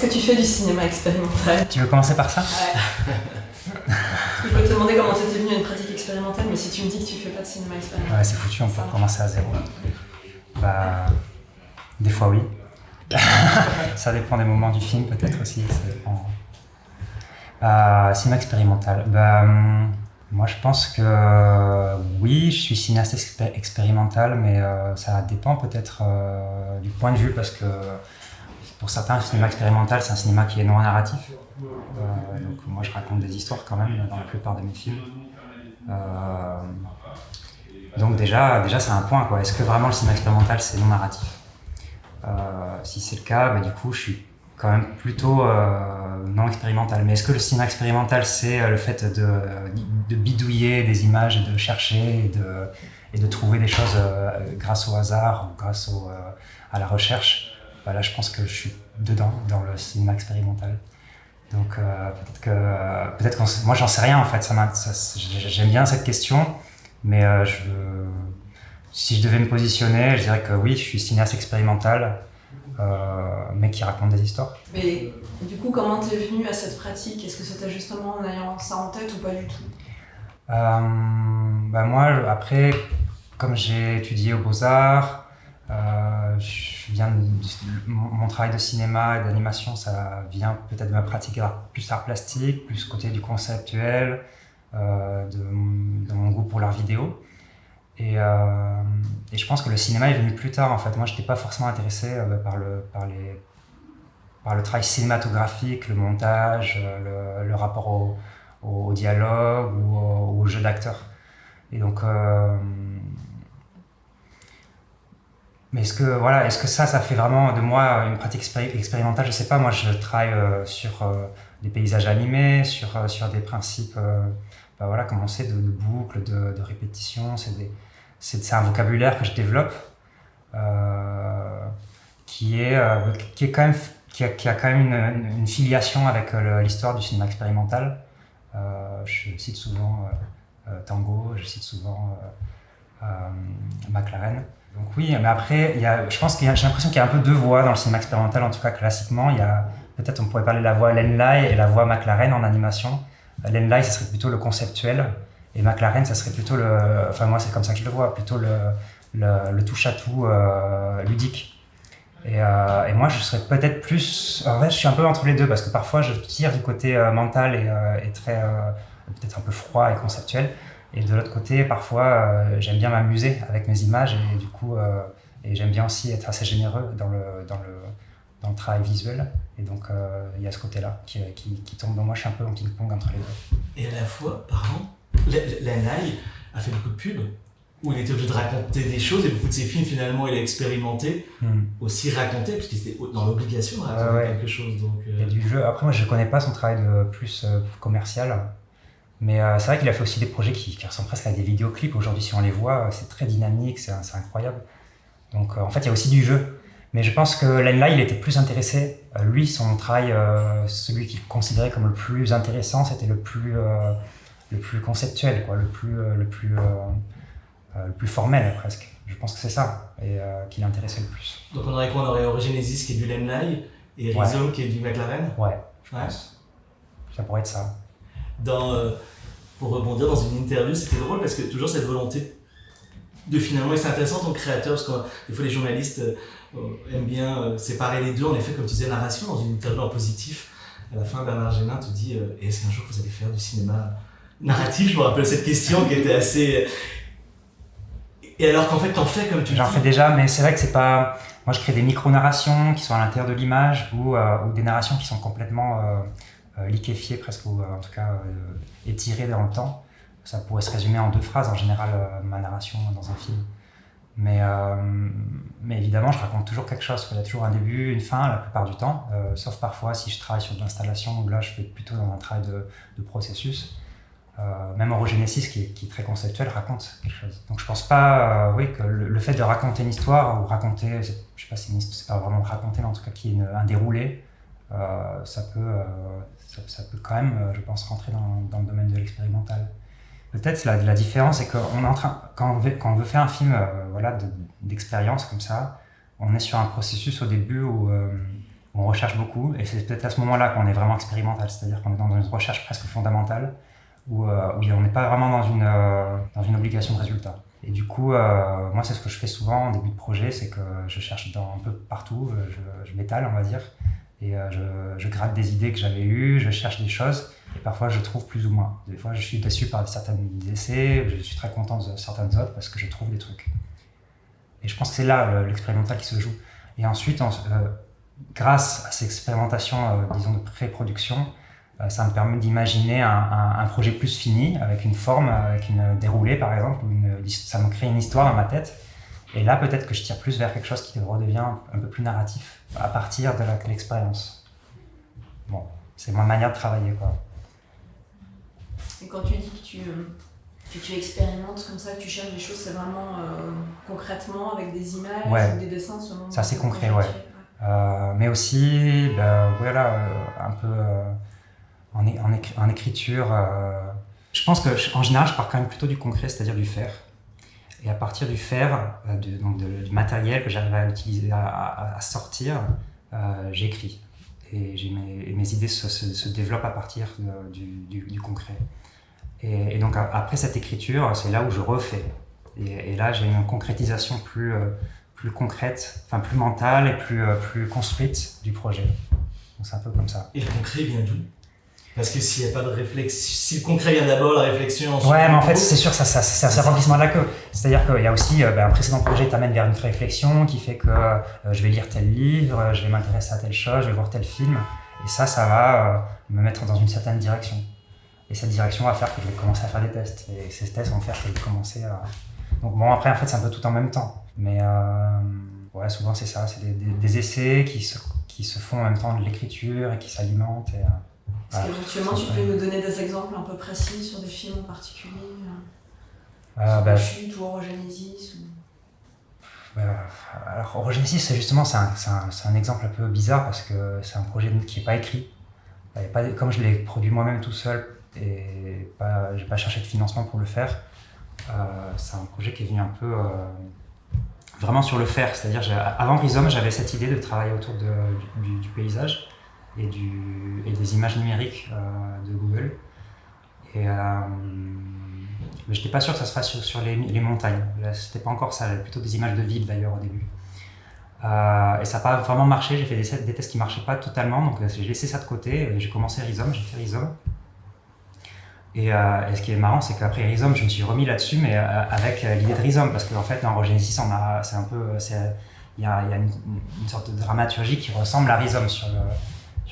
que tu fais du cinéma expérimental? Tu veux commencer par ça? Ouais. Je voulais te demander comment tu étais venu à une pratique expérimentale, mais si tu me dis que tu fais pas de cinéma expérimental... Ouais, c'est foutu, on peut recommencer à zéro. Bah, des fois oui. Ça dépend des moments du film peut-être aussi. Cinéma expérimental. Moi je pense que oui, je suis cinéaste expérimental, mais ça dépend peut-être du point de vue, parce que pour certains, le cinéma expérimental, c'est un cinéma qui est non narratif. Donc moi je raconte des histoires quand même dans la plupart de mes films. Donc déjà c'est un point, quoi. Est-ce que vraiment le cinéma expérimental c'est non narratif? Si c'est le cas, du coup je suis quand même plutôt non expérimental. Mais est-ce que le cinéma expérimental c'est le fait de bidouiller des images et de chercher et de trouver des choses grâce au hasard ou grâce à la recherche? Là je pense que je suis dedans dans le cinéma expérimental. Donc peut-être moi j'en sais rien en fait. J'aime bien cette question, mais si je devais me positionner, je dirais que oui, je suis cinéaste expérimental, mais qui raconte des histoires. Mais du coup, comment t'es venu à cette pratique? Est-ce que c'était justement en ayant ça en tête ou pas du tout? Moi, après, comme j'ai étudié aux Beaux-Arts, mon travail de cinéma et d'animation, ça vient peut-être de ma pratique plus art plastique, plus côté du conceptuel, de mon goût pour l'art vidéo. Et je pense que le cinéma est venu plus tard en fait. Moi, je n'étais pas forcément intéressé par le travail cinématographique, le montage, le rapport au dialogue ou au jeu d'acteur. Et donc, mais est-ce que ça fait vraiment de moi une pratique expérimentale? Je sais pas. Moi, je travaille sur des paysages animés, sur des principes, comme on sait, de boucles, de répétition. C'est un vocabulaire que je développe, qui a quand même une filiation avec l'histoire du cinéma expérimental. Je cite souvent Tango, je cite souvent McLaren. Donc oui, mais après, j'ai l'impression qu'il y a un peu deux voies dans le cinéma expérimental, en tout cas classiquement. Peut-être on pourrait parler de la voie Len Lye et la voie McLaren en animation. Len Lye, ça serait plutôt le conceptuel, et McLaren, ça serait plutôt moi c'est comme ça que je le vois, plutôt le touche-à-tout ludique. Et moi je serais peut-être plus, en fait je suis un peu entre les deux, parce que parfois je tire du côté mental et très peut-être un peu froid et conceptuel. Et de l'autre côté, parfois, j'aime bien m'amuser avec mes images et du coup, et j'aime bien aussi être assez généreux dans le travail visuel. Et donc, il y a ce côté-là qui tombe. Donc moi, je suis un peu en ping-pong entre les deux. Et à la fois, pardon, Len Lye a fait beaucoup de pubs où il était obligé de raconter des choses, et beaucoup de ses films, finalement, il a expérimenté, aussi raconté, parce qu'il était dans l'obligation de raconter quelque chose. Donc, Il y a du jeu. Après, moi, je ne connais pas son travail de plus commercial. Mais c'est vrai qu'il a fait aussi des projets qui ressemblent presque à des vidéoclips. Aujourd'hui, si on les voit, c'est très dynamique, c'est incroyable. Donc en fait, il y a aussi du jeu. Mais je pense que Len Lye, il était plus intéressé. Lui, son travail, celui qu'il considérait comme le plus intéressant, c'était le plus conceptuel, quoi, le plus formel presque. Je pense que c'est ça, et qui l'intéressait le plus. Donc on aurait quoi? On aurait Origenesis qui est du Len Lye et Rhizome qui est du McLaren? Ouais, je pense. Ça pourrait être ça. Pour rebondir dans une interview, c'était drôle parce que toujours cette volonté de finalement, et c'est intéressant en tant que créateur, parce que des fois les journalistes aiment bien séparer les deux. En effet, comme tu disais, narration dans une interview en positif, à la fin Bernard Génin te dit est-ce qu'un jour vous allez faire du cinéma narratif? Je me rappelle cette question qui était assez... Et alors qu'en fait t'en fais comme tu J'en fais déjà, mais c'est vrai que c'est pas... Moi je crée des micro-narrations qui sont à l'intérieur de l'image ou des narrations qui sont complètement liquéfiées presque, ou en tout cas étirées dans le temps. Ça pourrait se résumer en 2 phrases en général, ma narration dans un film. Mais évidemment, je raconte toujours quelque chose. Il y a toujours un début, une fin la plupart du temps, sauf parfois si je travaille sur de l'installation, où là je fais plutôt dans un travail de processus. Même Eurogenesis, qui est très conceptuel, raconte quelque chose. Donc je pense pas que le fait de raconter une histoire, ou raconter, je sais pas si c'est pas vraiment raconter, mais en tout cas qu'il y ait un déroulé, ça peut quand même, je pense, rentrer dans le domaine de l'expérimental. Peut-être la différence, c'est quand on veut faire un film d'expérience comme ça, on est sur un processus au début où où on recherche beaucoup, et c'est peut-être à ce moment-là qu'on est vraiment expérimental, c'est-à-dire qu'on est dans une recherche presque fondamentale, où on n'est pas vraiment dans une obligation de résultat. Et du coup, moi, c'est ce que je fais souvent en début de projet, c'est que je cherche un peu partout, je m'étale, on va dire, et je gratte des idées que j'avais eues, je cherche des choses, et parfois je trouve plus ou moins. Des fois, je suis déçu par certains essais, je suis très content de certaines autres parce que je trouve des trucs. Et je pense que c'est là l'expérimental qui se joue. Et ensuite, grâce à ces expérimentations, disons, de pré-production, ça me permet d'imaginer un projet plus fini, avec une forme, avec une déroulée par exemple, ça me crée une histoire dans ma tête. Et là, peut-être que je tire plus vers quelque chose qui redevient un peu plus narratif à partir de l'expérience. Bon, c'est ma manière de travailler, quoi. Et quand tu dis que tu expérimentes comme ça, que tu cherches des choses, c'est vraiment concrètement avec des images ou des dessins selon... Ça, c'est concret, ouais. Mais aussi, voilà, un peu en écriture. Je pense qu'en général, je pars quand même plutôt du concret, c'est-à-dire du faire. Et à partir du faire, du matériel que j'arrive à utiliser, à sortir, j'écris. Et mes idées se développent à partir du concret. Et donc après cette écriture, c'est là où je refais. Et là, j'ai une concrétisation plus concrète, enfin plus mentale et plus construite du projet. Donc c'est un peu comme ça. Et le concret vient d'où ? Parce que s'il n'y a pas de réflexion, si le concret vient d'abord, la réflexion ensuite... Ouais, mais en fait, c'est sûr, c'est un serpentissement de la queue. C'est-à-dire qu'il y a aussi un précédent projet qui t'amène vers une réflexion qui fait que je vais lire tel livre, je vais m'intéresser à telle chose, je vais voir tel film. Et ça va me mettre dans une certaine direction. Et cette direction va faire que je vais commencer à faire des tests. Et ces tests vont faire que je vais commencer à... Donc bon, après, en fait, c'est un peu tout en même temps. Mais ouais, souvent, c'est ça. C'est des essais qui se font en même temps de l'écriture et qui s'alimentent. Est-ce qu'éventuellement, tu peux nous donner des exemples un peu précis sur des films en particulier Chute ou Orogénésis Alors, Orogénésis, c'est un exemple un peu bizarre parce que c'est un projet qui n'est pas écrit. Comme je l'ai produit moi-même tout seul et je n'ai pas cherché de financement pour le faire, c'est un projet qui est venu un peu vraiment sur le faire. C'est-à-dire, avant Rhizome, j'avais cette idée de travailler autour du paysage et des images numériques de Google. Mais je n'étais pas sûr que ça se fasse sur les montagnes. C'était pas encore ça, j'avais plutôt des images de ville d'ailleurs au début. Et ça n'a pas vraiment marché, j'ai fait des tests qui ne marchaient pas totalement, donc j'ai laissé ça de côté et j'ai commencé Rhizome, j'ai fait Rhizome. Et ce qui est marrant, c'est qu'après Rhizome, je me suis remis là-dessus, mais avec l'idée de Rhizome, parce qu'en fait, dans Orogénésis, il y a une sorte de dramaturgie qui ressemble à Rhizome sur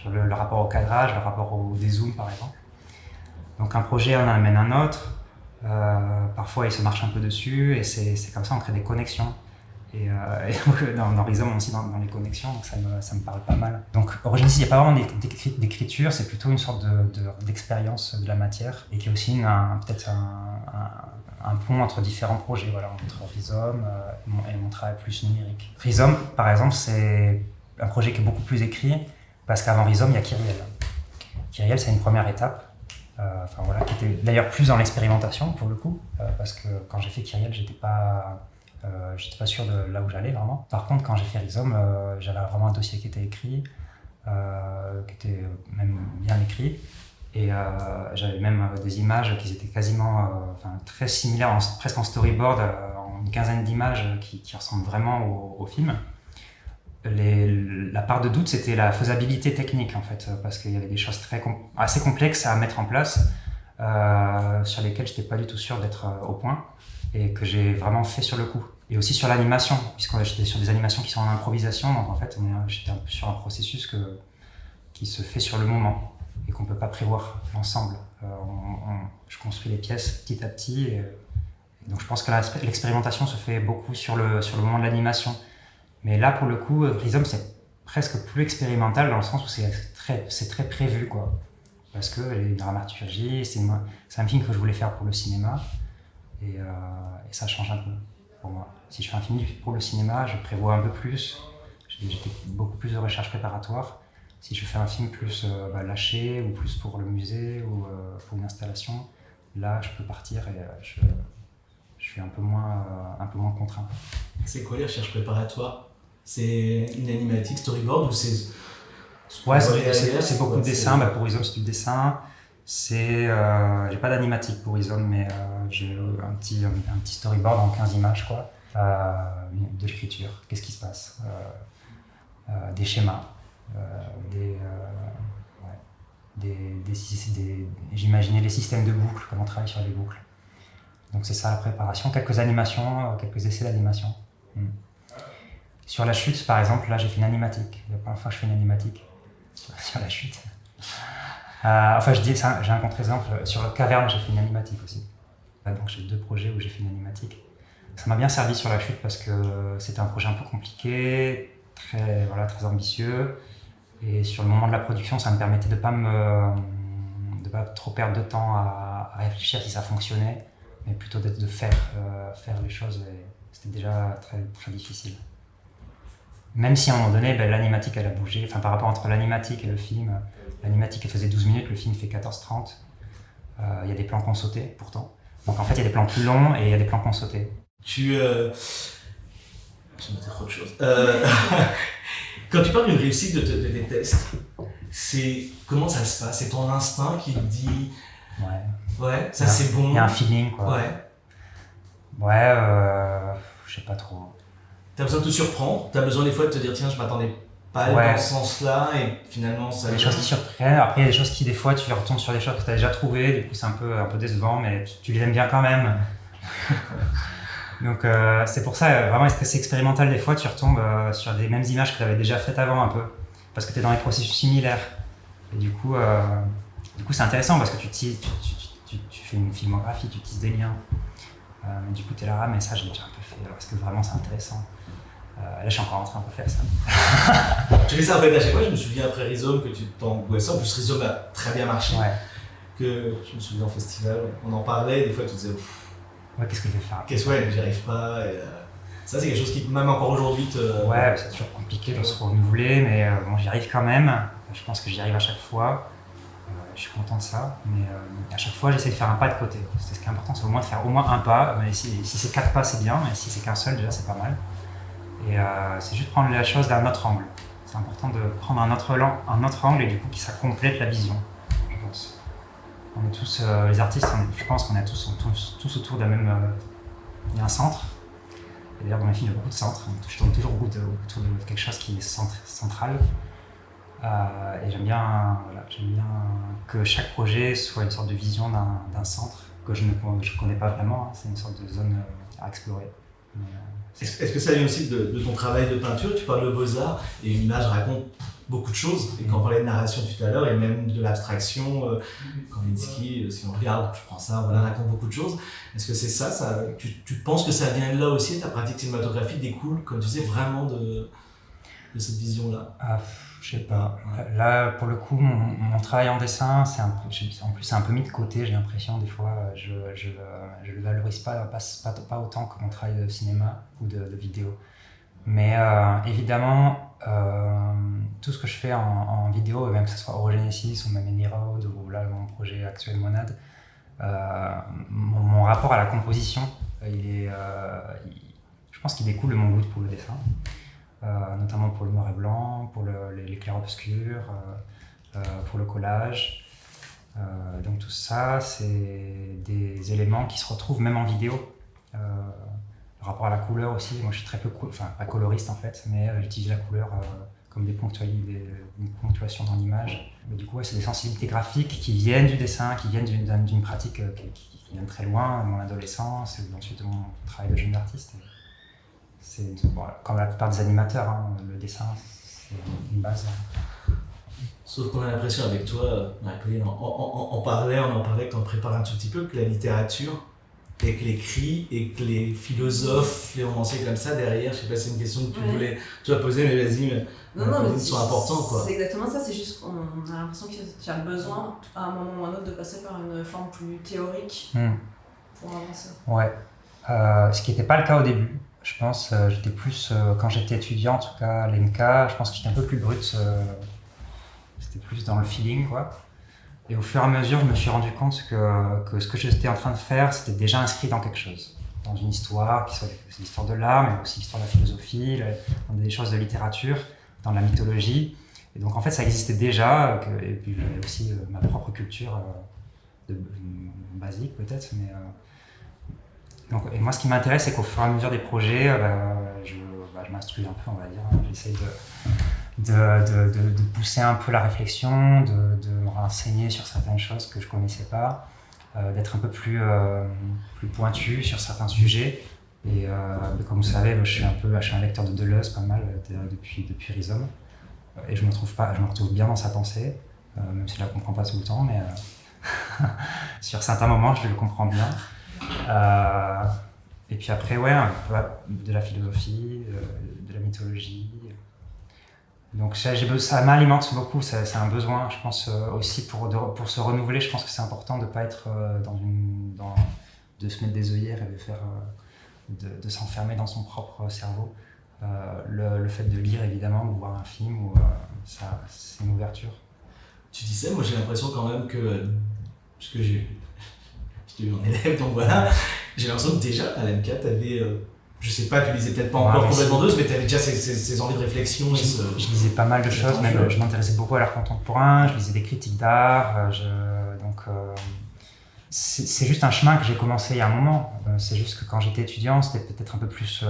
le rapport au cadrage, le rapport au dézoom par exemple. Donc un projet en amène un autre, parfois il se marche un peu dessus, et c'est comme ça on crée des connexions. Et donc, dans Rhizome aussi dans les connexions, donc ça me parle pas mal. Donc Orogénésis, il n'y a pas vraiment d'écriture, c'est plutôt une sorte d'expérience de la matière, et qui est aussi peut-être un pont entre différents projets, voilà, entre Rhizome et mon travail plus numérique. Rhizome, par exemple, c'est un projet qui est beaucoup plus écrit, parce qu'avant Rhizome, il y a Kyriel. Kyriel, c'est une première étape, qui était d'ailleurs plus dans l'expérimentation pour le coup, parce que quand j'ai fait Kyriel, j'étais pas sûr de là où j'allais vraiment. Par contre, quand j'ai fait Rhizome, j'avais vraiment un dossier qui était écrit, qui était même bien écrit, et j'avais même des images qui étaient quasiment très similaires, presque en storyboard, en une quinzaine d'images qui ressemblent vraiment au film. La part de doute, c'était la faisabilité technique en fait, parce qu'il y avait des choses assez complexes à mettre en place, sur lesquelles je n'étais pas du tout sûr d'être au point, et que j'ai vraiment fait sur le coup. Et aussi sur l'animation, puisque j'étais sur des animations qui sont en improvisation, donc en fait j'étais un peu sur un processus qui se fait sur le moment, et qu'on ne peut pas prévoir l'ensemble. Je construis les pièces petit à petit, et donc je pense que l'expérimentation se fait beaucoup sur le moment de l'animation. Mais là, pour le coup, Rhizome, c'est presque plus expérimental dans le sens où c'est très prévu, quoi. Parce que les dramaturgies, c'est un film que je voulais faire pour le cinéma, et ça change un peu pour moi. Si je fais un film pour le cinéma, je prévois un peu plus, j'ai beaucoup plus de recherche préparatoire. Si je fais un film plus lâché, ou plus pour le musée, ou pour une installation, là, je peux partir et je suis un peu moins contraint. C'est quoi les recherches préparatoires ? C'est une animatique storyboard ou c'est Ouais, c'est beaucoup de dessin. Pour Rhizome, c'est du dessin. J'ai pas d'animatique pour Rhizome, mais j'ai un petit storyboard en 15 images, quoi. De l'écriture, qu'est-ce qui se passe, des schémas, j'imaginais les systèmes de boucles, comment on travaille sur les boucles. Donc c'est ça la préparation, quelques animations, quelques essais d'animation. Sur la chute, par exemple, là j'ai fait une animatique. La première fois que je fais une animatique sur la chute. J'ai un contre-exemple. Sur la caverne, j'ai fait une animatique aussi. Donc j'ai 2 projets où j'ai fait une animatique. Ça m'a bien servi sur la chute parce que c'était un projet un peu compliqué, très ambitieux. Et sur le moment de la production, ça me permettait de pas trop perdre de temps à réfléchir si ça fonctionnait, mais plutôt de faire les choses. Et c'était déjà très, très difficile. Même si à un moment donné, l'animatique elle a bougé. Enfin, par rapport entre l'animatique et le film, l'animatique elle faisait 12 minutes, le film fait 14-30. Il y a des plans qu'on sautait pourtant. Donc en fait, il y a des plans plus longs et il y a des plans qu'on sautait. Je vais noter trop de choses. Quand tu parles d'une réussite de tes tests, comment ça se passe? C'est ton instinct qui te dit ouais, ça c'est bon. Il y a un feeling, quoi. Je sais pas trop. T'as besoin de te surprendre, t'as besoin des fois de te dire tiens, je m'attendais pas dans ce sens-là et finalement ça. Il y a des choses qui surprennent, après il y a des choses qui des fois tu retombes sur des choses que t'as déjà trouvées, du coup c'est un peu décevant, mais tu les aimes bien quand même. Donc c'est pour ça, vraiment, est-ce que c'est expérimental des fois, tu retombes sur des mêmes images que tu avais déjà faites avant un peu, parce que tu es dans des processus similaires. Et du coup c'est intéressant parce que tu fais une filmographie, tu tisses des liens. Mais du coup tu es là, mais ça je l'ai déjà un peu fait, parce que vraiment c'est intéressant. Là je suis encore en train de faire ça. Tu fais ça en fait à chaque fois, je me souviens après Rhizome que tu t'angoissais, en plus Rhizome a très bien marché. Que je me souviens en festival, on en parlait, des fois tu disais qu'est-ce que je vais faire? J'y arrive pas. Et, ça, c'est quelque chose qui, même encore aujourd'hui, c'est toujours compliqué de se renouveler, mais j'y arrive quand même. Je pense que j'y arrive à chaque fois. Je suis content de ça, mais à chaque fois, j'essaie de faire un pas de côté. Ce qui est important, c'est au moins de faire au moins un pas. Mais si c'est 4 pas, c'est bien, mais si c'est qu'un seul, déjà, c'est pas mal. Et c'est juste prendre la chose d'un autre angle. C'est important de prendre un autre angle et du coup, ça complète la vision, je pense. On est tous, les artistes, je pense qu'on est tous autour d'un même... il y a un centre. Et d'ailleurs, dans mes films, il y a beaucoup de centres. Je tourne toujours autour de quelque chose qui est central. Et j'aime bien que chaque projet soit une sorte de vision d'un centre que je ne connais pas vraiment. C'est une sorte de zone à explorer. Est-ce que ça vient aussi de ton travail de peinture? Tu parles de Beaux-Arts et une image raconte beaucoup de choses. Et quand on parlait de narration tout à l'heure, et même de l'abstraction, Kandinsky, si on regarde, je prends ça, raconte beaucoup de choses. Est-ce que c'est ça tu penses que ça vient de là aussi, ta pratique cinématographique découle, comme tu sais, vraiment de cette vision-là? Je sais pas. Là, pour le coup, mon travail en dessin, en plus c'est un peu mis de côté, j'ai l'impression, des fois, je le valorise pas autant que mon travail de cinéma ou de vidéo. Mais évidemment, tout ce que je fais en vidéo, même que ce soit Orogenesis ou même Any Road ou là mon projet actuel Monade, mon rapport à la composition, je pense qu'il découle de mon goût pour le dessin, notamment pour le noir et blanc, pour les clairs-obscurs, pour le collage. Donc tout ça, c'est des éléments qui se retrouvent même en vidéo. Le rapport à la couleur aussi, moi je suis très peu, pas coloriste en fait, mais j'utilise la couleur comme une ponctuation dans l'image. Mais du coup, c'est des sensibilités graphiques qui viennent du dessin, qui viennent d'une pratique qui vient de très loin, de mon adolescence et ensuite de mon travail de jeune artiste. Comme la plupart des animateurs, le dessin, c'est une base. Sauf qu'on a l'impression avec toi, Marie-Pauline, on en parlait quand on prépare un tout petit peu, que la littérature, et que l'écrit, et que les philosophes, les romanciers comme ça, derrière, je sais pas si c'est une question que tu as posée, mais vas-y, ils sont importants, quoi. C'est exactement ça, c'est juste qu'on a l'impression que tu as besoin, à un moment ou à un autre, de passer par une forme plus théorique pour avancer. Ouais, ce qui n'était pas le cas au début. Je pense, j'étais plus, quand j'étais étudiant, en tout cas à l'ENCA, je pense que j'étais un peu plus brut, c'était plus dans le feeling, quoi. Et au fur et à mesure, je me suis rendu compte que ce que j'étais en train de faire, c'était déjà inscrit dans quelque chose. Dans une histoire, qui soit l'histoire de l'art, mais aussi l'histoire de la philosophie, dans des choses de littérature, dans la mythologie. Et donc en fait ça existait déjà, et puis j'avais aussi ma propre culture basique peut-être, mais donc, et moi ce qui m'intéresse c'est qu'au fur et à mesure des projets, je m'instruis un peu, on va dire, j'essaye de pousser un peu la réflexion, de me renseigner sur certaines choses que je connaissais pas, d'être un peu plus pointu sur certains sujets. Et comme vous savez, je suis un lecteur de Deleuze pas mal depuis Rhizome. Et je me retrouve bien dans sa pensée, même si je la comprends pas tout le temps, mais sur certains moments je le comprends bien. Et puis après, un peu de la philosophie, de la mythologie. Donc ça m'alimente beaucoup, c'est un besoin, je pense, aussi pour se renouveler. Je pense que c'est important de ne pas être de se mettre des œillères et de s'enfermer dans son propre cerveau. Le fait de lire, évidemment, ou voir un film, c'est une ouverture. Tu disais, moi j'ai l'impression quand même que, parce que j'étais eu un élève, donc voilà, j'ai l'impression que déjà à l'MK t'avais, je sais pas, tu lisais peut-être pas encore complètement Deleuze, mais t'avais déjà ces envies de réflexion. Je lisais pas mal de choses, même je m'intéressais beaucoup à l'art contemporain, je lisais des critiques d'art, c'est juste un chemin que j'ai commencé il y a un moment. C'est juste que quand j'étais étudiant, c'était peut-être un peu plus,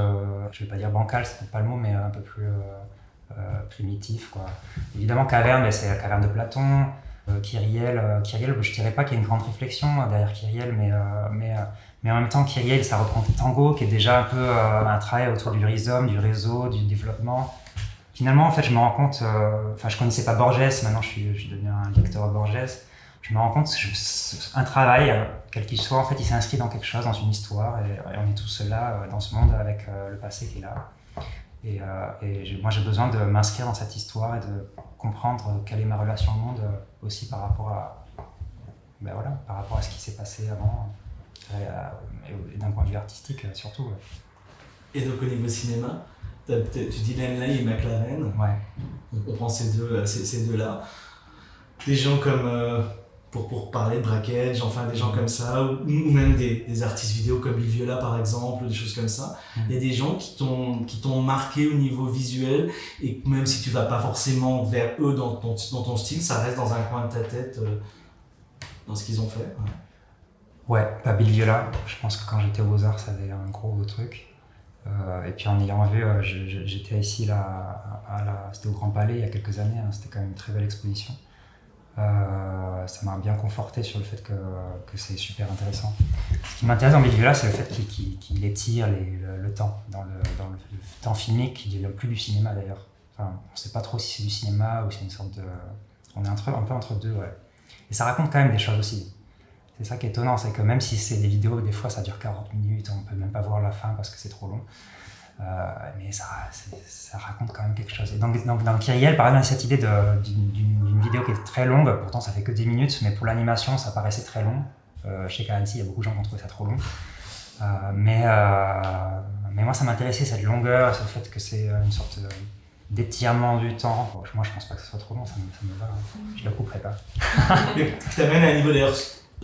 je vais pas dire bancal, c'est peut-être pas le mot, mais un peu plus primitif, quoi. Évidemment, Caverne, c'est la Caverne de Platon. Kyrielle, je dirais pas qu'il y a une grande réflexion derrière Kyrielle, mais en même temps, Kyrielle, ça reprend Tango, qui est déjà un peu un travail autour du rhizome, du réseau, du développement. Finalement, en fait, je me rends compte, je connaissais pas Borges, maintenant je suis devenu un lecteur de Borges. Je me rends compte que un travail, quel qu'il soit, en fait, il s'inscrit dans quelque chose, dans une histoire, et on est tous là dans ce monde avec le passé qui est là. Moi, j'ai besoin de m'inscrire dans cette histoire et de comprendre quelle est ma relation au monde aussi par rapport à ce qui s'est passé avant, et d'un point de vue artistique surtout. Ouais. Et donc au niveau cinéma, tu dis Lanley et McLaren. Ouais. On prend ces deux-là. Des gens comme, pour parler de Braquage, enfin des gens comme ça, ou même des artistes vidéo comme Bill Viola par exemple, des choses comme ça. Il y a des gens qui t'ont marqué au niveau visuel, et même si tu vas pas forcément vers eux dans ton style, ça reste dans un coin de ta tête, dans ce qu'ils ont fait. Ouais, Bill Viola, je pense que quand j'étais aux Beaux-Arts, ça avait un gros truc. Et puis en ayant vu, j'étais ici c'était au Grand Palais il y a quelques années, c'était quand même une très belle exposition. Ça m'a bien conforté sur le fait que c'est super intéressant. Ce qui m'intéresse dans Bill Viola, c'est le fait qu'il étire le temps, dans le temps filmique, qui ne devient plus du cinéma d'ailleurs. Enfin, on ne sait pas trop si c'est du cinéma ou c'est une sorte de... On est un peu entre deux, ouais. Et ça raconte quand même des choses aussi. C'est ça qui est étonnant, c'est que même si c'est des vidéos, des fois ça dure 40 minutes, on ne peut même pas voir la fin parce que c'est trop long. Mais ça raconte quand même quelque chose. Et donc dans Kyrielle, par exemple, il y a cette idée d'une vidéo qui est très longue, pourtant ça fait que 10 minutes, mais pour l'animation ça paraissait très long. Chez Carancy, il y a beaucoup de gens qui ont trouvé ça trop long. Mais moi ça m'intéressait, cette longueur, ce fait que c'est une sorte d'étirement du temps. Bon, moi je pense pas que ce soit trop long, ça me va, je le couperai pas. Mais tu t'amènes à un niveau d'ailleurs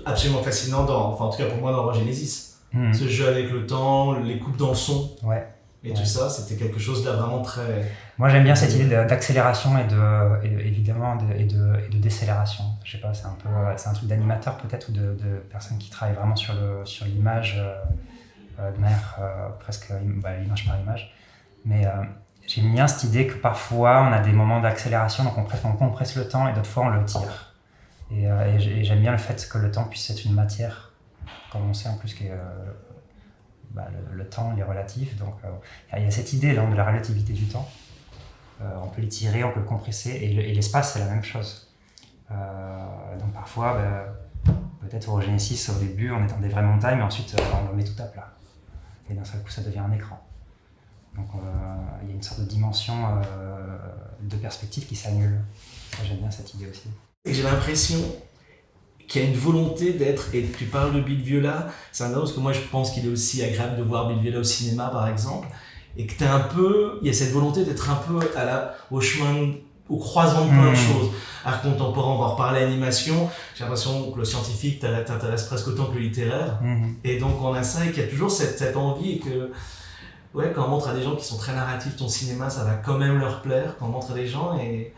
absolument fascinant, en tout cas pour moi, dans Genesis. Ce jeu avec le temps, les coupes dans le son. Ouais. Et tout ça, c'était quelque chose là vraiment très... Moi j'aime bien cette idée d'accélération et de décélération. Je sais pas, c'est un truc d'animateur peut-être, ou de personnes qui travaillent vraiment sur l'image de manière presque image par image. Mais j'aime bien cette idée que parfois on a des moments d'accélération, donc on compresse le temps, et d'autres fois on le tire. Et j'aime bien le fait que le temps puisse être une matière, comme on sait en plus que le temps il est relatif, donc il y a cette idée là, de la relativité du temps. On peut l'étirer, on peut le compresser, et l'espace c'est la même chose. Donc parfois, peut-être au Genesis, au début on est dans des vraies montagnes, mais ensuite on le met tout à plat. Et d'un seul coup ça devient un écran. Donc il y a une sorte de dimension de perspective qui s'annule. Ça, j'aime bien cette idée aussi. Et j'ai l'impression qu'il y a une volonté d'être, et tu parles de Bill Viola, c'est intéressant parce que moi je pense qu'il est aussi agréable de voir Bill Viola au cinéma par exemple, et que il y a cette volonté d'être un peu au croisement de plein de choses. Art contemporain, on va en reparler, animation, j'ai l'impression que le scientifique t'intéresse presque autant que le littéraire, et donc on a ça, et qu'il y a toujours cette envie, et que quand on montre à des gens qui sont très narratifs ton cinéma, ça va quand même leur plaire, quand on montre à des gens, et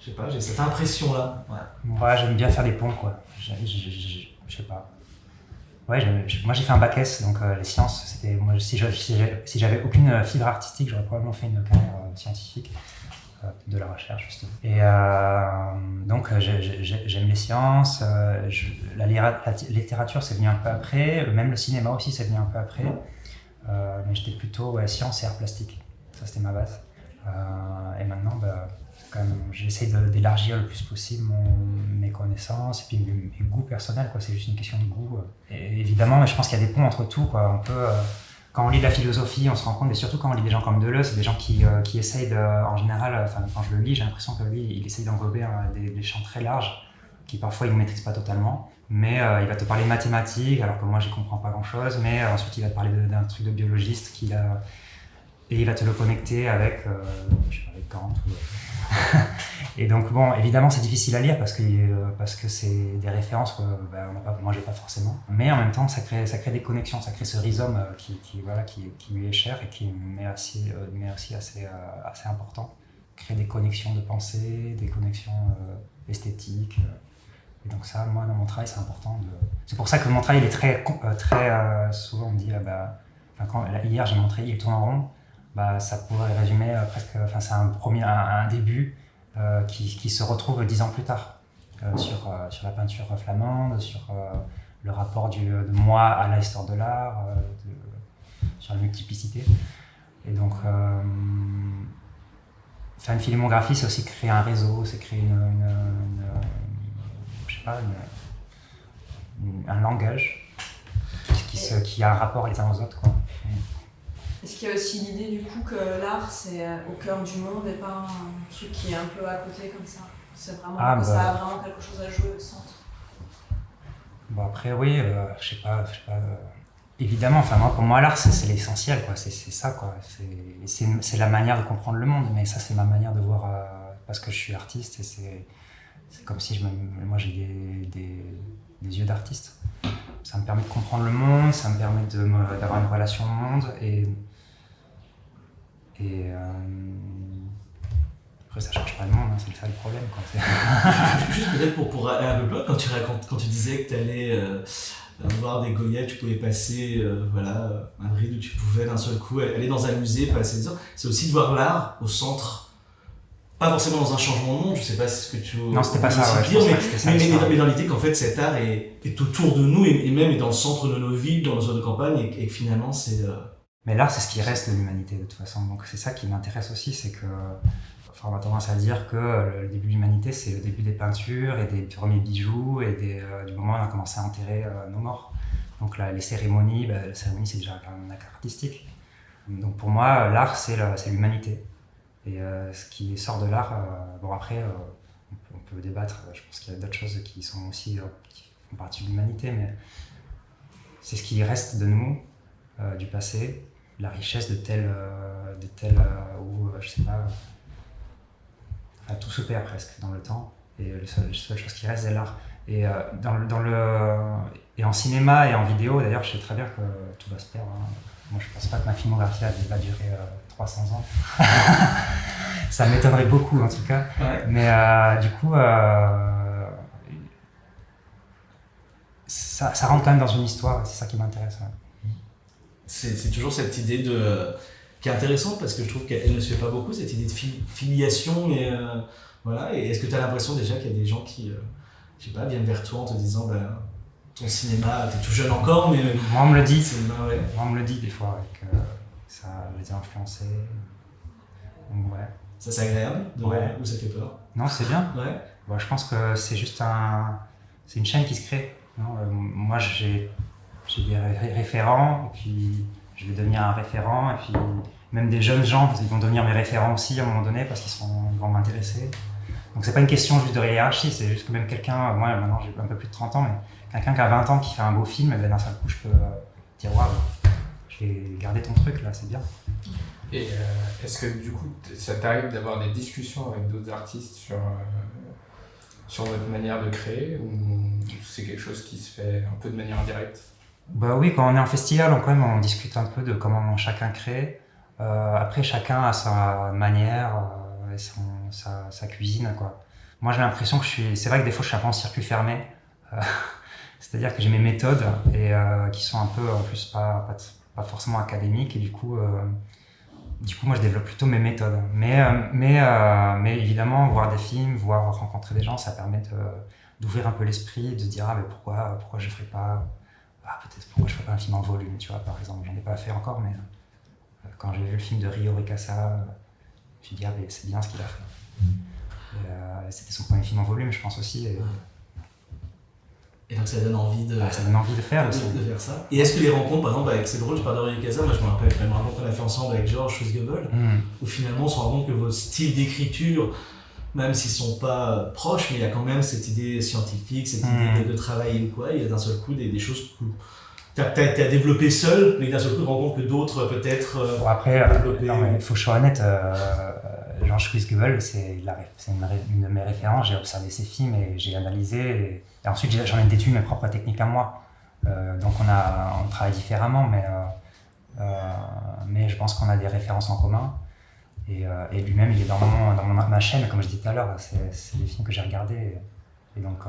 Je sais pas, j'ai cette impression-là. Ouais, j'aime bien faire des ponts, quoi. Je sais pas. Ouais, moi j'ai fait un bac S, donc les sciences, c'était. Moi, si j'avais aucune fibre artistique, j'aurais probablement fait une carrière scientifique, de la recherche, justement. Et donc j'aime les sciences, la littérature c'est venu un peu après, même le cinéma aussi c'est venu un peu après, mais j'étais plutôt sciences et arts plastiques, ça c'était ma base. Et maintenant, quand même, j'essaie d'élargir le plus possible mes connaissances et puis mes goûts personnels, quoi. C'est juste une question de goût. Et évidemment, je pense qu'il y a des ponts entre tout, quoi. On peut, quand on lit de la philosophie, on se rend compte, mais surtout quand on lit des gens comme Deleuze, c'est des gens qui essayent en général, quand je le lis, j'ai l'impression que lui, il essaye d'englober des champs très larges, qui parfois il ne maîtrise pas totalement. Mais il va te parler de mathématiques, alors que moi, j'y comprends pas grand-chose. Mais ensuite, il va te parler d'un truc de biologiste et il va te le connecter avec, je sais pas, avec Kant. Et donc, bon, évidemment, c'est difficile à lire parce que c'est des références que moi, j'ai pas forcément. Mais en même temps, ça crée des connexions, ça crée ce rhizome qui lui est cher et qui m'est aussi assez important. Créer des connexions de pensée, des connexions esthétiques. Et donc ça, moi, dans mon travail, c'est important. C'est pour ça que mon travail, il est très souvent, on me dit, hier, j'ai montré Il tourne en rond. Ça pourrait résumer presque, c'est un début qui se retrouve 10 ans plus tard sur la peinture flamande, sur le rapport de moi à l'histoire de l'art, sur la multiplicité. Et donc, faire une filmographie, c'est aussi créer un réseau, c'est créer un langage qui a un rapport les uns aux autres, quoi. Est-ce qu'il y a aussi l'idée du coup que l'art c'est au cœur du monde et pas un truc qui est un peu à côté comme ça? C'est vraiment ça a vraiment quelque chose à jouer au centre. Après oui, je sais pas. Évidemment, pour moi l'art c'est l'essentiel, quoi. C'est ça, quoi. C'est la manière de comprendre le monde, mais ça c'est ma manière de voir parce que je suis artiste et c'est comme si moi j'ai des yeux d'artiste. Ça me permet de comprendre le monde, ça me permet d'avoir une relation au monde et après ça change pas le monde, hein, c'est ça le problème, quoi. Juste peut-être pour aller un peu plus loin, quand tu disais que tu allais voir des Goya, tu pouvais passer Madrid où tu pouvais d'un seul coup aller dans un musée, passer des heures, c'est aussi de voir l'art au centre. Pas forcément dans un changement de monde, je sais pas ce que tu veux dire. Non, c'était pas ça, mais dans l'idée qu'en fait cet art est autour de nous et même est dans le centre de nos villes, dans nos zones de campagne et que finalement c'est... Mais l'art c'est ce qui reste de l'humanité de toute façon, donc c'est ça qui m'intéresse aussi, c'est que on a tendance à dire que le début de l'humanité c'est le début des peintures et des premiers bijoux et du moment où on a commencé à enterrer nos morts. Donc les cérémonies, la cérémonie c'est déjà quand même un acte artistique. Donc pour moi l'art c'est l'humanité. Et ce qui sort de l'art, après, on peut débattre, je pense qu'il y a d'autres choses qui sont aussi, qui font partie de l'humanité, mais c'est ce qui reste de nous, du passé, la richesse de tel où, je sais pas, tout se perd presque dans le temps, et la seule chose qui reste, c'est l'art. Et, et en cinéma et en vidéo, d'ailleurs, je sais très bien que tout va se perdre, hein. Moi, je pense pas que ma filmographie va durer 300 ans. Ça m'étonnerait beaucoup, en tout cas. Ouais. Mais du coup, ça rentre quand même dans une histoire, c'est ça qui m'intéresse. Ouais. C'est toujours cette idée qui est intéressante parce que je trouve qu'elle ne se fait pas beaucoup, cette idée de filiation. Et est-ce que tu as l'impression déjà qu'il y a des gens qui, je sais pas, viennent vers toi en te disant ton cinéma, t'es tout jeune encore, mais... Moi, on me le dit. Moi, on me le dit des fois, que ça les a influencés. Donc, ouais. Ça, c'est agréable ou ça fait peur? Non, c'est bien. Ouais. Je pense que c'est juste c'est une chaîne qui se crée. Non, moi, j'ai des référents, et puis je vais devenir un référent, et puis même des jeunes gens, ils vont devenir mes référents aussi à un moment donné, parce qu'ils vont m'intéresser. Donc, c'est pas une question juste de hiérarchie, c'est juste que même quelqu'un, moi, maintenant, j'ai un peu plus de 30 ans, mais quelqu'un qui a 20 ans qui fait un beau film, d'un seul coup, je peux dire waouh, je vais garder ton truc là, c'est bien. Et est-ce que du coup, ça t'arrive d'avoir des discussions avec d'autres artistes sur votre manière de créer, ou c'est quelque chose qui se fait un peu de manière indirecte? Oui, quand on est en festival, on discute un peu de comment chacun crée. Après, chacun a sa manière et sa cuisine, quoi. moi j'ai l'impression que c'est vrai que des fois je suis un peu en circuit fermé. C'est-à-dire que j'ai mes méthodes et qui sont un peu en plus pas forcément académiques et du coup moi je développe plutôt mes méthodes. Mais évidemment voir des films, rencontrer des gens, ça permet d'ouvrir un peu l'esprit, de se dire mais pourquoi je ferais pas peut-être pourquoi je ferais pas un film en volume, tu vois, par exemple. J'en ai pas fait encore, mais quand j'ai vu le film de Ryo Rikasa, je me suis dit mais c'est bien ce qu'il a fait. C'était son premier film en volume, je pense aussi. Et donc ça donne envie de faire aussi. De faire ça. Et est-ce que les rencontres, par exemple, c'est drôle, je parle de Ryo Rikasa, moi je me rappelle une rencontre qu'on a fait ensemble avec Georges Schwitzgebel, où finalement on se rend compte que vos styles d'écriture, même s'ils sont pas proches, mais il y a quand même cette idée scientifique, cette idée de travail ou quoi, il y a d'un seul coup des choses que t'as développé seul, mais d'un seul coup tu te rends compte que d'autres peut-être après, il faut que je sois honnête, Georges Schwitzgebel, c'est une de mes références, j'ai observé ses films et j'ai analysé, et ensuite j'en ai déduit mes propres techniques à moi. Donc on travaille différemment, mais je pense qu'on a des références en commun. Et lui-même, il est dans ma chaîne, comme je disais tout à l'heure, c'est des films que j'ai regardés. Et donc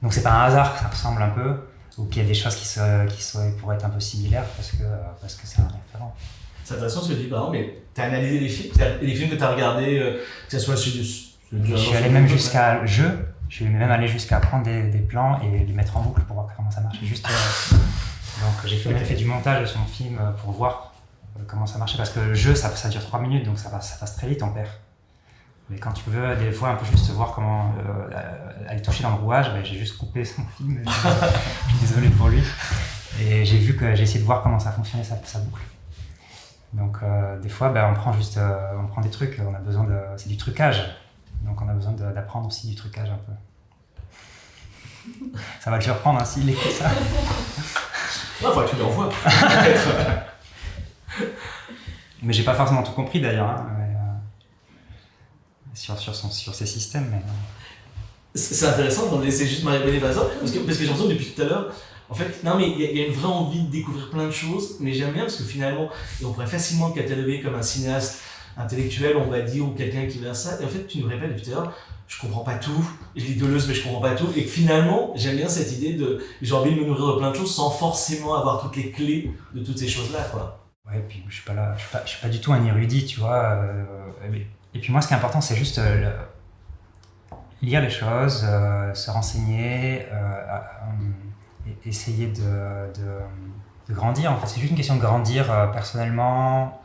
c'est pas un hasard que ça ressemble un peu, ou qu'il y a des choses qui pourraient être un peu similaires, parce que c'est un référent. C'est intéressant ce que tu dis, par exemple, mais tu as analysé les films que tu as regardés, que ce soit celui de... Je suis allé même jusqu'à je suis même allé jusqu'à prendre des plans et les mettre en boucle pour voir comment ça marche. Donc j'ai fait du montage sur mon film pour voir comment ça marchait, parce que le jeu ça dure 3 minutes, donc ça passe très vite, on perd. Mais quand tu veux des fois un peu juste voir comment aller toucher dans le rouage, j'ai juste coupé son film. Je suis désolé pour lui. Et j'ai essayé de voir comment ça fonctionnait sa boucle. Donc des fois on prend des trucs, on a besoin c'est du trucage. Donc on a besoin d'apprendre aussi du trucage un peu. Ça va le surprendre hein, s'il écoute ça. Non, faut que tu l'envoies. Mais j'ai pas forcément tout compris d'ailleurs, hein, sur ces systèmes. Mais... C'est intéressant d'en laisser juste Marie-Bonnet par exemple, parce que j'ai l'impression depuis tout à l'heure, en fait, non mais il y a une vraie envie de découvrir plein de choses, mais j'aime bien parce que finalement, on pourrait facilement te cataloguer comme un cinéaste intellectuel, on va dire, ou quelqu'un qui verse ça, et en fait tu nous répètes depuis tout à l'heure, je comprends pas tout, je lis Deleuze mais je comprends pas tout, et que finalement j'aime bien cette idée de j'ai envie de me nourrir de plein de choses sans forcément avoir toutes les clés de toutes ces choses là quoi. Ouais, puis je suis pas du tout un érudit, tu vois, et puis moi ce qui est important c'est juste lire les choses, se renseigner, essayer de grandir, en fait c'est juste une question de grandir personnellement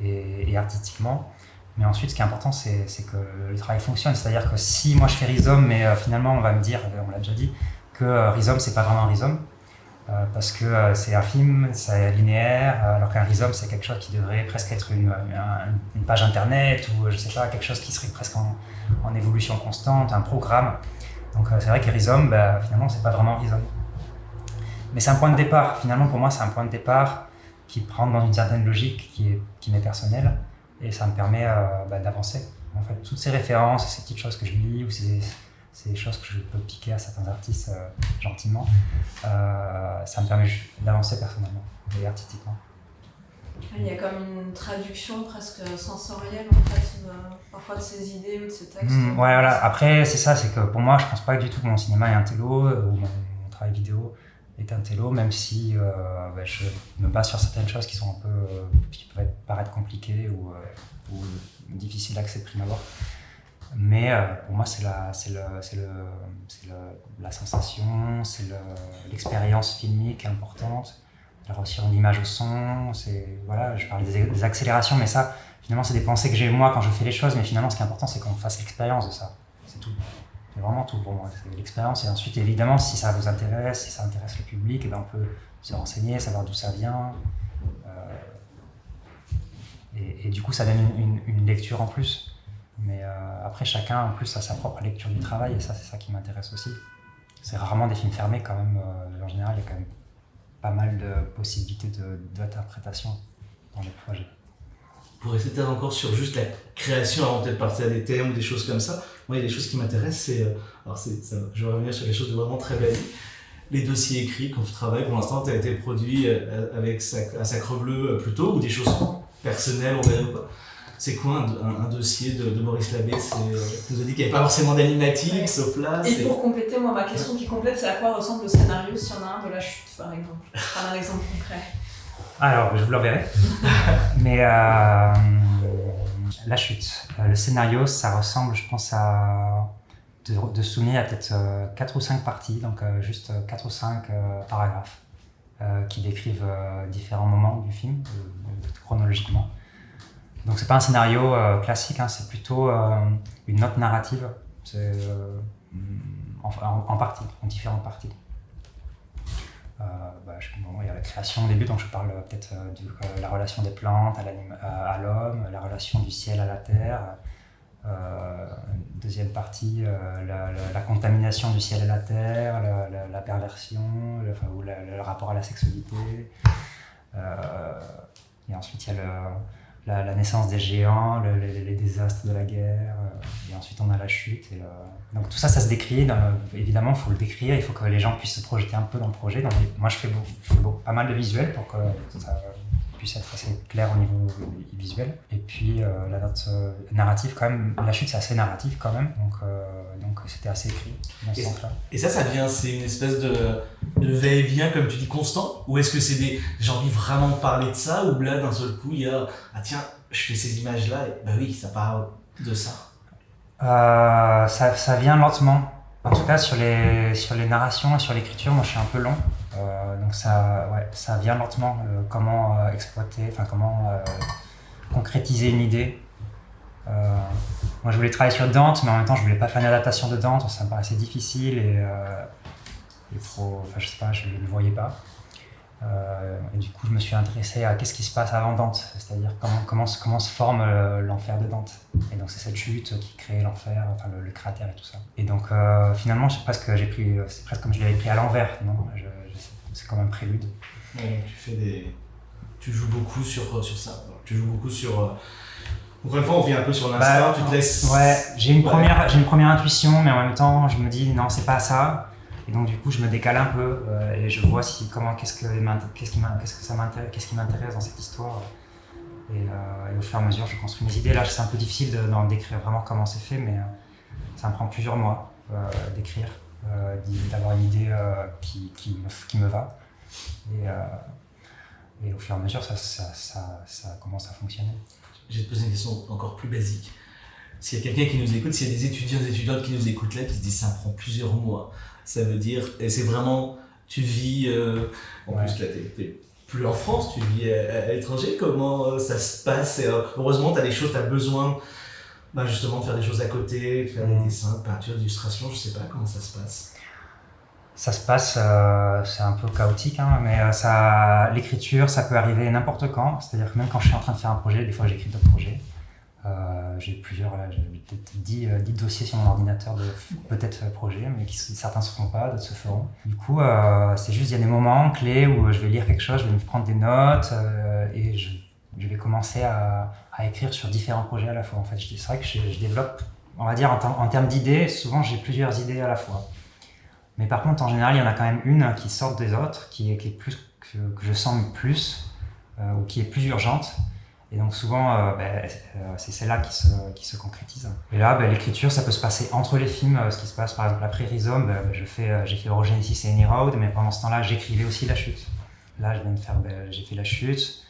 et artistiquement. Mais ensuite, ce qui est important, c'est que le travail fonctionne. C'est-à-dire que si moi je fais Rhizome, mais finalement on va me dire, on l'a déjà dit, que Rhizome c'est pas vraiment un Rhizome, parce que c'est un film, c'est linéaire, alors qu'un Rhizome c'est quelque chose qui devrait presque être une page internet, ou je sais pas, quelque chose qui serait presque en évolution constante, un programme. Donc c'est vrai que Rhizome, finalement c'est pas vraiment Rhizome. Mais c'est un point de départ, finalement pour moi c'est un point de départ qui rentre dans une certaine logique qui m'est personnelle. Et ça me permet d'avancer. En fait, toutes ces références, ces petites choses que je lis, ou ces choses que je peux piquer à certains artistes gentiment, ça me permet d'avancer personnellement et artistiquement. Il y a comme une traduction presque sensorielle en fait, parfois de ces idées ou de ces textes. Ouais, voilà. Après, c'est ça, c'est que pour moi, je pense pas du tout que mon cinéma est un télo, ou mon travail vidéo est un télo, même si je me base sur certaines choses qui sont un peu qui peuvent paraître compliquées ou difficiles d'accès de prime abord. Mais pour moi, c'est la sensation, c'est l'expérience filmique importante, la relation de l'image au son. Voilà, je parle des accélérations, mais ça, finalement, c'est des pensées que j'ai moi quand je fais les choses. Mais finalement, ce qui est important, c'est qu'on fasse l'expérience de ça. C'est tout. C'est vraiment tout pour moi, c'est l'expérience. Et ensuite, évidemment, si ça vous intéresse, si ça intéresse le public, on peut se renseigner, savoir d'où ça vient. Et du coup, ça donne une lecture en plus. Mais après, chacun, en plus, a sa propre lecture du travail, et ça, c'est ça qui m'intéresse aussi. C'est rarement des films fermés, quand même. En général, il y a quand même pas mal de possibilités d'interprétation dans les projets. Pour rester peut-être encore sur juste la création, avant peut-être partir à des thèmes ou des choses comme ça, moi il y a des choses qui m'intéressent, je vais revenir sur quelque chose de vraiment très basique. Les dossiers écrits, quand tu travailles, pour l'instant tu as été produit avec un Sacre Bleu plutôt, ou des choses personnelles, on va dire quoi. C'est quoi un dossier de Maurice Labbé? Tu nous as dit qu'il n'y avait pas forcément d'animatique, sauf là. Et pour compléter, moi, ma question qui complète, c'est à quoi ressemble le scénario s'il y en a un de la chute, par exemple? Prendre un exemple concret. Alors, je vous l'enverrai. Mais la chute, le scénario, ça ressemble, je pense, à de souvenir à peut-être 4 ou 5 parties, donc juste 4 ou 5 paragraphes qui décrivent différents moments du film, chronologiquement. Donc c'est pas un scénario classique, hein, c'est plutôt une note narrative, c'est en partie, en différentes parties. Il y a la création au début, donc je parle peut-être de la relation des plantes à l'homme, la relation du ciel à la terre. Deuxième partie, la contamination du ciel et la terre, la perversion, le rapport à la sexualité. Et ensuite, il y a la naissance des géants, les désastres de la guerre. Et ensuite, on a la chute. Donc tout ça, ça se décrit. Évidemment, il faut le décrire, il faut que les gens puissent se projeter un peu dans le projet. Donc, moi, je fais pas mal de visuels pour que ça puisse être assez clair au niveau visuel. Et puis la note narrative, quand même, la chute c'est assez narratif quand même, donc c'était assez écrit dans ce sens-là. Et ça vient, c'est une espèce de va-et-vient, comme tu dis, constant? Ou est-ce que c'est j'ai envie vraiment de parler de ça, ou là d'un seul coup il y a, ah tiens, je fais ces images-là, et bah oui, ça parle de ça? Ça vient lentement. En tout cas, sur les narrations et sur l'écriture, moi je suis un peu long. Donc ça vient lentement, comment exploiter, enfin comment concrétiser une idée. Moi je voulais travailler sur Dante, mais en même temps je voulais pas faire une adaptation de Dante, ça me paraissait difficile et je sais pas, je ne le voyais pas. Et du coup je me suis intéressé à qu'est-ce qui se passe avant Dante, c'est-à-dire comment se forme l'enfer de Dante. Et donc c'est cette chute qui crée l'enfer, enfin le cratère et tout ça. Et donc finalement c'est presque comme je l'avais pris à l'envers, non? C'est comme un prélude. Ouais, tu joues beaucoup sur ça. Tu joues beaucoup sur. Encore une fois, on vient un peu sur l'instinct. Tu te laisses. Ouais, j'ai une première intuition, mais en même temps, je me dis non, c'est pas ça. Et donc du coup, je me décale un peu et je vois qu'est-ce qui m'intéresse dans cette histoire. Et au fur et à mesure, je construis mes idées. Là, c'est un peu difficile d'en décrire vraiment comment c'est fait, mais ça me prend plusieurs mois d'écrire. D'avoir une idée qui me va et au fur et à mesure ça commence à fonctionner. Je vais te poser une question encore plus basique. S'il y a quelqu'un qui nous écoute, s'il y a des étudiants et des étudiantes qui nous écoutent là, qui se disent ça me prend plusieurs mois, ça veut dire, et c'est vraiment, tu vis, en plus là t'es plus en France, tu vis à l'étranger, comment ça se passe? Et, heureusement t'as des choses, t'as besoin justement de faire des choses à côté, de faire des dessins, de peinture, d'illustration, je sais pas comment ça se passe. Ça se passe, c'est un peu chaotique, hein, mais l'écriture, ça peut arriver n'importe quand. C'est-à-dire que même quand je suis en train de faire un projet, des fois j'écris d'autres projets. J'ai peut-être 10 dossiers sur mon ordinateur de peut-être projets, mais certains ne se feront pas, d'autres se feront. Du coup, c'est juste, il y a des moments clés où je vais lire quelque chose, je vais me prendre des notes et je vais commencer à écrire sur différents projets à la fois. En fait, c'est vrai que je développe, on va dire en termes d'idées, souvent j'ai plusieurs idées à la fois. Mais par contre, en général, il y en a quand même une qui sort des autres, qui est plus, que je sens plus, ou qui est plus urgente. Et donc souvent, c'est celle-là qui se concrétise. Et là, l'écriture, ça peut se passer entre les films. Ce qui se passe, par exemple, après Rhizome, j'ai fait Eurogenesis et Any Road, mais pendant ce temps-là, j'écrivais aussi La Chute. Là, j'ai fait La Chute.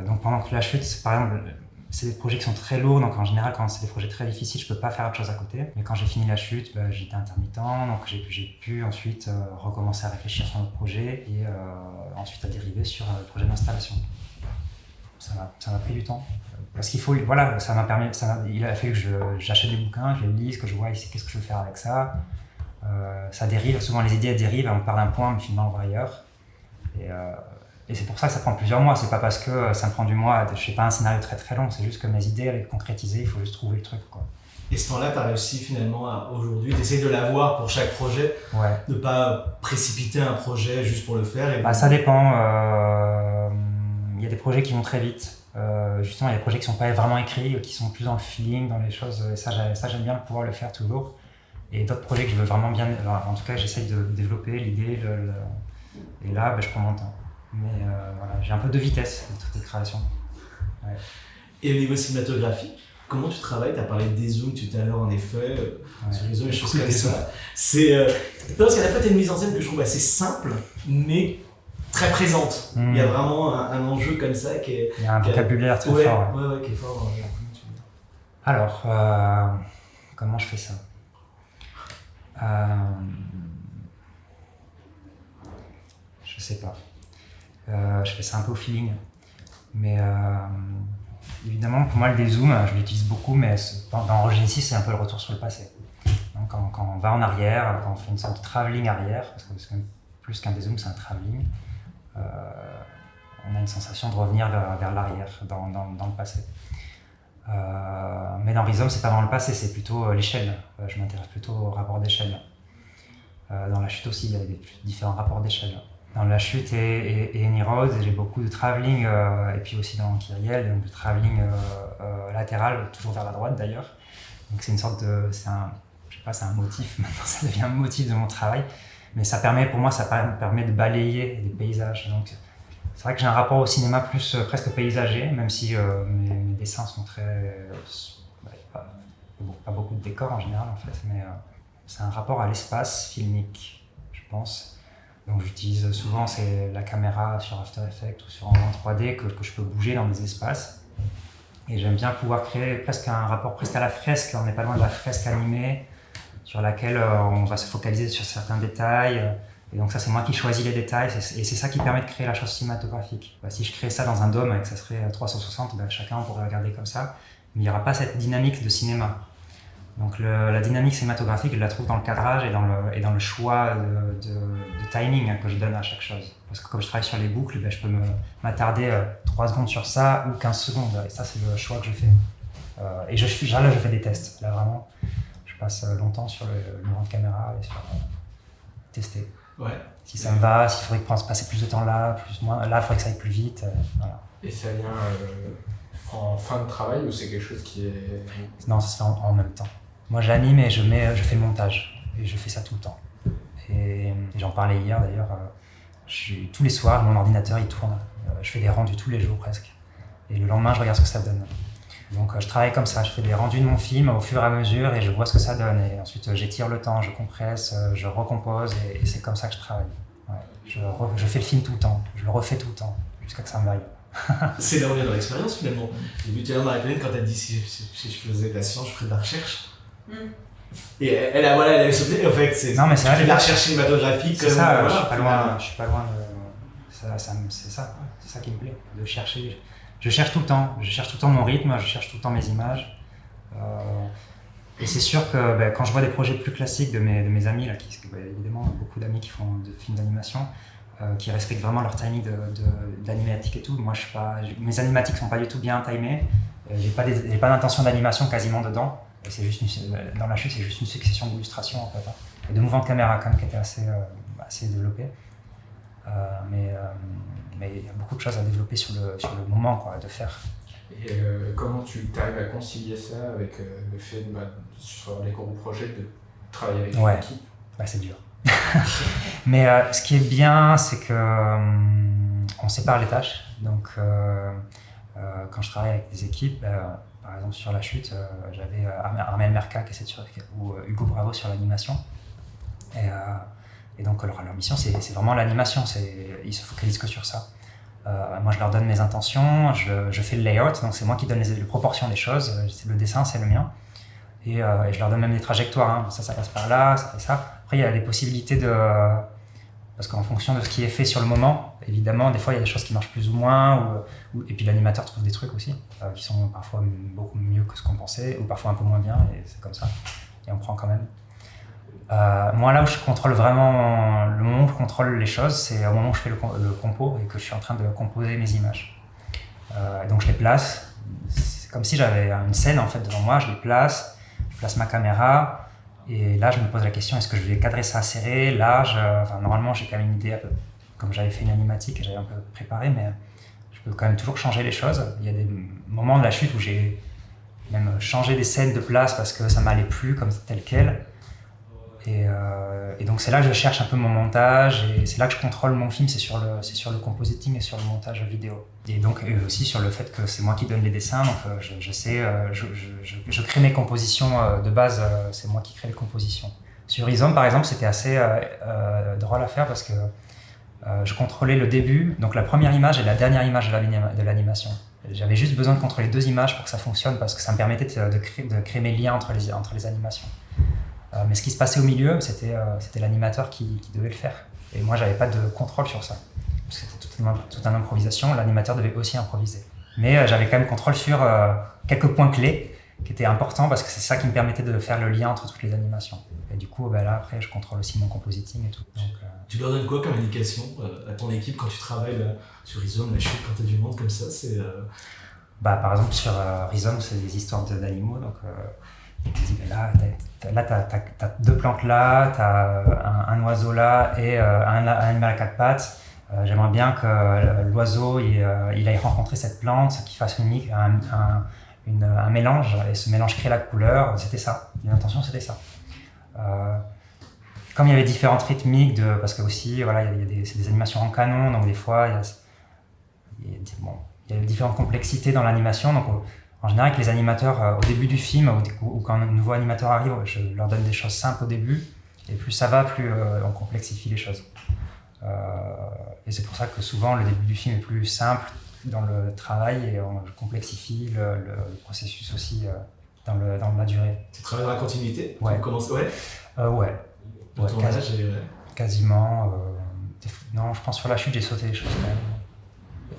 Donc pendant que La Chute, par exemple, c'est des projets qui sont très lourds, donc en général, quand c'est des projets très difficiles, je peux pas faire autre chose à côté. Mais quand j'ai fini La Chute, j'étais intermittent, donc j'ai pu ensuite recommencer à réfléchir sur notre projet et ensuite à dériver sur le projet d'installation. Ça m'a pris du temps. Parce qu'il faut, voilà, il a fallu que j'achète des bouquins, que je les lise, que je vois ici qu'est-ce que je veux faire avec ça. Ça dérive, souvent les idées dérivent, on part d'un point, mais finalement on va ailleurs. Et c'est pour ça que ça prend plusieurs mois, c'est pas parce que ça me prend du mois, je fais pas un scénario très très long, c'est juste que mes idées, elles sont concrétisées, il faut juste trouver le truc, quoi. Et ce temps-là, tu as réussi finalement aujourd'hui, d'essayer de l'avoir pour chaque projet, de pas précipiter un projet juste pour le faire. Ça dépend, il y a des projets qui vont très vite, justement il y a des projets qui sont pas vraiment écrits, qui sont plus dans le feeling, dans les choses, et ça j'aime bien pouvoir le faire toujours. Et d'autres projets que je veux vraiment bien, en tout cas j'essaye de développer l'idée, et là je prends mon temps. Mais voilà, j'ai un peu de vitesse dans toutes les créations. Ouais. Et au niveau cinématographique, comment tu travailles? Tu as parlé des zooms tout à l'heure, en effet, sur les zooms, des choses comme ça. Parce qu'à la fois, tu as une mise en scène que je trouve assez simple, mais très présente. Il y a vraiment un enjeu comme ça qui est... Il y a un vocabulaire très fort. Ouais, qui est fort. Alors, comment je fais ça? Je sais pas. Je fais ça un peu au feeling. Mais évidemment, pour moi, le dézoom, je l'utilise beaucoup, mais dans Genesis, c'est un peu le retour sur le passé. Donc, quand on va en arrière, quand on fait une sorte de travelling arrière, parce que c'est quand même plus qu'un dézoom, c'est un travelling, on a une sensation de revenir vers l'arrière, dans le passé. Mais dans Rhizome, c'est pas vraiment le passé, c'est plutôt l'échelle. Je m'intéresse plutôt au rapport d'échelle. Dans la chute aussi, il y a des différents rapports d'échelle. Dans la chute et Any Roads, j'ai beaucoup de travelling, et puis aussi dans Kyriel, donc de travelling latéral, toujours vers la droite d'ailleurs. Donc c'est une sorte de, c'est un motif, maintenant ça devient un motif de mon travail, mais ça permet de balayer des paysages. Donc c'est vrai que j'ai un rapport au cinéma plus presque paysager, même si mes dessins sont très, pas beaucoup de décors en général en fait, mais c'est un rapport à l'espace filmique, je pense. Donc j'utilise souvent la caméra sur After Effects ou sur Envoy 3D que je peux bouger dans des espaces. Et j'aime bien pouvoir créer presque un rapport presque à la fresque. On n'est pas loin de la fresque animée sur laquelle on va se focaliser sur certains détails. Et donc ça, c'est moi qui choisis les détails et c'est ça qui permet de créer la chose cinématographique. Si je crée ça dans un dôme et que ça serait 360, chacun pourrait regarder comme ça. Mais il n'y aura pas cette dynamique de cinéma. Donc la dynamique cinématographique, je la trouve dans le cadrage et dans le choix de timing que je donne à chaque chose. Parce que comme je travaille sur les boucles, je peux m'attarder 3 secondes sur ça ou 15 secondes. Et ça, c'est le choix que je fais. Et je fais des tests. Là, vraiment, je passe longtemps sur le mouvement de caméra et sur tester. Ouais. Si ça me va, s'il faudrait passer plus de temps là, plus moins. Là, il faudrait que ça aille plus vite. Voilà. Et ça vient en fin de travail ou c'est quelque chose qui est... Non, ça se fait en même temps. Moi, j'anime et je fais le montage. Et je fais ça tout le temps. Et j'en parlais hier d'ailleurs. Tous les soirs, mon ordinateur il tourne. Je fais des rendus tous les jours presque. Et le lendemain, je regarde ce que ça donne. Donc, je travaille comme ça. Je fais des rendus de mon film au fur et à mesure et je vois ce que ça donne. Et ensuite, j'étire le temps, je compresse, je recompose et c'est comme ça que je travaille. Ouais. Je fais le film tout le temps. Je le refais tout le temps jusqu'à que ça me vaille. C'est là où on est dans l'expérience finalement. J'ai vu tout à l'heure Marie-Hélène quand elle dit si je faisais de la science, je ferais de la recherche. Et elle avait sauté, en fait, c'est vrai, de la recherche cinématographique. C'est ça, je suis pas loin de... C'est ça qui me plaît, de chercher. Je cherche tout le temps mon rythme, je cherche tout le temps mes images. Et c'est sûr que quand je vois des projets plus classiques de mes amis, là, évidemment beaucoup d'amis qui font des films d'animation, qui respectent vraiment leur timing d'animatique et tout. Moi, mes animatiques sont pas du tout bien timées. J'ai pas d'intention d'animation quasiment dedans. Et c'est juste dans la chute, c'est juste une succession d'illustrations en fait, et de mouvements de caméra quand même qui étaient assez développés. Mais il y a beaucoup de choses à développer sur le moment quoi, de faire. Et comment tu arrives à concilier ça avec le fait sur les gros projets de travailler avec une équipe? C'est dur. Mais ce qui est bien, c'est que on sépare les tâches. Donc quand je travaille avec des équipes, par exemple sur la chute, j'avais Armel Merca ou Hugo Bravo sur l'animation. Et donc leur mission, c'est vraiment l'animation. Ils se focalisent que sur ça. Moi, je leur donne mes intentions, je fais le layout, donc c'est moi qui donne les proportions des choses. Le dessin, c'est le mien. Et je leur donne même des trajectoires. Hein. Ça passe par là, ça fait ça. Après, il y a des possibilités parce qu'en fonction de ce qui est fait sur le moment, évidemment, des fois, il y a des choses qui marchent plus ou moins. Et puis l'animateur trouve des trucs aussi, qui sont parfois beaucoup mieux que ce qu'on pensait, ou parfois un peu moins bien, et c'est comme ça. Et on prend quand même. Moi, là où je contrôle vraiment, le moment où je contrôle les choses, c'est au moment où je fais le compo et que je suis en train de composer mes images. Donc je les place. C'est comme si j'avais une scène en fait devant moi, je les place, je place ma caméra. Et là, je me pose la question, est-ce que je vais cadrer ça serré, large? Normalement, j'ai quand même une idée, un peu, comme j'avais fait une animatique, j'avais un peu préparé, mais je peux quand même toujours changer les choses. Il y a des moments de la chute où j'ai même changé des scènes de place parce que ça m'allait plus comme tel quel. Et donc c'est là que je cherche un peu mon montage et c'est là que je contrôle mon film, c'est sur le compositing et sur le montage vidéo. Et donc aussi sur le fait que c'est moi qui donne les dessins, donc je sais, je crée mes compositions de base, c'est moi qui crée les compositions. Sur Rhizome par exemple, c'était assez drôle à faire parce que je contrôlais le début, donc la première image et la dernière image de l'animation. J'avais juste besoin de contrôler 2 images pour que ça fonctionne parce que ça me permettait de créer mes liens entre les animations. Mais ce qui se passait au milieu, c'était l'animateur qui devait le faire. Et moi, j'avais pas de contrôle sur ça. C'était toute une improvisation, l'animateur devait aussi improviser. Mais j'avais quand même contrôle sur quelques points clés qui étaient importants parce que c'est ça qui me permettait de faire le lien entre toutes les animations. Et du coup, là, après, je contrôle aussi mon compositing et tout. Donc, tu leur donnes quoi comme indication à ton équipe quand tu travailles sur Rhizome, la chute, quand tu as du monde comme ça par exemple, sur Rhizome, c'est des histoires d'animaux. Donc, il me dit, t'as 2 plantes là, t'as un oiseau là et un animal à 4 pattes. J'aimerais bien que l'oiseau il aille rencontrer cette plante, qu'il fasse un mélange, et ce mélange crée la couleur. C'était ça, l'intention c'était ça. Comme il y avait différentes rythmiques, parce que aussi, voilà, c'est des animations en canon, donc des fois, il y a différentes complexités dans l'animation. Donc, en général, avec les animateurs, au début du film, ou quand un nouveau animateur arrive, je leur donne des choses simples au début, et plus ça va, plus on complexifie les choses. Et c'est pour ça que souvent, le début du film est plus simple dans le travail, et on complexifie le processus aussi dans la durée. Tu travailles dans la continuité? Ouais. Tu commences... Ouais. Ouais. Le tournage quasiment. Non, je pense sur la chute, j'ai sauté des choses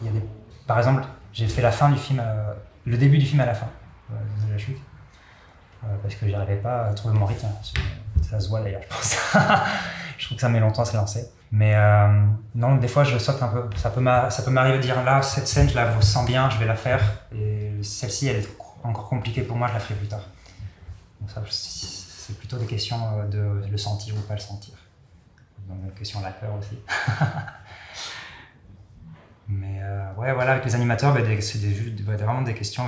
quand même. Par exemple, j'ai fait la fin du film, le début du film à la fin de la chute, parce que j'arrivais pas à trouver mon rythme. Ça se voit d'ailleurs, je pense. Je trouve que ça met longtemps à se lancer. Mais non, des fois je saute un peu. Ça peut m'arriver de dire là, cette scène, je la sens bien, je vais la faire. Et celle-ci, elle est encore compliquée pour moi, je la ferai plus tard. Donc ça, c'est plutôt des questions de le sentir ou pas le sentir. Donc une question de la peur aussi. Mais ouais, voilà, avec les animateurs, c'est vraiment des questions.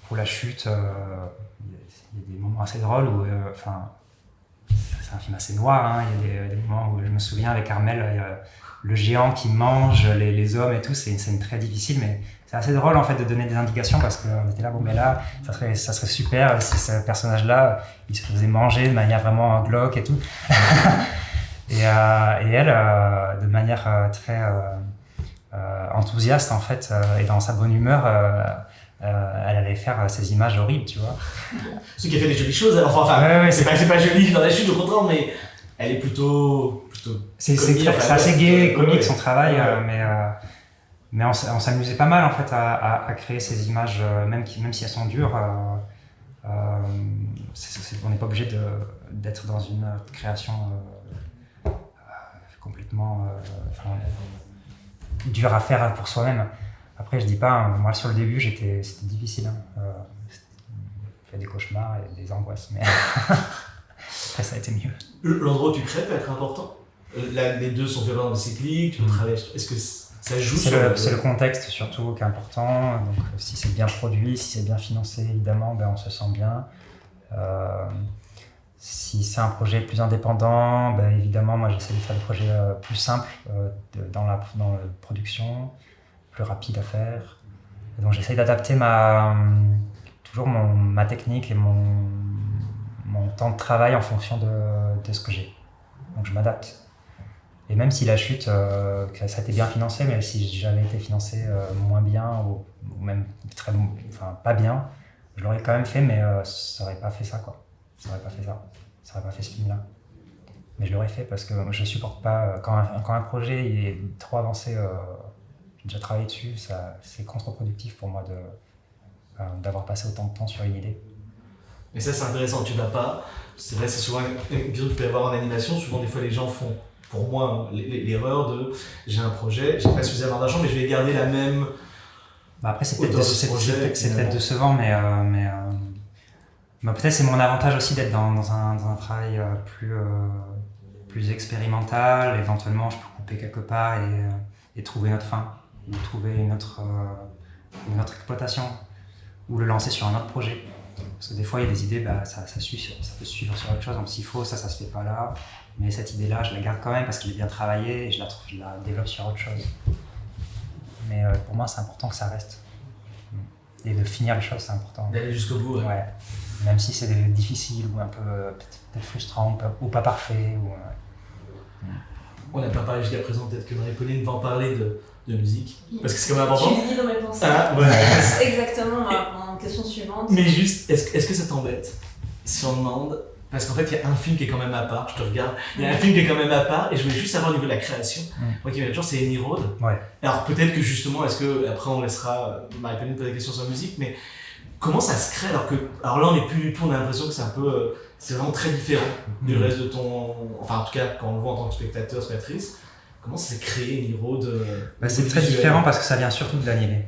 Pour la chute, il y a des moments assez drôles où, c'est un film assez noir. Hein, il y a des moments où je me souviens avec Armel, le géant qui mange les hommes et tout, c'est une scène très difficile, mais c'est assez drôle en fait de donner des indications parce qu'on était là, là, ça serait super si ce personnage-là, il se faisait manger de manière vraiment glauque et tout. et elle, de manière très enthousiaste en fait, et dans sa bonne humeur, elle allait faire ces images horribles, tu vois. Ceux qui a fait des jolies choses, c'est pas joli dans la chute, au contraire, mais elle est plutôt c'est assez gai, comique son travail, mais on s'amusait pas mal en fait à créer ces images, même si elles sont dures. On n'est pas obligé d'être dans une création complètement dure à faire pour soi-même. Après, je dis pas, hein, moi sur le début, c'était difficile. J'ai fait des cauchemars et des angoisses, mais après ça a été mieux. L'endroit où tu crées peut être important. Là, les deux sont faits dans le cyclique, tu peux travailler. Est-ce que ça joue sur c'est le contexte surtout qui est important. Donc, si c'est bien produit, si c'est bien financé, évidemment, on se sent bien. Si c'est un projet plus indépendant, évidemment, moi j'essaie de faire des projets plus simples dans la production, plus rapides à faire. Et donc j'essaie d'adapter toujours ma technique et mon temps de travail en fonction de ce que j'ai. Donc je m'adapte. Et même si la chute, ça a été bien financé, mais si j'avais été financé moins bien ou même pas bien, je l'aurais quand même fait, mais ça n'aurait pas fait ça, quoi. Ça n'aurait pas fait ce film-là. Mais je l'aurais fait parce que je ne supporte pas, quand un projet est trop avancé, j'ai déjà travaillé dessus, c'est contre-productif pour moi d'avoir passé autant de temps sur une idée. Et ça, c'est intéressant, tu vas pas. C'est vrai, c'est souvent une question que tu peux avoir en animation. Souvent, des fois, les gens font, pour moi, l'erreur de j'ai un projet, j'ai pas suffisamment d'argent, mais je vais garder la même. Après, c'est peut-être décevant, mais peut-être c'est mon avantage aussi d'être dans un travail plus expérimental. Éventuellement, je peux couper quelque part et trouver notre fin, ou trouver une autre exploitation, ou le lancer sur un autre projet. Parce que des fois, il y a des idées, ça peut suivre sur autre chose. Donc s'il faut, ça se fait pas là. Mais cette idée-là, je la garde quand même parce qu'elle est bien travaillée et je la développe sur autre chose. Mais pour moi, c'est important que ça reste. Et de finir les choses, c'est important. D'aller jusqu'au bout. Ouais. Même si c'est difficile ou un peu peut-être frustrant ou pas parfait. On n'a pas parlé jusqu'à présent, peut-être que Marie-Pauline va en parler de musique. Parce que c'est quand même important. Tu lis dans mes pensées. Ouais. Exactement, en question suivante. Mais juste, est-ce que ça t'embête si on demande. Parce qu'en fait, il y a un film qui est quand même à part, je te regarde, il y a un film qui est quand même à part, et je voulais juste savoir au niveau de la création. Moi qui m'aime c'est Annie Road. Ouais. Alors peut-être que justement, après on laissera Marie-Pauline poser des questions sur la musique, mais comment ça se crée alors là on n'est plus du tout, on a l'impression que c'est un peu, c'est vraiment très différent du reste de ton, enfin en tout cas quand on le voit en tant que spectateur, spectatrice, comment ça s'est créé Annie Road c'est très différent parce que ça vient surtout de Daniele.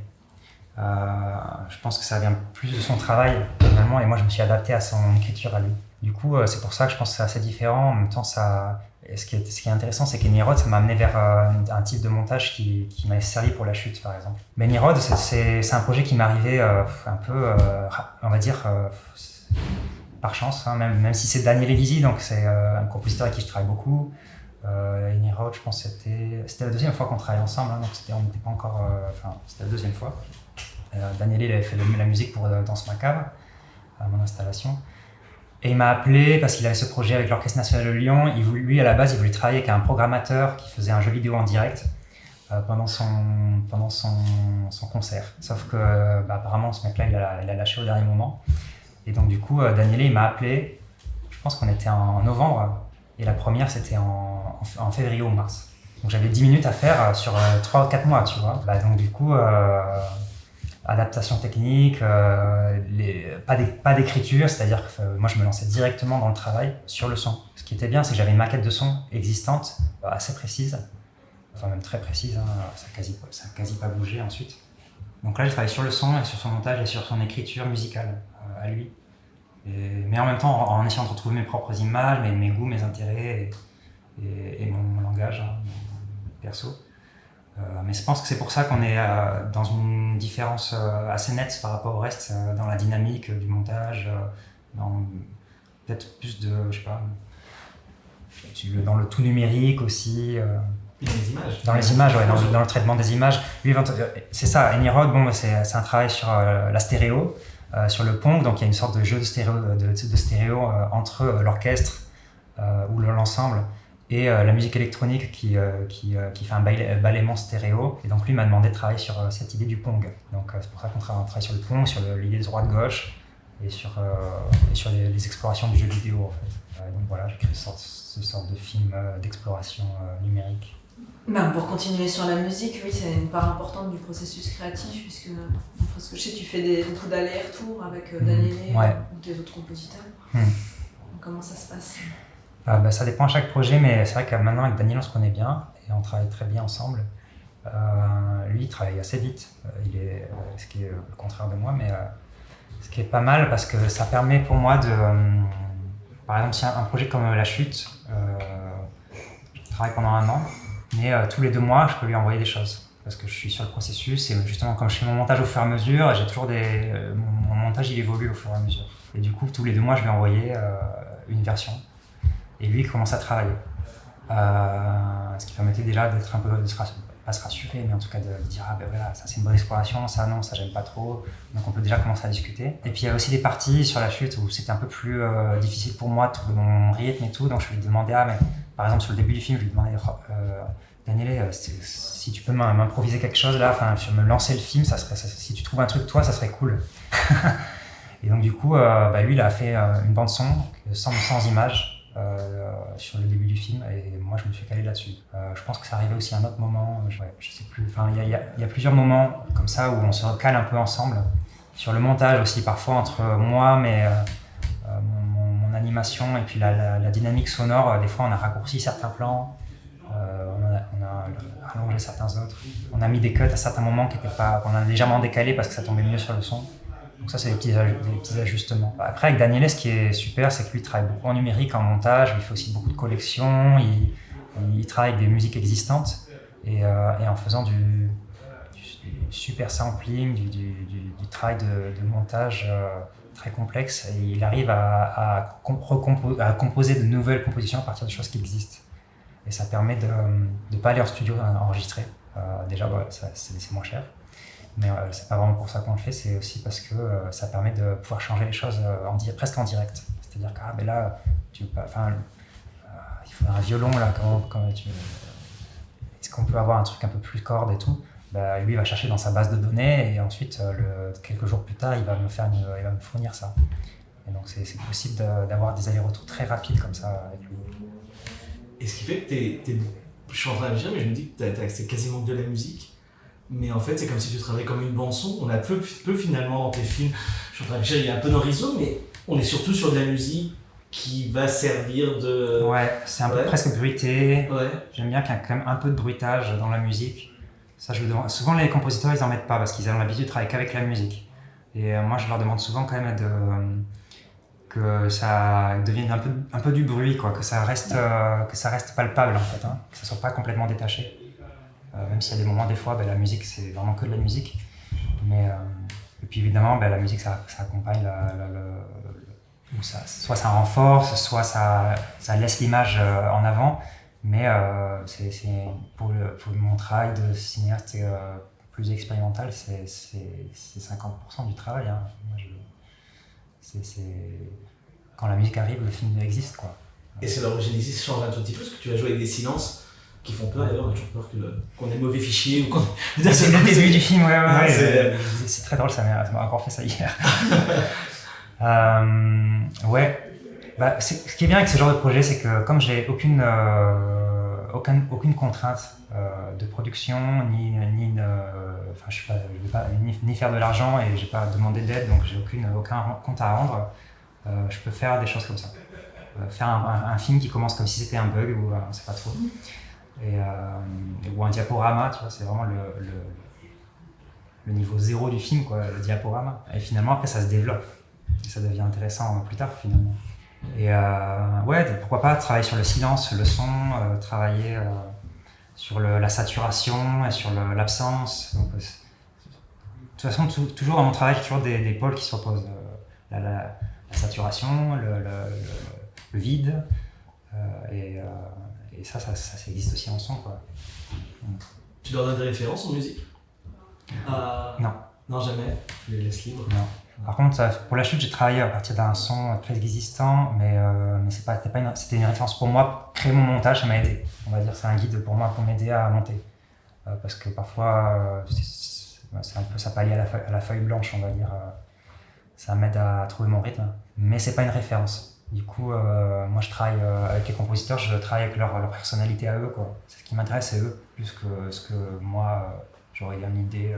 Je pense que ça vient plus de son travail finalement, et moi je me suis adapté à son écriture à lui. Du coup, c'est pour ça que je pense que c'est assez différent. En même temps, ce qui est intéressant, c'est qu'Annie Road, ça m'a amené vers un type de montage qui m'a servi pour la chute, par exemple. Mais Annie Road, c'est un projet qui m'est arrivé un peu, on va dire, par chance, hein, même si c'est Daniele Lisi, donc c'est un compositeur avec qui je travaille beaucoup. Annie Road, je pense que c'était la deuxième fois qu'on travaillait ensemble, hein, donc on n'était pas encore... c'était la deuxième fois. Daniele, il avait fait la musique pour Danse Macabre, mon installation. Et il m'a appelé parce qu'il avait ce projet avec l'Orchestre National de Lyon. Lui, à la base, il voulait travailler avec un programmateur qui faisait un jeu vidéo en direct pendant son concert. Sauf que, apparemment, ce mec-là, il a lâché au dernier moment. Et donc, du coup, Daniele, il m'a appelé. Je pense qu'on était en novembre. Et la première, c'était en février ou mars. Donc, j'avais 10 minutes à faire sur 3 ou 4 mois, tu vois. Donc, du coup... adaptation technique, pas d'écriture, c'est-à-dire que moi je me lançais directement dans le travail sur le son. Ce qui était bien, c'est que j'avais une maquette de son existante, assez précise, enfin même très précise, hein, ça n'a quasi pas bougé ensuite. Donc là je travaille sur le son et sur son montage et sur son écriture musicale à lui. Mais en même temps en essayant de retrouver mes propres images, mes goûts, mes intérêts et mon langage perso. Mais je pense que c'est pour ça qu'on est dans une différence assez nette par rapport au reste, dans la dynamique du montage, dans peut-être plus de, je sais pas, dans le tout numérique aussi. Dans les images. Dans les images, ouais, dans le traitement des images. Lui, c'est ça, Annie Road, c'est un travail sur la stéréo, sur le Pong, donc il y a une sorte de jeu de stéréo entre l'orchestre ou l'ensemble et la musique électronique qui fait un balaiement stéréo. Et donc lui m'a demandé de travailler sur cette idée du Pong. Donc c'est pour ça qu'on travaille sur le Pong, sur l'idée de droite-gauche et sur les explorations du jeu vidéo en fait. Donc voilà, j'ai créé ce sorte de film d'exploration numérique. Pour continuer sur la musique, oui, c'est une part importante du processus créatif, puisque après ce que je sais, tu fais beaucoup d'allers-retours avec Daniele ou des autres compositeurs. Comment ça se passe? Ça dépend à chaque projet, mais c'est vrai que maintenant avec Daniele on se connaît bien et on travaille très bien ensemble. Lui il travaille assez vite, ce qui est le contraire de moi, mais ce qui est pas mal parce que ça permet pour moi de... par exemple, si un projet comme La Chute, je travaille pendant 1 an, mais tous les 2 mois je peux lui envoyer des choses parce que je suis sur le processus et justement comme je fais mon montage au fur et à mesure, j'ai toujours mon montage il évolue au fur et à mesure. Et du coup tous les 2 mois je vais envoyer une version. Et lui il commence à travailler. Ce qui permettait déjà d'être un peu, pas se rassurer, mais en tout cas de dire voilà, ça c'est une bonne exploration, ça non, ça j'aime pas trop. Donc on peut déjà commencer à discuter. Et puis il y a aussi des parties sur La Chute où c'était un peu plus difficile pour moi de trouver mon rythme et tout. Donc je lui demandais, par exemple sur le début du film, je lui demandais Daniele, si tu peux m'improviser quelque chose là, sur me lancer le film, si tu trouves un truc toi, ça serait cool. Et donc du coup, lui il a fait une bande son sans images. Sur le début du film et moi je me suis calé là-dessus. Je pense que ça arrivait aussi à un autre moment, je sais plus, il y a plusieurs moments comme ça où on se recale un peu ensemble. Sur le montage aussi parfois entre moi, mon animation et puis la dynamique sonore, des fois on a raccourci certains plans, on a rallongé certains autres, on a mis des cuts à certains moments qu'on a légèrement décalé parce que ça tombait mieux sur le son. Donc ça, c'est des petits ajustements. Après, avec Daniele, ce qui est super, c'est que lui travaille beaucoup en numérique, en montage, il fait aussi beaucoup de collections, il travaille avec des musiques existantes et en faisant du super sampling, du travail de montage très complexes, et il arrive à composer de nouvelles compositions à partir de choses qui existent. Et ça permet de ne pas aller en studio enregistrer. Déjà, c'est moins cher. Mais c'est pas vraiment pour ça qu'on le fait, c'est aussi parce que ça permet de pouvoir changer les choses presque en direct. C'est-à-dire que mais là, il faudrait un violon là, est-ce qu'on peut avoir un truc un peu plus corde et tout? Lui il va chercher dans sa base de données et ensuite quelques jours plus tard il va me fournir ça. Et donc c'est possible d'avoir des allers-retours très rapides comme ça avec lui. Et ce qui fait que je suis en train de me dire, mais je me dis que c'est quasiment que de la musique. Mais en fait, c'est comme si tu travaillais comme une bande-son. On a peu finalement dans tes films. Je suis en train de dire, il y a un peu d'horizon, mais on est surtout sur de la musique qui va servir de... Ouais, c'est un peu presque bruité. Ouais. J'aime bien qu'il y ait quand même un peu de bruitage dans la musique. Ça, je le demande. Souvent, les compositeurs, ils n'en mettent pas parce qu'ils ont l'habitude de travailler qu'avec la musique. Et moi, je leur demande souvent quand même que ça devienne un peu du bruit, quoi, que ça reste palpable en fait, hein, que ça soit pas complètement détaché. Même s'il y a des moments, des fois, la musique, c'est vraiment que de la musique. Mais, et puis évidemment, la musique, ça accompagne soit ça renforce, soit ça laisse l'image en avant. Mais pour mon travail de cinéaste plus expérimental, c'est 50% du travail. Hein. Quand la musique arrive, le film existe, quoi. Et c'est là où Genesis change un tout petit peu, parce que tu vas jouer avec des silences qui font peur. D'ailleurs, on a toujours peur qu'on ait mauvais fichiers ou qu'on... C'est le début du film, ouais. C'est très drôle, ça m'a encore fait ça hier. Ouais. Ce qui est bien avec ce genre de projet, c'est que comme j'ai aucune contrainte de production, je vais pas ni faire de l'argent et j'ai pas demandé d'aide, donc j'ai aucun compte à rendre. Je peux faire des choses comme ça. Faire un film qui commence comme si c'était un bug ou on sait pas trop. Ou un diaporama, tu vois, c'est vraiment le niveau 0 du film, quoi, le diaporama. Et finalement, après, ça se développe. Et ça devient intéressant plus tard, finalement. Et pourquoi pas travailler sur le silence, le son, travailler sur la saturation et sur l'absence. Donc, de toute façon, toujours dans mon travail, il y a toujours des pôles qui s'opposent. La saturation, le vide, et ça existe aussi en son, quoi. Tu leur donnes des références en musique? Non. Non, jamais. Tu les laisses libres? Non. Par contre, pour la chute, j'ai travaillé à partir d'un son préexistant, mais c'était une référence pour moi. Créer mon montage, ça m'a aidé. On va dire, c'est un guide pour moi pour m'aider à monter. Parce que parfois, c'est un peu ça pallie à la feuille blanche, on va dire. Ça m'aide à trouver mon rythme, mais c'est pas une référence. Du coup, moi je travaille avec les compositeurs, je travaille avec leur personnalité à eux, quoi. C'est ce qui m'intéresse, c'est eux, plus que ce que moi j'aurais une idée.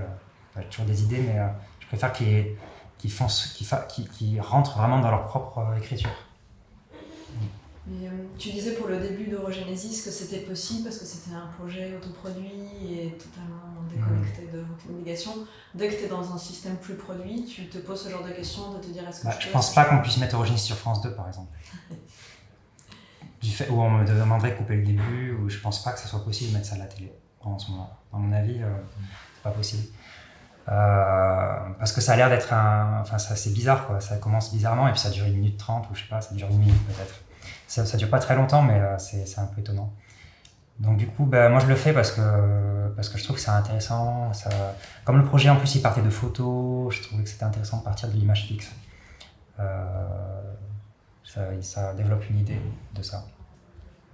J'ai toujours des idées, mais je préfère qu'ils rentrent vraiment dans leur propre écriture. Mais tu disais pour le début d'Eurogenesis que c'était possible parce que c'était un projet autoproduit et totalement déconnecté de toute obligation. Dès que tu es dans un système plus produit, tu te poses ce genre de questions de te dire est-ce que je pense pas qu'on puisse mettre Eurogenesis sur France 2 par exemple. Du fait où on me demanderait de couper le début, ou je pense pas que ça soit possible de mettre ça à la télé en ce moment. À mon avis, c'est pas possible. Parce que ça a l'air d'être c'est bizarre, quoi. Ça commence bizarrement et puis ça dure 1 minute 30 ou je sais pas, ça dure 1 minute peut-être. Ça dure pas très longtemps, mais c'est un peu étonnant. Donc du coup, moi je le fais parce que je trouve que c'est intéressant. Comme le projet en plus il partait de photos, je trouvais que c'était intéressant de partir de l'image fixe. Ça développe une idée de ça.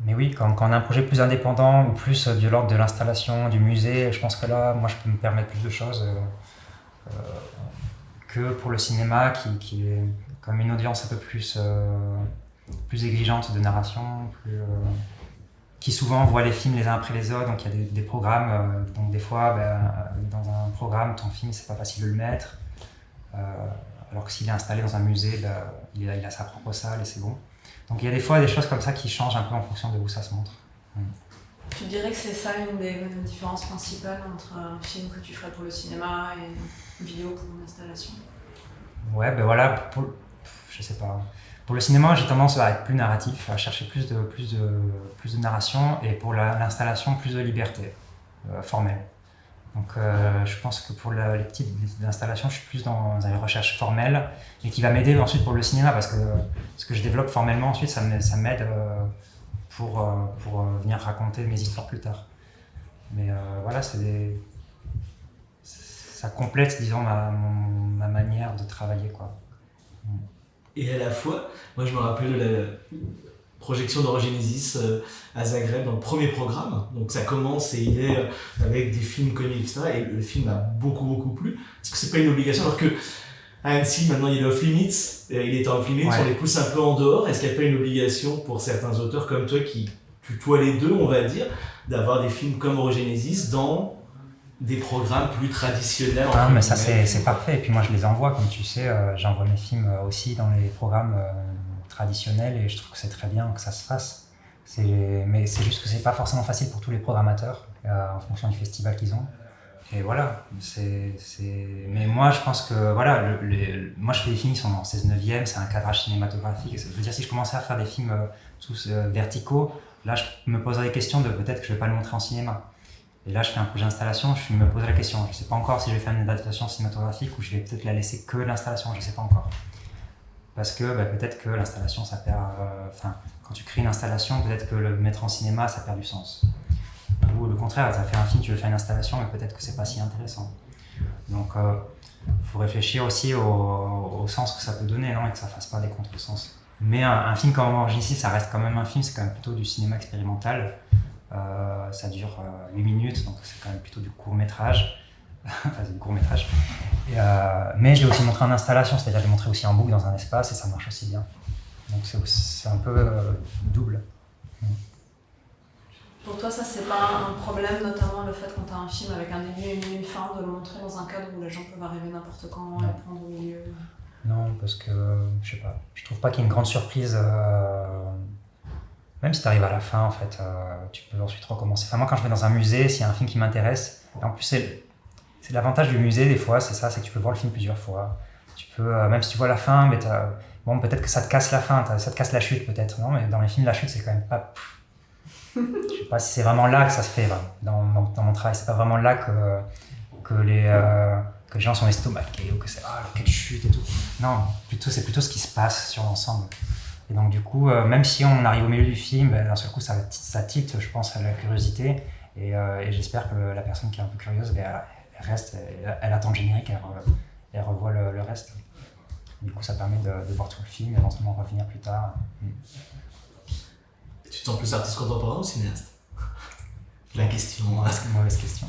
Mais oui, quand on a un projet plus indépendant ou plus de l'ordre de l'installation, du musée, je pense que là, moi je peux me permettre plus de choses que pour le cinéma qui est comme une audience un peu plus exigeante de narration, qui souvent voit les films les uns après les autres, donc il y a des programmes, donc des fois dans un programme ton film c'est pas facile de le mettre, alors que s'il est installé dans un musée, il a sa propre salle et c'est bon. Donc il y a des fois des choses comme ça qui changent un peu en fonction de où ça se montre. Tu dirais que c'est ça une des différences principales entre un film que tu ferais pour le cinéma et une vidéo pour une installation? Ouais, voilà, je sais pas. Pour le cinéma, j'ai tendance à être plus narratif, à chercher plus de narration, et pour l'installation, plus de liberté formelle. Donc je pense que pour les petites installations, je suis plus dans une recherche formelle et qui va m'aider ensuite pour le cinéma parce que ce que je développe formellement ensuite, ça m'aide pour venir raconter mes histoires plus tard. Mais voilà, ça complète, disons, ma manière de travailler, quoi. Et à la fois, moi je me rappelle de la projection d'Orogenesis à Zagreb dans le premier programme. Donc ça commence et il est avec des films connus, etc. Et le film m'a beaucoup plu. Est-ce que c'est pas une obligation alors que à Annecy, maintenant il est off limits, il est en off limits, on les pousse un peu en dehors. Est-ce qu'il n'y a pas une obligation pour certains auteurs comme toi qui tutoient les deux, on va dire, d'avoir des films comme Orogenesis dans des programmes plus traditionnels? Ah, mais ça c'est parfait. Et puis moi je les envoie, comme tu sais, j'envoie mes films aussi dans les programmes traditionnels et je trouve que c'est très bien que ça se fasse. Mais c'est juste que c'est pas forcément facile pour tous les programmateurs en fonction du festival qu'ils ont. Et voilà, mais moi je pense que voilà, moi je fais des films qui sont en 16/9, c'est un cadrage cinématographique. Je veux dire, si je commençais à faire des films tous verticaux, là je me poserais des questions de peut-être que je vais pas le montrer en cinéma. Et là je fais un projet d'installation, je me pose la question, je sais pas encore si je vais faire une adaptation cinématographique ou je vais peut-être la laisser que l'installation, je sais pas encore. Parce que peut-être que l'installation ça perd, quand tu crées une installation, peut-être que le mettre en cinéma ça perd du sens. Ou le contraire, tu as fait un film, tu veux faire une installation, mais peut-être que c'est pas si intéressant. Donc, faut réfléchir aussi au sens que ça peut donner, non, et que ça fasse pas des contresens. Mais un film comme Orogenesis, ça reste quand même un film, c'est quand même plutôt du cinéma expérimental. Ça dure 8 minutes, donc c'est quand même plutôt du court-métrage. Enfin, c'est du court-métrage. Mais je l'ai aussi montré en installation, c'est-à-dire je l'ai montré aussi en boucle dans un espace et ça marche aussi bien. Donc c'est un peu double. Pour toi, ça, c'est pas un problème, notamment le fait quand tu as un film avec un début, une milieu, une fin, de le montrer dans un cadre où les gens peuvent arriver n'importe quand et le prendre au milieu? Non, parce que, je sais pas, je trouve pas qu'il y ait une grande surprise. Même si tu arrives à la fin, en fait, tu peux ensuite recommencer. Enfin, moi, quand je vais dans un musée, s'il y a un film qui m'intéresse, et en plus, c'est l'avantage du musée, des fois, c'est ça, c'est que tu peux voir le film plusieurs fois. Tu peux, même si tu vois la fin, mais bon, peut-être que ça te casse la fin, ça te casse la chute, peut-être, non? Mais dans les films, la chute, c'est quand même pas... Je sais pas si c'est vraiment là que ça se fait dans mon travail, c'est pas vraiment là que les gens sont estomaqués ou que c'est quelle chute et tout. Non, c'est plutôt ce qui se passe sur l'ensemble. Et donc du coup, même si on arrive au milieu du film, d'un seul coup ça tilte, je pense, à la curiosité et j'espère que la personne qui est un peu curieuse, elle reste, elle attend le générique, elle revoit le reste. Du coup ça permet de voir tout le film et éventuellement revenir plus tard. Tu te sens plus artiste contemporain ou cinéaste? La question. Mauvaise question.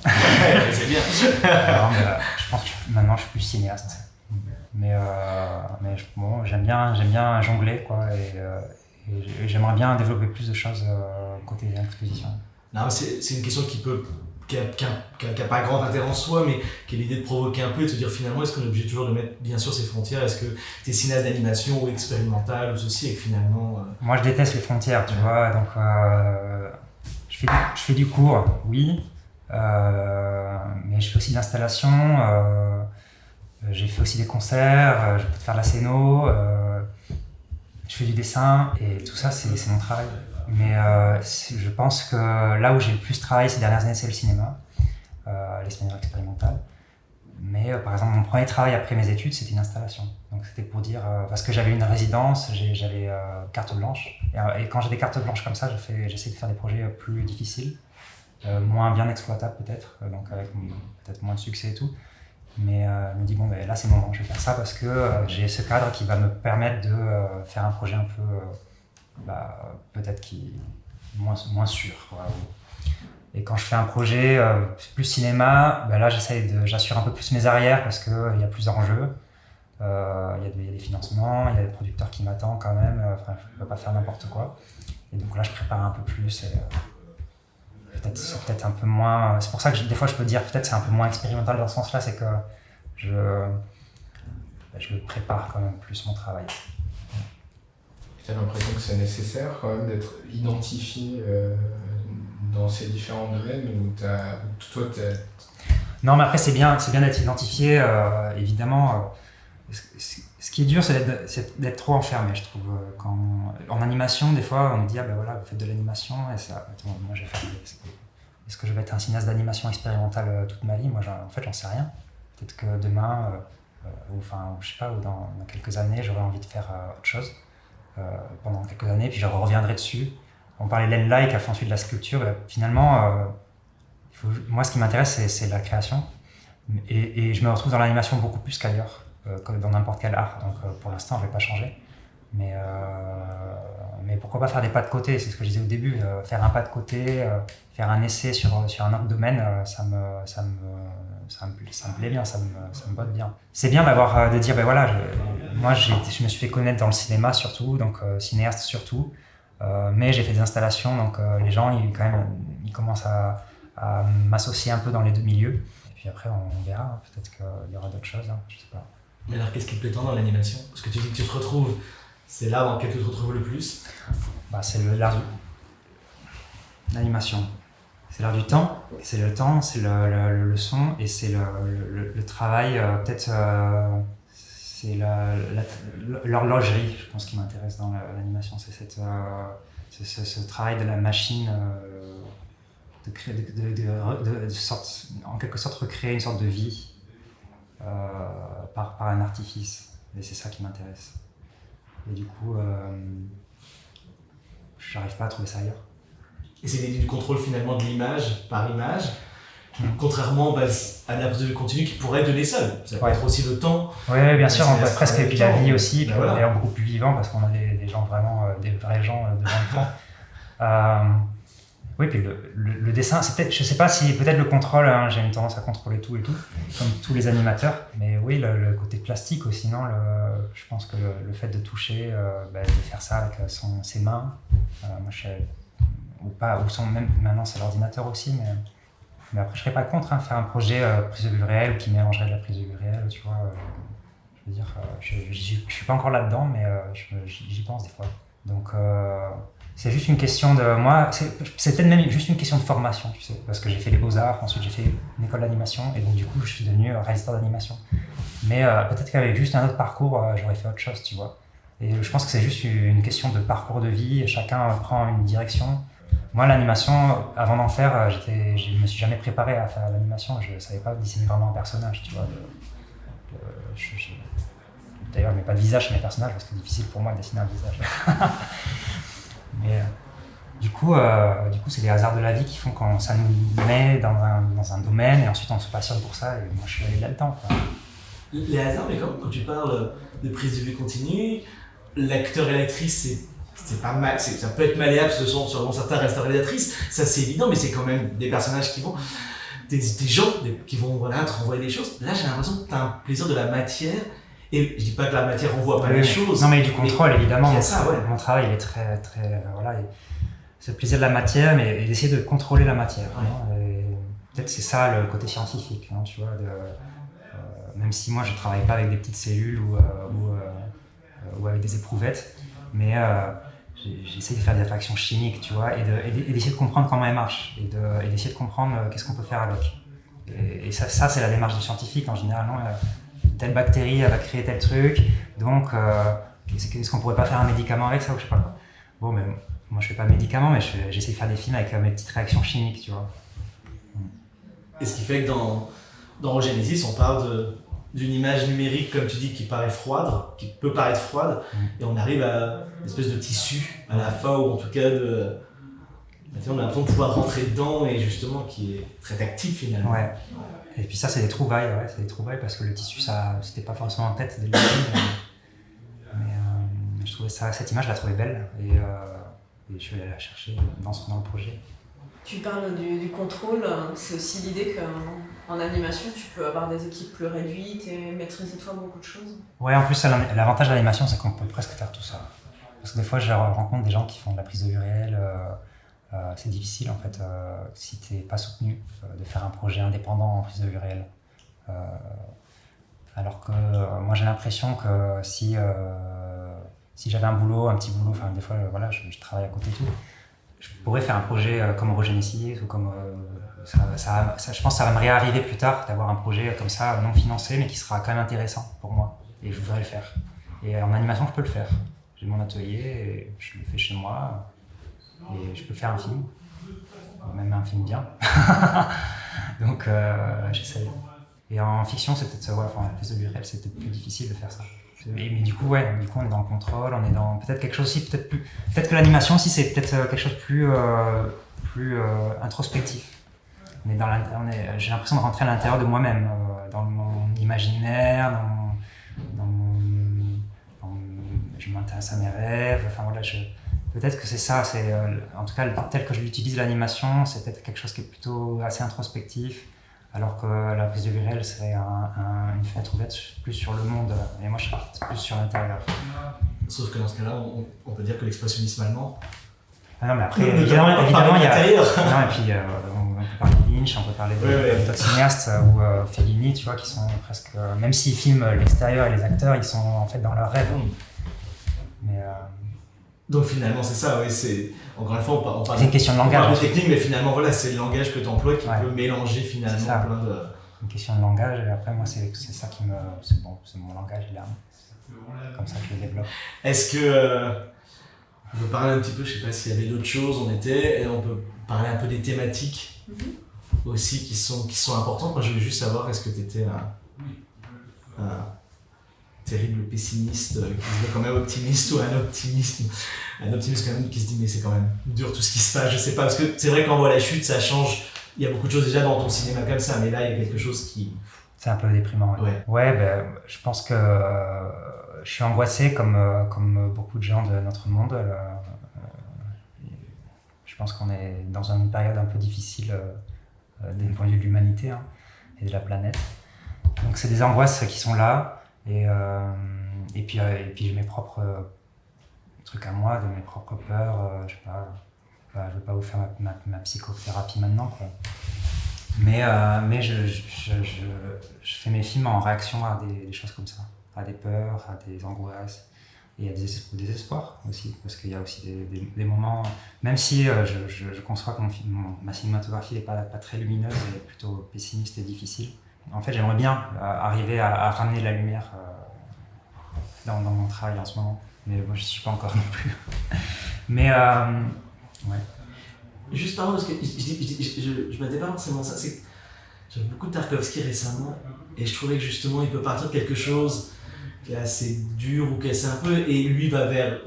C'est bien. Alors, je pense que maintenant je suis plus cinéaste. Mais bon, j'aime bien jongler, quoi, et j'aimerais bien développer plus de choses côté exposition. Non, mais c'est une question qui n'a pas grand intérêt en soi, mais qui est l'idée de provoquer un peu et de se dire finalement, est-ce qu'on est obligé toujours de mettre bien sûr ses frontières? Est-ce que tu es cinéaste d'animation ou expérimental ou ceci, et que finalement... Moi je déteste les frontières, tu vois, donc je fais du cours, oui, mais je fais aussi de l'installation, j'ai fait aussi des concerts, je peux te faire de la scéno, je fais du dessin et tout ça c'est mon travail. Mais je pense que là où j'ai le plus travaillé ces dernières années c'est le cinéma, les cinémas expérimentales. Mais par exemple mon premier travail après mes études c'était une installation. Donc c'était pour dire, parce que j'avais une résidence, j'avais carte blanche. Et quand j'ai des cartes blanches comme ça, j'essaie de faire des projets plus difficiles, moins bien exploitables peut-être, donc avec peut-être moins de succès et tout. Mais je me dis, bon, là c'est le moment, je vais faire ça parce que j'ai ce cadre qui va me permettre de faire un projet un peu, peut-être moins sûr, quoi. Et quand je fais un projet plus cinéma, là j'assure un peu plus mes arrières parce qu'il y a plus d'enjeux. Il y a des financements, il y a des producteurs qui m'attendent quand même, je ne peux pas faire n'importe quoi. Et donc là je prépare un peu plus. C'est peut-être un peu moins... C'est pour ça que des fois je peux dire peut-être c'est un peu moins expérimental dans ce sens-là, c'est que je prépare quand même plus mon travail. Tu as l'impression que c'est nécessaire quand même d'être identifié dans ces différents domaines où toi Non, mais après c'est bien d'être identifié, évidemment. Ce qui est dur, c'est d'être trop enfermé, je trouve. En animation, des fois, on me dit, voilà, vous faites de l'animation, et ça... Attends, moi, j'ai fait est-ce que je vais être un cinéaste d'animation expérimentale toute ma vie? Moi, en fait, j'en sais rien. Peut-être que demain, ou je sais pas, ou dans quelques années, j'aurai envie de faire autre chose pendant quelques années, puis je reviendrai dessus. On parlait d'En Lai qui a fait ensuite de la sculpture. Finalement, moi, ce qui m'intéresse, c'est la création. Et je me retrouve dans l'animation beaucoup plus qu'ailleurs, que dans n'importe quel art. Donc, pour l'instant, je ne vais pas changer. Mais pourquoi pas faire des pas de côté? C'est ce que je disais au début. Faire un pas de côté, faire un essai sur un autre domaine, ça me plaît bien, ça me botte bien. C'est bien de dire, ben voilà, moi, je me suis fait connaître dans le cinéma surtout, donc cinéaste surtout. Mais j'ai fait des installations, donc les gens, ils commencent à m'associer un peu dans les deux milieux. Et puis après, on verra, peut-être qu'il y aura d'autres choses, je sais pas. Mais alors, qu'est-ce qui te plaît tant dans l'animation? Parce que tu dis que tu te retrouves, c'est là dans lequel tu te retrouves le plus. C'est l'animation. C'est l'art du temps, c'est le temps, c'est le son, et c'est le travail, peut-être, c'est l'horlogerie, je pense, qui m'intéresse dans l'animation. C'est ce travail de la machine, de créer, en quelque sorte recréer une sorte de vie par un artifice. Et c'est ça qui m'intéresse. Et du coup, j'arrive pas à trouver ça ailleurs. Et c'est l'idée du contrôle finalement de l'image par image, contrairement à la prise de vue continue qui pourrait donner seul. Ça peut être aussi le temps. Oui, bien sûr, on peut presque, et puis la vie aussi, puis on est d'ailleurs beaucoup plus vivant parce qu'on a des gens vraiment, des vrais gens devant le temps. Oui, puis le dessin, c'est peut-être, je sais pas si peut-être le contrôle, j'ai une tendance à contrôler tout et tout, comme tous les animateurs, mais oui, le côté plastique aussi, non, je pense que le fait de toucher, de faire ça avec ses mains, moi je sais, même maintenant c'est l'ordinateur aussi, mais après je serais pas contre faire un projet prise de vue réelle ou qui mélangerait de la prise de vue réelle, tu vois, je veux dire, je suis pas encore là-dedans, mais j'y pense des fois, donc c'est juste une question de... Moi, c'est peut-être même juste une question de formation, tu sais, parce que j'ai fait les beaux-arts, ensuite j'ai fait une école d'animation, et donc du coup, je suis devenu réalisateur d'animation. Mais peut-être qu'avec juste un autre parcours, j'aurais fait autre chose, tu vois. Et je pense que c'est juste une question de parcours de vie, chacun prend une direction. Moi, l'animation, avant d'en faire, je me suis jamais préparé à faire l'animation, je savais pas dessiner vraiment un personnage, tu vois. D'ailleurs, je mets pas de visage sur mes personnages, parce que c'est difficile pour moi de dessiner un visage. Mais du coup, c'est les hasards de la vie qui font quand ça nous met dans un domaine et ensuite on se passionne pour ça. Et moi, je suis allé là-dedans. Les hasards, mais quand tu parles de prise de vue continue, l'acteur et l'actrice, c'est pas mal, ça peut être malléable selon certains réalisatrices, ça c'est évident, mais c'est quand même des personnages qui vont, des gens qui vont te renvoyer des choses. Là, j'ai l'impression que tu as un plaisir de la matière. Et je dis pas que la matière renvoie pas les choses. Non, mais du contrôle, évidemment. Mon travail, il est très, très, c'est le plaisir de la matière, mais d'essayer de contrôler la matière. Ouais. Peut-être c'est ça le côté scientifique, tu vois. Même si moi je travaille pas avec des petites cellules ou avec des éprouvettes, mais j'essaie de faire des réactions chimiques, tu vois, et d'essayer de comprendre comment elles marchent, et d'essayer de comprendre qu'est-ce qu'on peut faire avec. Et ça c'est la démarche du scientifique en général, non telle bactérie elle va créer tel truc, donc est-ce qu'on pourrait pas faire un médicament avec ça ou je sais pas quoi. Bon, mais moi je fais pas de médicaments, mais j'essaie de faire des films avec mes petites réactions chimiques, tu vois. Et ce qui fait que dans Rogenesis, on parle d'une image numérique, comme tu dis, qui paraît froide, qui peut paraître froide, et on arrive à une espèce de tissu à la fin, ou en tout cas on a l'impression de pouvoir rentrer dedans, et justement qui est très tactile finalement. Ouais. Et puis ça, c'est des trouvailles, parce que le tissu, ça, c'était pas forcément en tête dès le début. Mais je trouvais cette image, je la trouvais belle, et je suis allé la chercher dans le projet. Tu parles du contrôle, c'est aussi l'idée qu'en animation, tu peux avoir des équipes plus réduites et maîtriser toi beaucoup de choses. Ouais, en plus, l'avantage de l'animation, c'est qu'on peut presque faire tout ça. Parce que des fois, je rencontre des gens qui font de la prise de vue réelle. C'est difficile, en fait, si t'es pas soutenu, de faire un projet indépendant en prise de vue réelle. Alors que moi, j'ai l'impression que si j'avais un petit boulot, enfin, des fois, je travaille à côté et tout, je pourrais faire un projet comme Rogenesis ou comme... je pense que ça va me réarriver plus tard d'avoir un projet comme ça, non financé, mais qui sera quand même intéressant pour moi. Et je voudrais le faire. Et en animation, je peux le faire. J'ai mon atelier, et je le fais chez moi, et je peux faire un film. même un film bien. Donc j'essaie. Et en fiction, c'est peut-être ça, la prise de vue réelle, c'est peut-être plus difficile de faire ça. Mais du coup, on est dans le contrôle, on est dans peut-être quelque chose aussi, peut-être que l'animation aussi, c'est peut-être quelque chose de plus introspectif. J'ai l'impression de rentrer à l'intérieur de moi-même, dans mon imaginaire, je m'intéresse à mes rêves, peut-être que c'est ça, en tout cas tel que je l'utilise l'animation, c'est peut-être quelque chose qui est plutôt assez introspectif, alors que la prise de vue réelle serait une fenêtre ouverte plus sur le monde, et moi je suis plus sur l'intérieur. Sauf que dans ce cas-là, on peut dire que l'expressionnisme allemand... Ah non, mais après, évidemment, il y a... Non, et puis on peut parler de Lynch, on peut parler d'autres cinéastes ou Fellini, tu vois, qui sont presque... même s'ils filment l'extérieur et les acteurs, ils sont en fait dans leur rêve. Mais, donc finalement, c'est ça, oui, c'est... Encore une fois, on parle c'est une question de langage. On parle de technique, mais finalement, voilà, c'est le langage que tu emploies qui peut mélanger finalement plein de... Une question de langage, et après, moi, c'est ça qui me... C'est mon langage, il est comme ça que je le développe. Est-ce que... on peut parler un petit peu, je sais pas s'il y avait d'autres choses, on peut parler un peu des thématiques aussi qui sont importantes. Moi, je voulais juste savoir, est-ce que tu étais un terrible pessimiste qui se dit quand même optimiste ou un optimiste quand même qui se dit mais c'est quand même dur tout ce qui se passe, je sais pas, parce que c'est vrai qu'en voit la chute, ça change, il y a beaucoup de choses déjà dans ton cinéma comme ça, mais là il y a quelque chose qui... C'est un peu déprimant. Ouais, je pense que je suis angoissé comme beaucoup de gens de notre monde. Je pense qu'on est dans une période un peu difficile d'un point de vue de l'humanité et de la planète. Donc c'est des angoisses qui sont là. Et puis j'ai mes propres trucs à moi, de mes propres peurs. Je sais pas, je veux pas vous faire ma psychothérapie maintenant, quoi. Mais je fais mes films en réaction à des choses comme ça, à des peurs, à des angoisses et à des espoirs aussi, parce qu'il y a aussi des moments, même si je conçois que ma cinématographie n'est pas très lumineuse et plutôt pessimiste et difficile. En fait, j'aimerais bien arriver à ramener la lumière dans mon travail en ce moment, mais moi je ne suis pas encore non plus. Mais ouais. Juste pardon, parce que je m'attendais pas forcément ça, c'est que j'avais beaucoup de Tarkovsky récemment, et je trouvais que justement il peut partir de quelque chose qui est assez dur ou qui est assez un peu, et lui va vers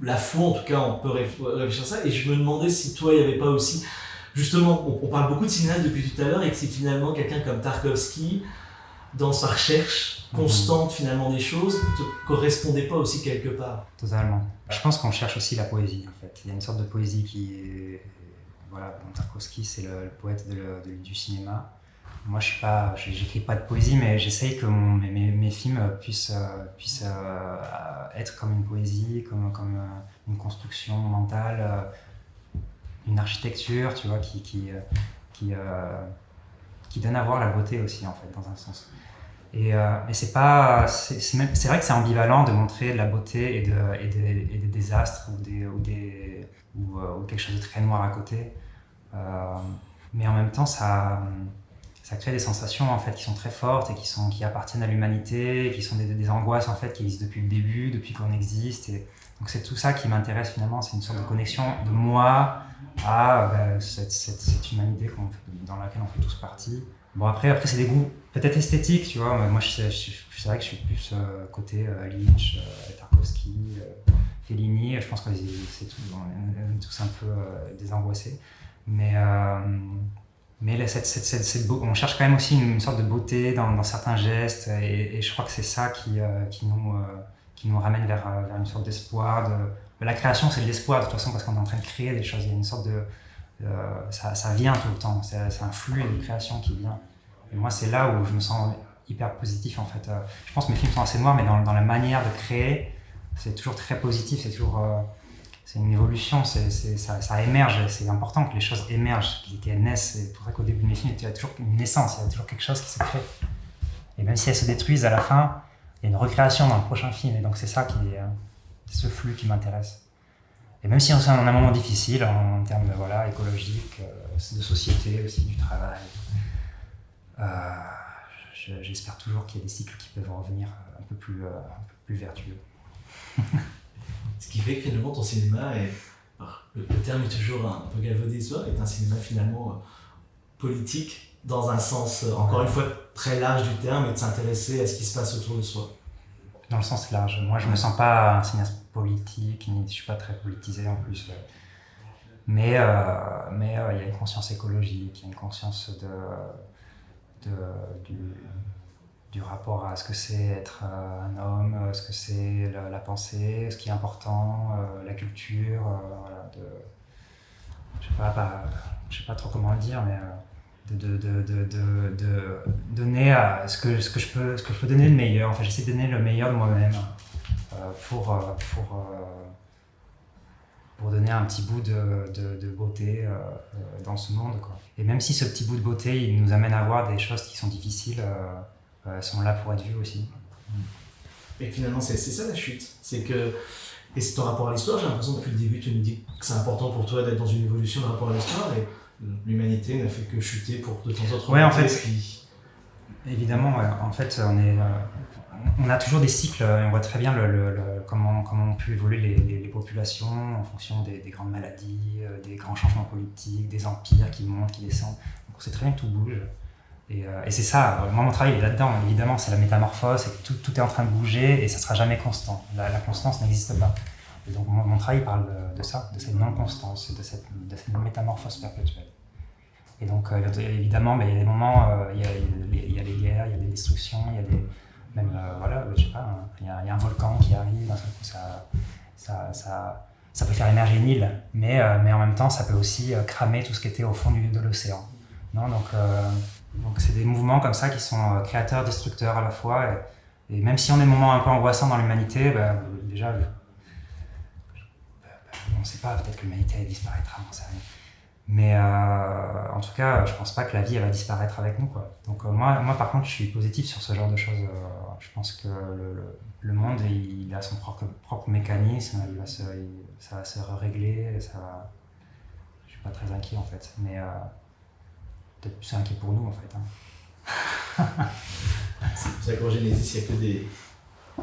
la foi, en tout cas on peut réfléchir à ça, et je me demandais si toi il n'y avait pas aussi... Justement, on parle beaucoup de cinéastes depuis tout à l'heure, et que c'est finalement quelqu'un comme Tarkovsky, dans sa recherche constante finalement des choses, ne correspondait pas aussi quelque part. Totalement. Je pense qu'on cherche aussi la poésie, en fait. Il y a une sorte de poésie qui est... Voilà, Tarkovsky, c'est le poète du cinéma. Moi, j'écris pas de poésie, mais j'essaye que mes films puissent être comme une poésie, comme une construction mentale, une architecture, tu vois, qui donne à voir la beauté aussi, en fait, dans un sens. Et c'est vrai que c'est ambivalent de montrer de la beauté et des désastres ou quelque chose de très noir à côté. Mais en même temps, ça crée des sensations en fait qui sont très fortes et qui appartiennent à l'humanité, qui sont des angoisses en fait qui existent depuis le début, depuis qu'on existe. Et donc c'est tout ça qui m'intéresse finalement, c'est une sorte de connexion de moi à cette humanité dans laquelle on fait tous partie. Bon après c'est des goûts peut-être esthétiques, tu vois. Moi c'est vrai que je suis plus côté Lynch, Tarkovsky, Fellini. Je pense que c'est tous un peu désangoissés. Mais on cherche quand même aussi une sorte de beauté dans certains gestes, et je crois que c'est ça qui nous ramène vers une sorte d'espoir. La création, c'est de l'espoir de toute façon, parce qu'on est en train de créer des choses. Il y a une sorte de... ça vient tout le temps, c'est un flux de création qui vient. Et moi, c'est là où je me sens hyper positif en fait. Je pense que mes films sont assez noirs, mais dans la manière de créer, c'est toujours très positif, c'est toujours... c'est une évolution, ça émerge, c'est important que les choses émergent, qu'elles naissent. C'est pour ça qu'au début de mes films, il y a toujours une naissance, il y a toujours quelque chose qui se crée. Et même si elles se détruisent à la fin, il y a une recréation dans le prochain film. Et donc c'est ça c'est ce flux qui m'intéresse. Et même si on est en un moment difficile en termes écologiques, de société aussi, du travail, j'espère toujours qu'il y a des cycles qui peuvent revenir un peu plus vertueux. Ce qui fait que finalement ton cinéma est le terme est toujours un peu galvaudé, est un cinéma finalement politique, dans un sens, encore une fois, très large du terme, et de s'intéresser à ce qui se passe autour de soi. Dans le sens large. Moi, je me sens pas un cinéaste politique, je suis pas très politisé en plus. Mais il y a une conscience écologique, il y a une conscience du rapport à ce que c'est être un homme, ce que c'est la pensée, ce qui est important, la culture, voilà, je sais pas trop comment le dire, mais de donner à ce que je peux donner le meilleur. Enfin, j'essaie de donner le meilleur de moi-même pour donner un petit bout de beauté dans ce monde, quoi. Et même si ce petit bout de beauté, il nous amène à voir des choses qui sont difficiles, elles sont là pour être vues aussi. Et finalement, c'est ça la chute. Et c'est ton rapport à l'histoire. J'ai l'impression que depuis le début, tu nous dis que c'est important pour toi d'être dans une évolution de rapport à l'histoire. Et l'humanité n'a fait que chuter pour de temps en temps. Ouais, en fait, évidemment, en fait, on a toujours des cycles, et on voit très bien comment ont pu évoluer les populations en fonction des grandes maladies, des grands changements politiques, des empires qui montent, qui descendent. Donc on sait très bien que tout bouge. Et c'est ça, moi mon travail est là-dedans, évidemment, c'est la métamorphose, c'est que tout est en train de bouger et ça ne sera jamais constant. La constance n'existe pas. Et donc mon travail parle de ça, de cette non-constance, de cette métamorphose perpétuelle. Et donc évidemment, il y a des moments, il y a des guerres, il y a des destructions, il y a des... Même, voilà, je sais pas, il y a un volcan qui arrive, d'un seul coup ça peut faire émerger une île, mais en même temps, ça peut aussi cramer tout ce qui était au fond de l'océan. Non, donc c'est des mouvements comme ça qui sont créateurs, destructeurs à la fois, et même si on a des moments un peu angoissants dans l'humanité, déjà, on ne sait pas, peut-être que l'humanité disparaîtra, on sait rien. Mais en tout cas, je pense pas que la vie elle va disparaître avec nous, quoi. Donc moi par contre, je suis positif sur ce genre de choses. Je pense que le monde il a son propre mécanisme, ça va se régler, je suis pas très inquiet en fait, mais peut-être plus inquiet pour nous en fait. C'est pour ça qu'en Genesis, il n'y a que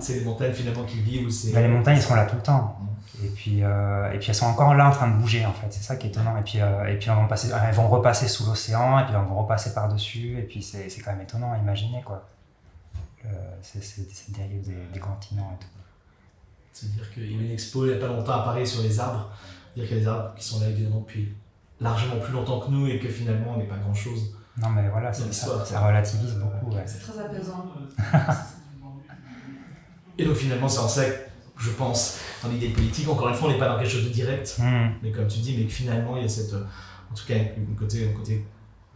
c'est les montagnes finalement qui vivent. Les montagnes elles sont là tout le temps. Et puis elles sont encore là en train de bouger en fait, c'est ça qui est étonnant. Et puis elles vont repasser sous l'océan, et puis elles vont repasser par-dessus, et puis c'est quand même étonnant à imaginer, quoi. C'est dérive des continents et tout. C'est-à-dire qu'il y a eu une expo il n'y a pas longtemps à Paris sur les arbres, dire qu'il y a des arbres qui sont là évidemment depuis largement plus longtemps que nous et que finalement on n'est pas grand-chose. Non mais voilà, ça relativise beaucoup. Ouais. C'est très apaisant. Et donc finalement c'est en ça que je pense, dans l'idée politique, encore une fois, on n'est pas dans quelque chose de direct, mais comme tu dis, mais que finalement, il y a cette, en tout cas, un côté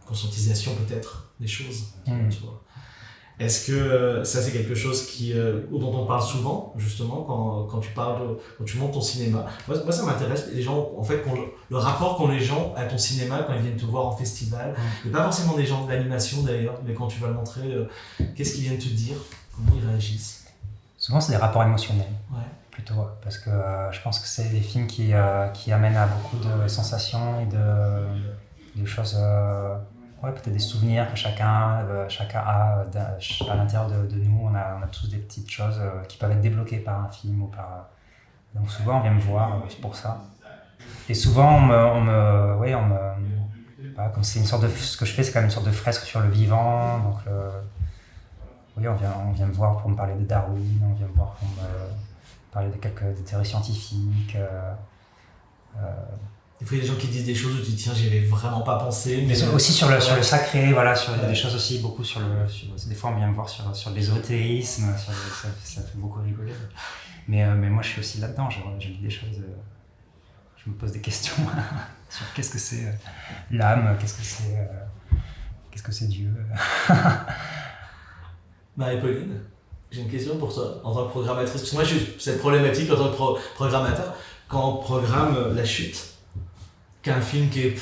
conscientisation peut-être des choses. Tu vois. Est-ce que ça, c'est quelque chose dont on parle souvent, justement, quand tu montes ton cinéma? Moi, ça m'intéresse, les gens, en fait, le rapport qu'ont les gens à ton cinéma quand ils viennent te voir en festival, et pas forcément des gens de l'animation d'ailleurs, mais quand tu vas le montrer, qu'est-ce qu'ils viennent te dire? Comment ils réagissent? Souvent, c'est des rapports émotionnels, plutôt, parce que je pense que c'est des films qui amènent à beaucoup de sensations et de choses, peut-être des souvenirs que chacun a à l'intérieur de nous. On a tous des petites choses qui peuvent être débloquées par un film ou par... Donc souvent, on vient me voir pour ça. Et souvent, comme c'est une sorte de... Ce que je fais, c'est quand même une sorte de fresque sur le vivant, donc on vient me voir pour me parler de Darwin, on vient me voir pour me parler de quelques théories scientifiques. Des fois, il y a des gens qui disent des choses où tu te dis, tiens, j'y avais vraiment pas pensé. Mais aussi sur le sacré, voilà, des choses aussi, beaucoup des fois, on vient me voir sur l'ésotérisme, ça fait beaucoup rigoler. Mais moi, je suis aussi là-dedans, je lis des choses, je me pose des questions sur qu'est-ce que c'est l'âme, qu'est-ce que c'est Dieu. Marie-Pauline, j'ai une question pour toi, en tant que programmatrice. Parce que moi, j'ai cette problématique en tant que programmateur. Quand on programme La Chute, qu'un film qui est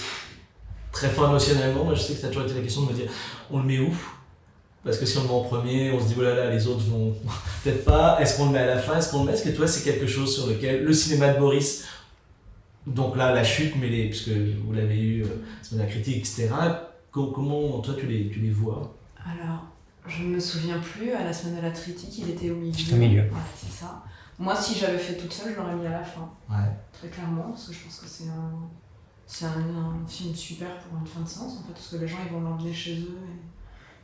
très fort émotionnellement, moi je sais que ça a toujours été la question de me dire, on le met où? Parce que si on le met en premier, on se dit, oh là là, les autres vont peut-être pas. Est-ce qu'on le met à la fin? Est-ce qu'on le met? Est-ce que toi, c'est quelque chose sur lequel le cinéma de Boris, donc là, La Chute, puisque vous l'avez eu, c'est la critique, etc., comment toi, tu les vois? Alors, je me souviens plus, à la semaine de la critique, il était au milieu. J'étais au milieu. Ouais, c'est ça. Moi, si j'avais fait toute seule, je l'aurais mis à la fin. Ouais. très clairement, parce que je pense que c'est un film super pour une fin de séance, en fait, parce que les gens ils vont l'emmener chez eux,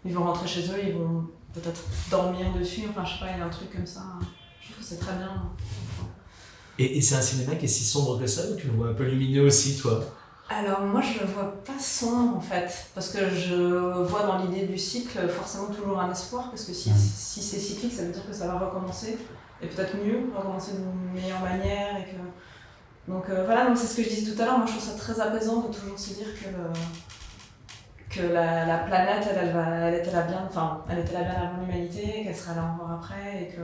et ils vont rentrer chez eux, ils vont peut-être dormir dessus, enfin je sais pas, il y a un truc comme ça, je trouve que c'est très bien. Et c'est un cinéma qui est si sombre que ça, ou tu le vois un peu lumineux aussi, toi? Alors moi je le vois pas sombre en fait, parce que je vois dans l'idée du cycle forcément toujours un espoir, parce que si c'est cyclique ça veut dire que ça va recommencer, et peut-être mieux, recommencer d'une meilleure manière, et que... Donc voilà, donc c'est ce que je disais tout à l'heure, moi je trouve ça très apaisant de toujours se dire que la planète elle était là bien avant l'humanité, qu'elle sera là encore après, et que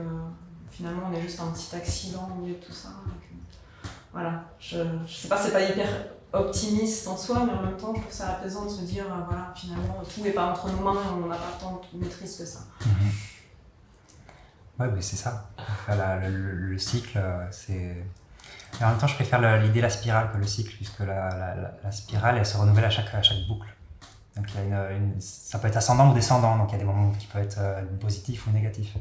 finalement on est juste un petit accident au milieu de tout ça. Voilà, je sais pas, c'est pas hyper optimiste en soi, mais en même temps je trouve ça apaisant de se dire voilà, finalement tout n'est pas entre nos mains et on n'a pas tant de maîtrise que ça. Ouais, mais c'est ça. Le cycle, c'est... Et en même temps, je préfère l'idée de la spirale que le cycle, puisque la spirale, elle se renouvelle à chaque boucle. Donc ça peut être ascendant ou descendant, donc il y a des moments qui peuvent être positifs ou négatifs.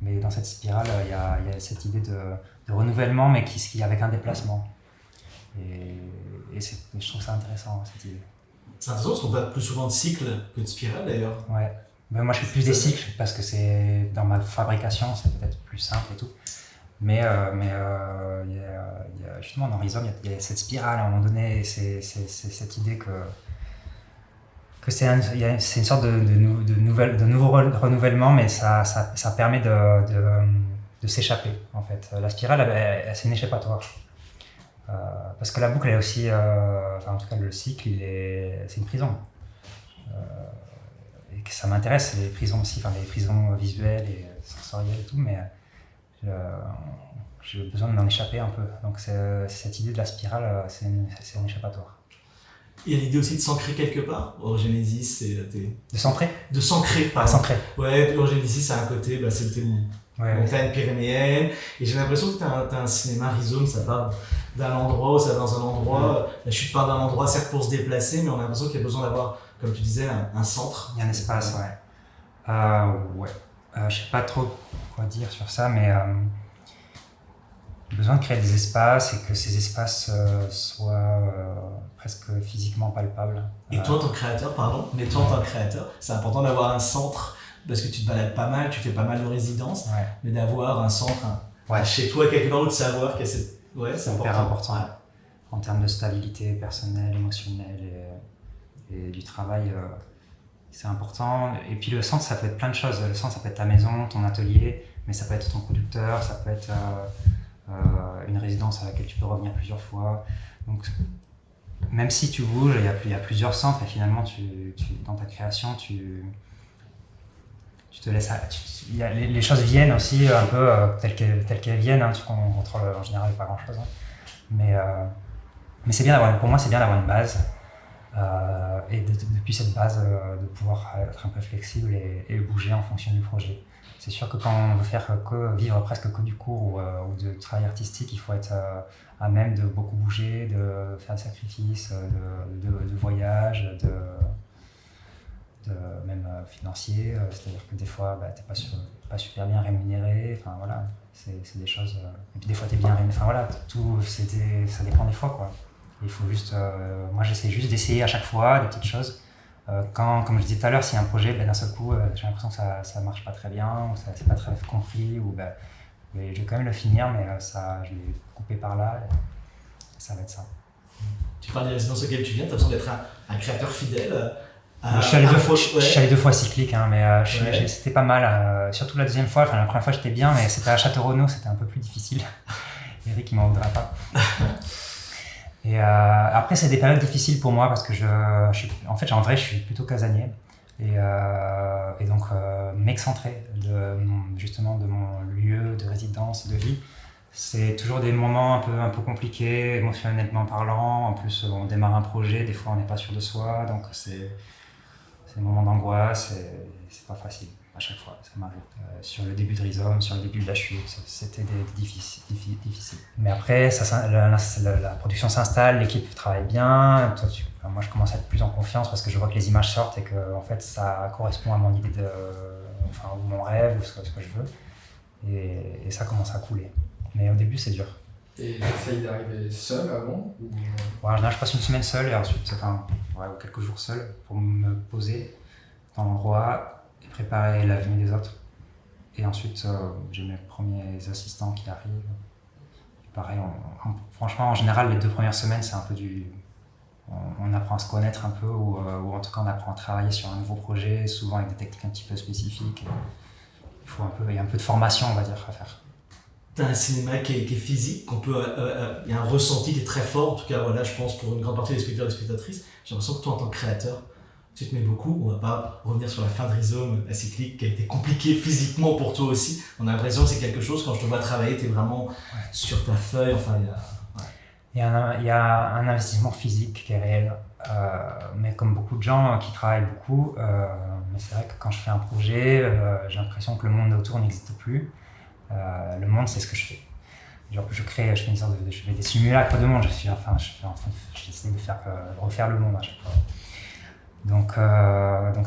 Mais dans cette spirale, il y a cette idée de renouvellement, mais qui avec un déplacement. Et je trouve ça intéressant, cette idée. C'est intéressant parce qu'on parle plus souvent de cycle que de spirale d'ailleurs. Ouais. Mais moi, je fais plus des cycles parce que c'est dans ma fabrication, c'est peut-être plus simple et tout. Mais y a, justement, dans Rhizome, il y a cette spirale à un moment donné, c'est cette idée que c'est une sorte de nouveau renouvellement, mais ça permet de s'échapper, en fait. La spirale, c'est une échappatoire. Parce que la boucle est aussi, en tout cas le cycle, c'est une prison. Et que ça m'intéresse, les prisons aussi, les prisons visuelles et sensorielles et tout, mais j'ai besoin de m'en échapper un peu. Donc cette idée de la spirale, c'est un échappatoire. Il y a l'idée aussi de s'ancrer quelque part. Orgenesis, c'est... De s'ancrer ? De s'ancrer, pardon. S'ancrer. Ouais, Orgenesis, c'est un côté, c'est le thème montagne pyrénéenne. Et j'ai l'impression que t'as un cinéma Rhizome, ça part d'un endroit, ça va dans un endroit. La chute part d'un endroit, certes pour se déplacer, mais on a l'impression qu'il y a besoin d'avoir, comme tu disais, un centre. Il y a un espace, ouais. Je sais pas trop quoi dire sur ça, mais besoin de créer des espaces et que ces espaces soient presque physiquement palpables. Et toi en tant que créateur, c'est important d'avoir un centre, parce que tu te balades pas mal, tu fais pas mal de résidences, mais d'avoir un centre chez toi quelque part où de savoir que c'est hyper important. Ouais. En termes de stabilité personnelle, émotionnelle et du travail, c'est important. Et puis le centre, ça peut être plein de choses. Le centre, ça peut être ta maison, ton atelier, mais ça peut être ton producteur, ça peut être une résidence à laquelle tu peux revenir plusieurs fois. Donc, même si tu bouges, il y a plusieurs centres et finalement, dans ta création, tu te laisses... les choses viennent aussi un peu telles qu'elles viennent, tu contrôles en général pas grand-chose. Mais c'est bien pour moi, c'est bien d'avoir une base. Et depuis cette base, de pouvoir être un peu flexible et bouger en fonction du projet. C'est sûr que quand on veut vivre presque que du cours ou de travail artistique, il faut être à même de beaucoup bouger, de faire des sacrifices, de voyages, même financiers. C'est-à-dire que des fois, t'es pas super bien rémunéré. Enfin voilà, c'est des choses. Et puis des fois, t'es bien rémunéré. Enfin voilà, ça dépend des fois, quoi. Il faut juste, moi j'essaie juste d'essayer à chaque fois des petites choses. Comme je disais tout à l'heure, s'il y a un projet, d'un seul coup, j'ai l'impression que ça marche pas très bien, ou c'est pas très compris, ou je vais quand même le finir, mais je vais couper par là, et ça va être ça. Tu parles des résidences auxquelles tu viens, tu as besoin d'être un créateur fidèle. Je suis allé deux fois cyclique, mais c'était pas mal, surtout la deuxième fois. La première fois j'étais bien, mais c'était à Château-Renaud, c'était un peu plus difficile. Eric il m'en voudra pas. Et après, c'est des périodes difficiles pour moi parce que en vrai, je suis plutôt casanier et donc m'excentrer justement de mon lieu de résidence, de vie. C'est toujours des moments un peu compliqués, émotionnellement parlant. En plus, on démarre un projet, des fois on n'est pas sûr de soi, donc c'est des moments d'angoisse et c'est pas facile. À chaque fois, ça m'arrive. Sur le début de Rhizome, sur le début de la chute, c'était difficile. Mais après, la production s'installe, l'équipe travaille bien. Moi, je commence à être plus en confiance parce que je vois que les images sortent et que en fait, ça correspond à mon idée ou mon rêve ou ce que je veux. Et ça commence à couler. Mais au début, c'est dur. Et t'essayes d'arriver seul avant ou... En général, je passe une semaine seul et ensuite, ou quelques jours seul pour me poser dans l'endroit et préparer la venue des autres. Et ensuite, j'ai mes premiers assistants qui arrivent. Et pareil, franchement, en général, les 2 premières semaines, c'est un peu on apprend à se connaître un peu, ou en tout cas, on apprend à travailler sur un nouveau projet, souvent avec des techniques un petit peu spécifiques. Il y a un peu de formation, on va dire, à faire. T'as un cinéma qui est physique, il y a un ressenti qui est très fort, en tout cas, voilà, je pense, pour une grande partie des spectateurs et des spectatrices. J'ai l'impression que toi, en tant que créateur, tu te mets beaucoup. On va pas revenir sur la fin de Rhizome, la cyclique, qui a été compliquée physiquement pour toi aussi. On a l'impression que c'est quelque chose, quand je te vois travailler, tu es vraiment sur ta feuille. Enfin, il y a un investissement physique qui est réel, mais comme beaucoup de gens qui travaillent beaucoup, mais c'est vrai que quand je fais un projet, j'ai l'impression que le monde autour n'existe plus. Le monde, c'est ce que je fais. Genre, je fais des simulacres de monde. J'essaie de refaire le monde à chaque fois. Donc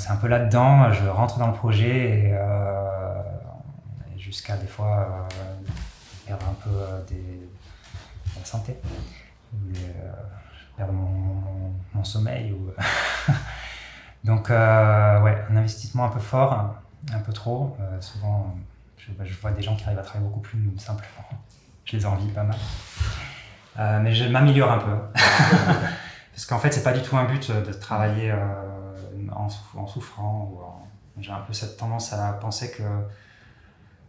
c'est un peu là-dedans. Je rentre dans le projet et jusqu'à des fois perdre un peu la santé. Je perds mon sommeil. Donc un investissement un peu fort, un peu trop. Souvent, je vois des gens qui arrivent à travailler beaucoup plus simplement. Je les envie pas mal. Mais je m'améliore un peu. Parce qu'en fait, c'est pas du tout un but de travailler en souffrant. J'ai un peu cette tendance à penser que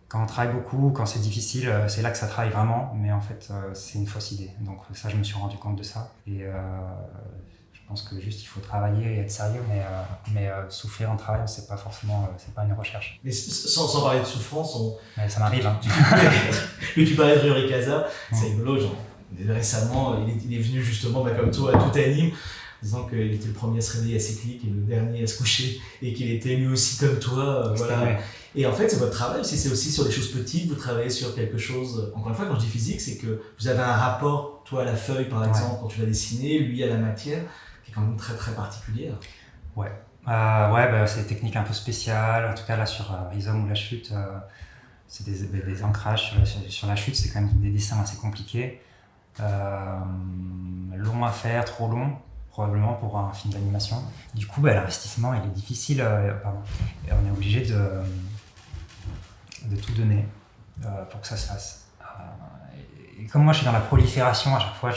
quand on travaille beaucoup, quand c'est difficile, c'est là que ça travaille vraiment. Mais en fait, c'est une fausse idée. Donc ça, je me suis rendu compte de ça. Et je pense que juste, il faut travailler et être sérieux. Mais souffrir en travaillant, c'est pas forcément, c'est pas une recherche. Mais sans parler de souffrance, ça m'arrive. Hein. Tu parlais de Ruri Casa, c'est rigolo, genre. Récemment, il est venu justement comme toi à Tout Anime, disant qu'il était le premier à se réveiller à cyclique et le dernier à se coucher, et qu'il était lui aussi comme toi. Voilà. Vrai. Et en fait, c'est votre travail aussi, c'est aussi sur des choses petites, vous travaillez sur quelque chose. Encore une fois, quand je dis physique, c'est que vous avez un rapport, toi à la feuille par exemple, quand tu vas dessiner, lui à la matière, qui est quand même très très particulière. Ouais. C'est des techniques un peu spéciales. En tout cas, là sur Rhizome ou la chute, c'est des ancrages sur la chute, c'est quand même des dessins assez compliqués. Long à faire, trop long probablement pour un film d'animation. Du coup, l'investissement il est difficile, et on est obligé de tout donner pour que ça se fasse. Et comme moi je suis dans la prolifération, à chaque fois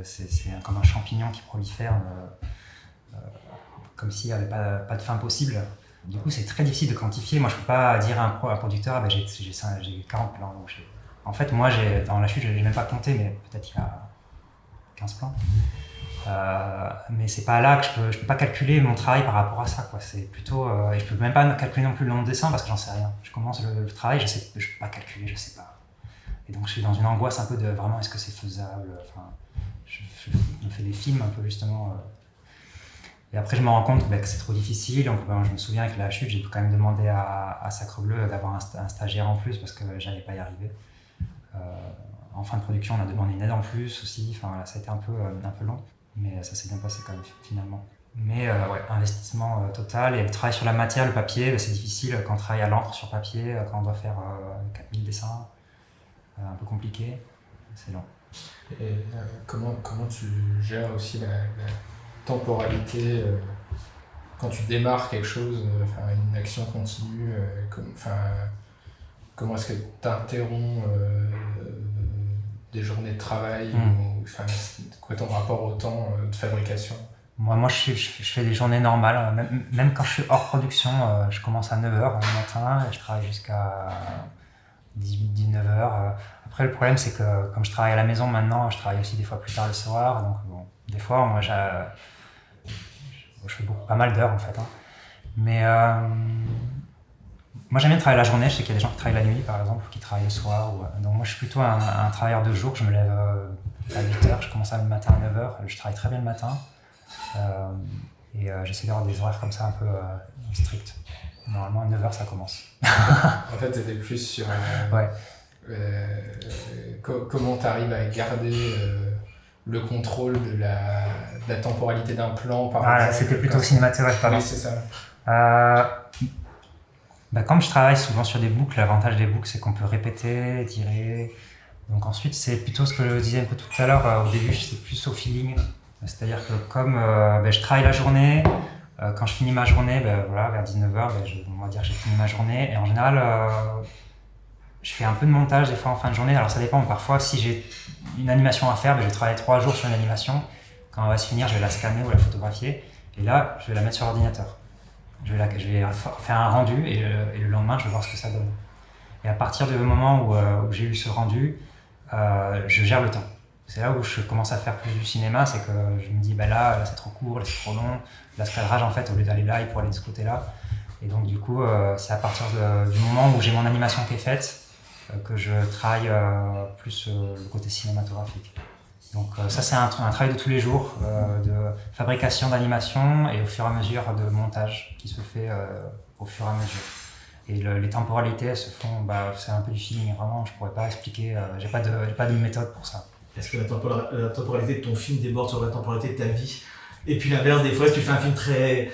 c'est comme un champignon qui prolifère, comme s'il n'y avait pas de fin possible. Du coup, c'est très difficile de quantifier. Moi, je ne peux pas dire à un producteur j'ai 40 plans. Donc en fait, moi, dans la chute, je n'ai même pas compté, mais peut-être il y a 15 plans. Mais c'est pas là que je peux pas calculer mon travail par rapport à ça, quoi. C'est plutôt, et je peux même pas calculer non plus le nombre de dessins parce que j'en sais rien. Je commence le travail, je peux pas calculer, je sais pas. Et donc je suis dans une angoisse un peu de vraiment est-ce que c'est faisable. Enfin, je me fais des films un peu justement. Et après je me rends compte que c'est trop difficile. Donc je me souviens avec la chute, j'ai quand même demandé à Sacre Bleu d'avoir un stagiaire en plus parce que j'allais pas y arriver. En fin de production, on a demandé une aide en plus aussi. Enfin voilà, ça a été un peu long. Mais ça s'est bien passé quand même finalement. Mais investissement total. Et le travail sur la matière, le papier, c'est difficile quand on travaille à l'encre sur papier, quand on doit faire 4000 dessins. Un peu compliqué, c'est long. Et comment tu gères aussi la temporalité quand tu démarres quelque chose, une action continue, comment est-ce que tu interromps des journées de travail quoi ton rapport au temps de fabrication? Moi je fais des journées normales, même quand je suis hors production, je commence à 9h le matin et je travaille jusqu'à 18-19h. Après le problème c'est que comme je travaille à la maison maintenant, je travaille aussi des fois plus tard le soir, donc des fois moi je fais pas mal d'heures en fait. Hein. Mais moi j'aime bien travailler la journée, je sais qu'il y a des gens qui travaillent la nuit par exemple, ou qui travaillent le soir. Donc moi je suis plutôt un travailleur de jour, je me lève à 8h, je commence le matin à 9h, je travaille très bien le matin. Et j'essaie d'avoir des horaires comme ça un peu stricts. Normalement à 9h ça commence. En fait c'était plus sur comment tu arrives à garder le contrôle de la temporalité d'un plan par exemple. C'était plutôt cinématographique, pardon. Oui, c'est ça. Comme je travaille souvent sur des boucles, l'avantage des boucles c'est qu'on peut répéter, tirer. Donc ensuite, c'est plutôt ce que je disais un peu tout à l'heure, au début, c'est plus au feeling. C'est-à-dire que comme je travaille la journée, quand je finis ma journée, voilà, vers 19h, on va dire que j'ai fini ma journée. Et en général, je fais un peu de montage des fois en fin de journée. Alors ça dépend, parfois si j'ai une animation à faire, je vais travailler 3 jours sur une animation. Quand elle va se finir, je vais la scanner ou la photographier. Et là, je vais la mettre sur l'ordinateur. Je vais faire un rendu et le lendemain, je vais voir ce que ça donne. Et à partir du moment où j'ai eu ce rendu, je gère le temps. C'est là où je commence à faire plus du cinéma, c'est que je me dis là c'est trop court, là c'est trop long. Là ce cadrage en fait, au lieu d'aller là, il pourrait aller de ce côté-là. Et donc du coup, c'est à partir du moment où j'ai mon animation qui est faite que je travaille plus le côté cinématographique. Donc ça c'est un travail de tous les jours, de fabrication d'animation et au fur et à mesure de montage qui se fait au fur et à mesure. Et les temporalités, elles se font, c'est un peu du feeling, vraiment, je pourrais pas expliquer, j'ai pas de méthode pour ça. Est-ce que la temporalité de ton film déborde sur la temporalité de ta vie? Et puis l'inverse, des fois, si tu fais un film très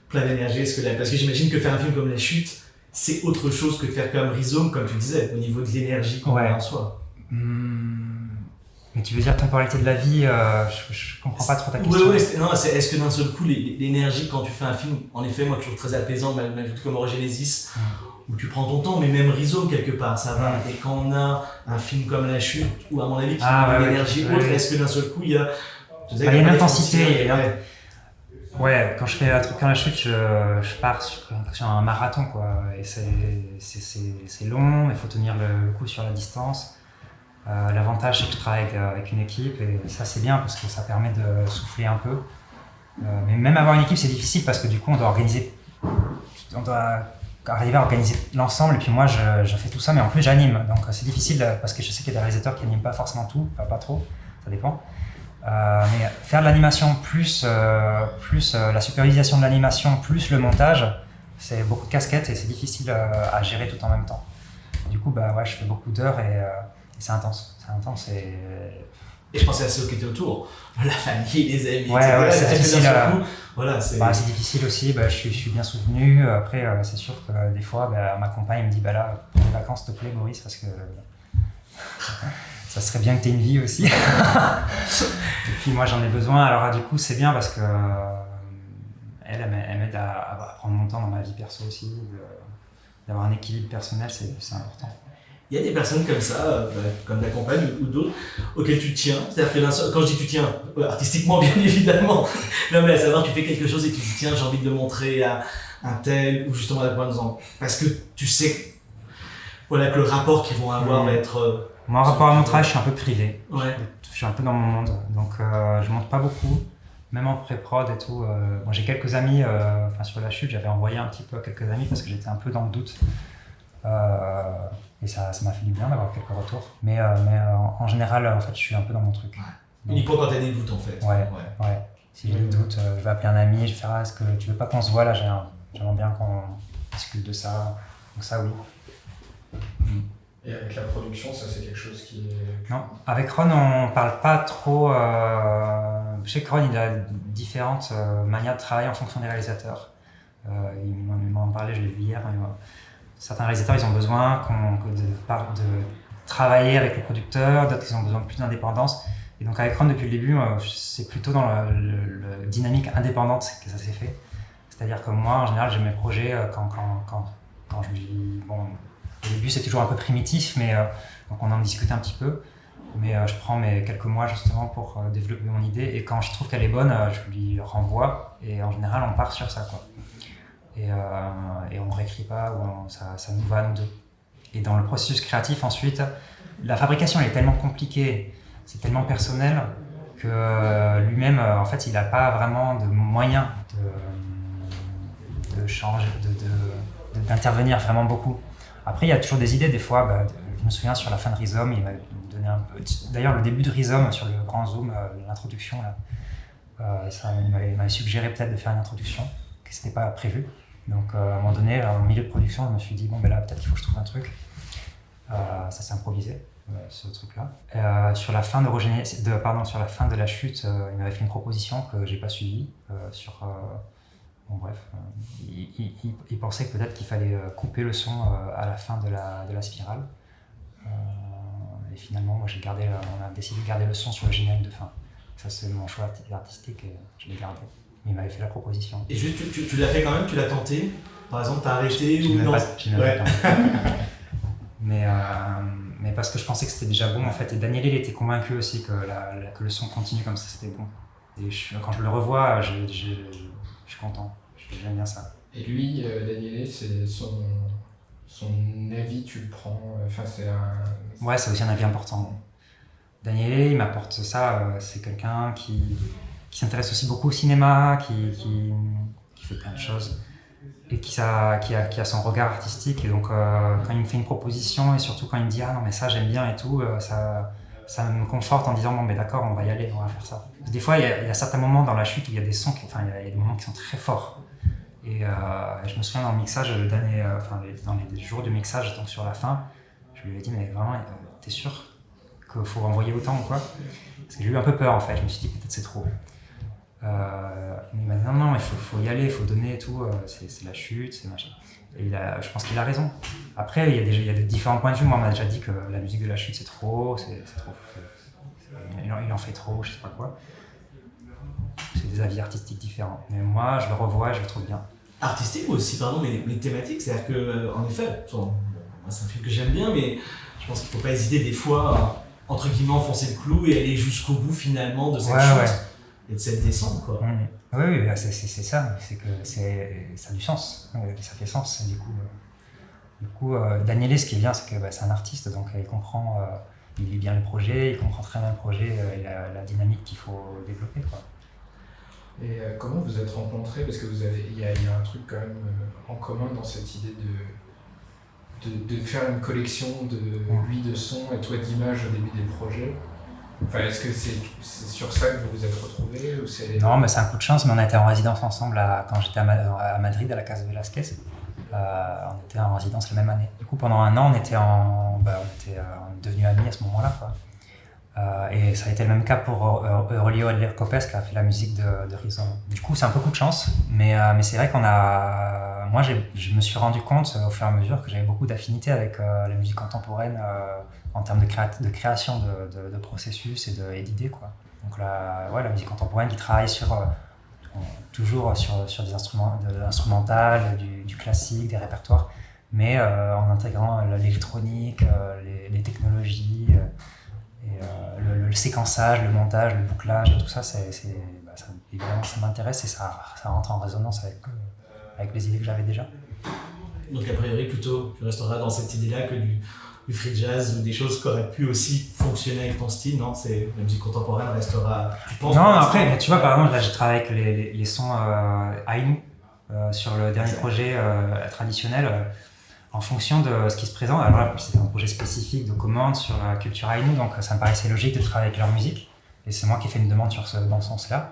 plein d'énergie, parce que j'imagine que faire un film comme La Chute, c'est autre chose que de faire comme Rhizome, comme tu disais, au niveau de l'énergie qu'on a en soi. Mais tu veux dire temporalité de la vie, je comprends pas trop ta question. Oui, est-ce que d'un seul coup, l'énergie quand tu fais un film, en effet, moi je trouve très apaisant, malgré tout comme Orogénésis, où tu prends ton temps, mais même Rhizome quelque part, ça va. Et quand on a un film comme La Chute, où à mon avis, qui a une énergie autre, est-ce que d'un seul coup, il y a... Il y a une intensité. Ouais, quand je fais un truc comme La Chute, je pars sur un marathon, quoi. Et c'est long, il faut tenir le coup sur la distance. L'avantage, c'est que je travaille avec une équipe et ça, c'est bien parce que ça permet de souffler un peu. Mais même avoir une équipe, c'est difficile parce que du coup, on doit arriver à organiser l'ensemble. Et puis moi, je fais tout ça, mais en plus, j'anime. Donc, c'est difficile parce que je sais qu'il y a des réalisateurs qui n'animent pas forcément tout, enfin pas trop, ça dépend. Mais faire de l'animation plus la supervision de l'animation plus le montage, c'est beaucoup de casquettes et c'est difficile à gérer tout en même temps. Du coup, je fais beaucoup d'heures et c'est intense. Et je pensais à ceux qui étaient autour, la famille, les amis, etc. C'est difficile. C'est difficile aussi. Je suis bien soutenu. Après, c'est sûr que des fois, ma compagne me dit là, prends des vacances, s'il te plaît, Maurice, parce que ça serait bien que tu aies une vie aussi. Et puis moi, j'en ai besoin. Alors du coup, c'est bien parce que elle m'aide à prendre mon temps dans ma vie perso aussi, d'avoir un équilibre personnel, c'est important. Il y a des personnes comme ça, comme ta compagne ou d'autres, auxquelles tu tiens. C'est-à-dire que quand je dis tu tiens, artistiquement bien évidemment, non mais à savoir tu fais quelque chose et tu dis tiens j'ai envie de le montrer à un tel ou justement à la point parce que tu sais que le rapport qu'ils vont avoir va être... Moi, en rapport à mon travail, je suis un peu privé. Ouais. Je suis un peu dans mon monde, donc je monte pas beaucoup, même en pré-prod et tout. J'ai quelques amis, sur La Chute, j'avais envoyé un petit peu à quelques amis parce que j'étais un peu dans le doute. Et ça m'a fait du bien d'avoir quelques retours. Mais en général, en fait, je suis un peu dans mon truc. Ouais. Uniquement quand t'as des doutes, en fait. Ouais. Si j'ai des doutes, je vais appeler un ami, je vais faire est-ce que tu veux pas qu'on se voit là, j'aimerais bien qu'on discute de ça. Donc ça, oui. Et avec la production, ça c'est quelque chose qui est... Non, avec Ron, on parle pas trop... Je sais que Ron, il a différentes manières de travailler en fonction des réalisateurs. Il m'en parlait, je l'ai vu hier. Certains réalisateurs, ils ont besoin de travailler avec le producteur, d'autres, ils ont besoin de plus d'indépendance. Et donc avec Ron, depuis le début, c'est plutôt dans le dynamique indépendante que ça s'est fait. C'est-à-dire que moi, en général, j'ai mes projets quand je me dis... Au début, c'est toujours un peu primitif, mais donc on en discute un petit peu. Mais je prends mes quelques mois justement pour développer mon idée. Et quand je trouve qu'elle est bonne, je lui renvoie. Et en général, on part sur ça, quoi. Et on ne réécrit pas, ou ça nous va à nous deux. Et dans le processus créatif, ensuite, la fabrication elle est tellement compliquée, c'est tellement personnel que lui-même, en fait, il n'a pas vraiment de moyens de changer, d'intervenir vraiment beaucoup. Après, il y a toujours des idées, des fois, je me souviens sur la fin de Rhizome, il m'a donné un peu... D'ailleurs, le début de Rhizome, sur le grand zoom, l'introduction, là, il m'avait suggéré peut-être de faire une introduction, que ce n'était pas prévu. Donc, à un moment donné, au milieu de production, je me suis dit, là, peut-être qu'il faut que je trouve un truc. Ça s'est improvisé, ce truc-là. Sur la fin sur la fin de La Chute, il m'avait fait une proposition que j'ai pas suivie, il pensait que peut-être qu'il fallait couper le son à la fin de la spirale. Et finalement, moi, on a décidé de garder le son sur le générique de fin. Ça, c'est mon choix artistique et je l'ai gardé. Il m'avait fait la proposition. Et juste, tu l'as fait quand même, tu l'as tenté? Par exemple, t'as arrêté ou non? J'ai même pas tenté. Mais parce que je pensais que c'était déjà bon en fait. Et Daniel, il était convaincu aussi que le son continue comme ça, c'était bon. Et quand je le revois, je suis content. J'aime bien ça. Et lui, Daniel, c'est son avis, tu le prends. Enfin, Ouais, c'est aussi un avis important. Daniel, il m'apporte ça. C'est quelqu'un qui s'intéresse aussi beaucoup au cinéma, qui fait plein de choses. Et qui a son regard artistique, et donc quand il me fait une proposition et surtout quand il me dit ah non mais ça j'aime bien et tout, ça me conforte en disant bon mais d'accord, on va y aller, on va faire ça. Des fois il y a certains moments dans la chute où il y a des sons, il y a des moments qui sont très forts, et je me souviens dans le mixage dans les jours de mixage, donc sur la fin, je lui ai dit mais vraiment t'es sûr qu'il faut envoyer autant ou quoi, parce que j'ai eu un peu peur en fait, je me suis dit peut-être c'est trop. Mais il m'a dit non, il faut y aller, il faut donner et tout, c'est la chute, c'est machin. Et je pense qu'il a raison. Après, il y a de différents points de vue. Moi, on m'a déjà dit que la musique de la chute c'est trop, il en fait trop, je sais pas quoi. C'est des avis artistiques différents. Mais moi, je le revois et je le trouve bien. Artistique ou aussi, pardon, mais thématique, c'est-à-dire que, en effet, moi, c'est un film que j'aime bien, mais je pense qu'il faut pas hésiter des fois à, entre guillemets, enfoncer le clou et aller jusqu'au bout finalement de cette chute. Ouais. Et de cette descente, quoi. Oui, c'est ça, c'est que ça a du sens, ça fait sens. Et du coup, Daniel, ce qui est bien, c'est que c'est un artiste, donc il comprend, il lit bien le projet, il comprend très bien le projet et la dynamique qu'il faut développer, quoi. Et comment vous êtes rencontrés? Parce que il y a un truc quand même en commun dans cette idée de faire une collection de lui de sons et toi d'images au début des projets. Enfin, est-ce que c'est sur ça que vous vous êtes retrouvés ou c'est... Non, mais c'est un coup de chance, mais on a été en résidence ensemble quand j'étais à Madrid, à la Casa Velázquez. On était en résidence la même année. Du coup, pendant un an, on était devenus amis à ce moment-là, quoi. Et ça a été le même cas pour Aurelio Adler Copes qui a fait la musique de Rhizome. Du coup, c'est un peu coup de chance, mais c'est vrai moi, je me suis rendu compte au fur et à mesure que j'avais beaucoup d'affinités avec la musique contemporaine en termes de création de processus et d'idées, quoi. Donc la musique contemporaine qui travaille toujours sur des instruments, de l'instrumental, du classique, des répertoires, mais en intégrant l'électronique, les technologies, le séquençage, le montage, le bouclage et tout ça, évidemment ça m'intéresse et ça rentre en résonance avec les idées que j'avais déjà. Donc a priori plutôt tu resteras dans cette idée-là que du free jazz ou des choses qui auraient pu aussi fonctionner avec ton style, non? C'est la musique contemporaine restera, tu penses? Non, après, mais tu vois, par exemple, là j'ai travaillé avec les sons Aïnou sur le dernier projet traditionnel. En fonction de ce qui se présente, alors là c'est un projet spécifique de commande sur la culture Aïnou, donc ça me paraissait logique de travailler avec leur musique, et c'est moi qui ai fait une demande dans ce sens-là.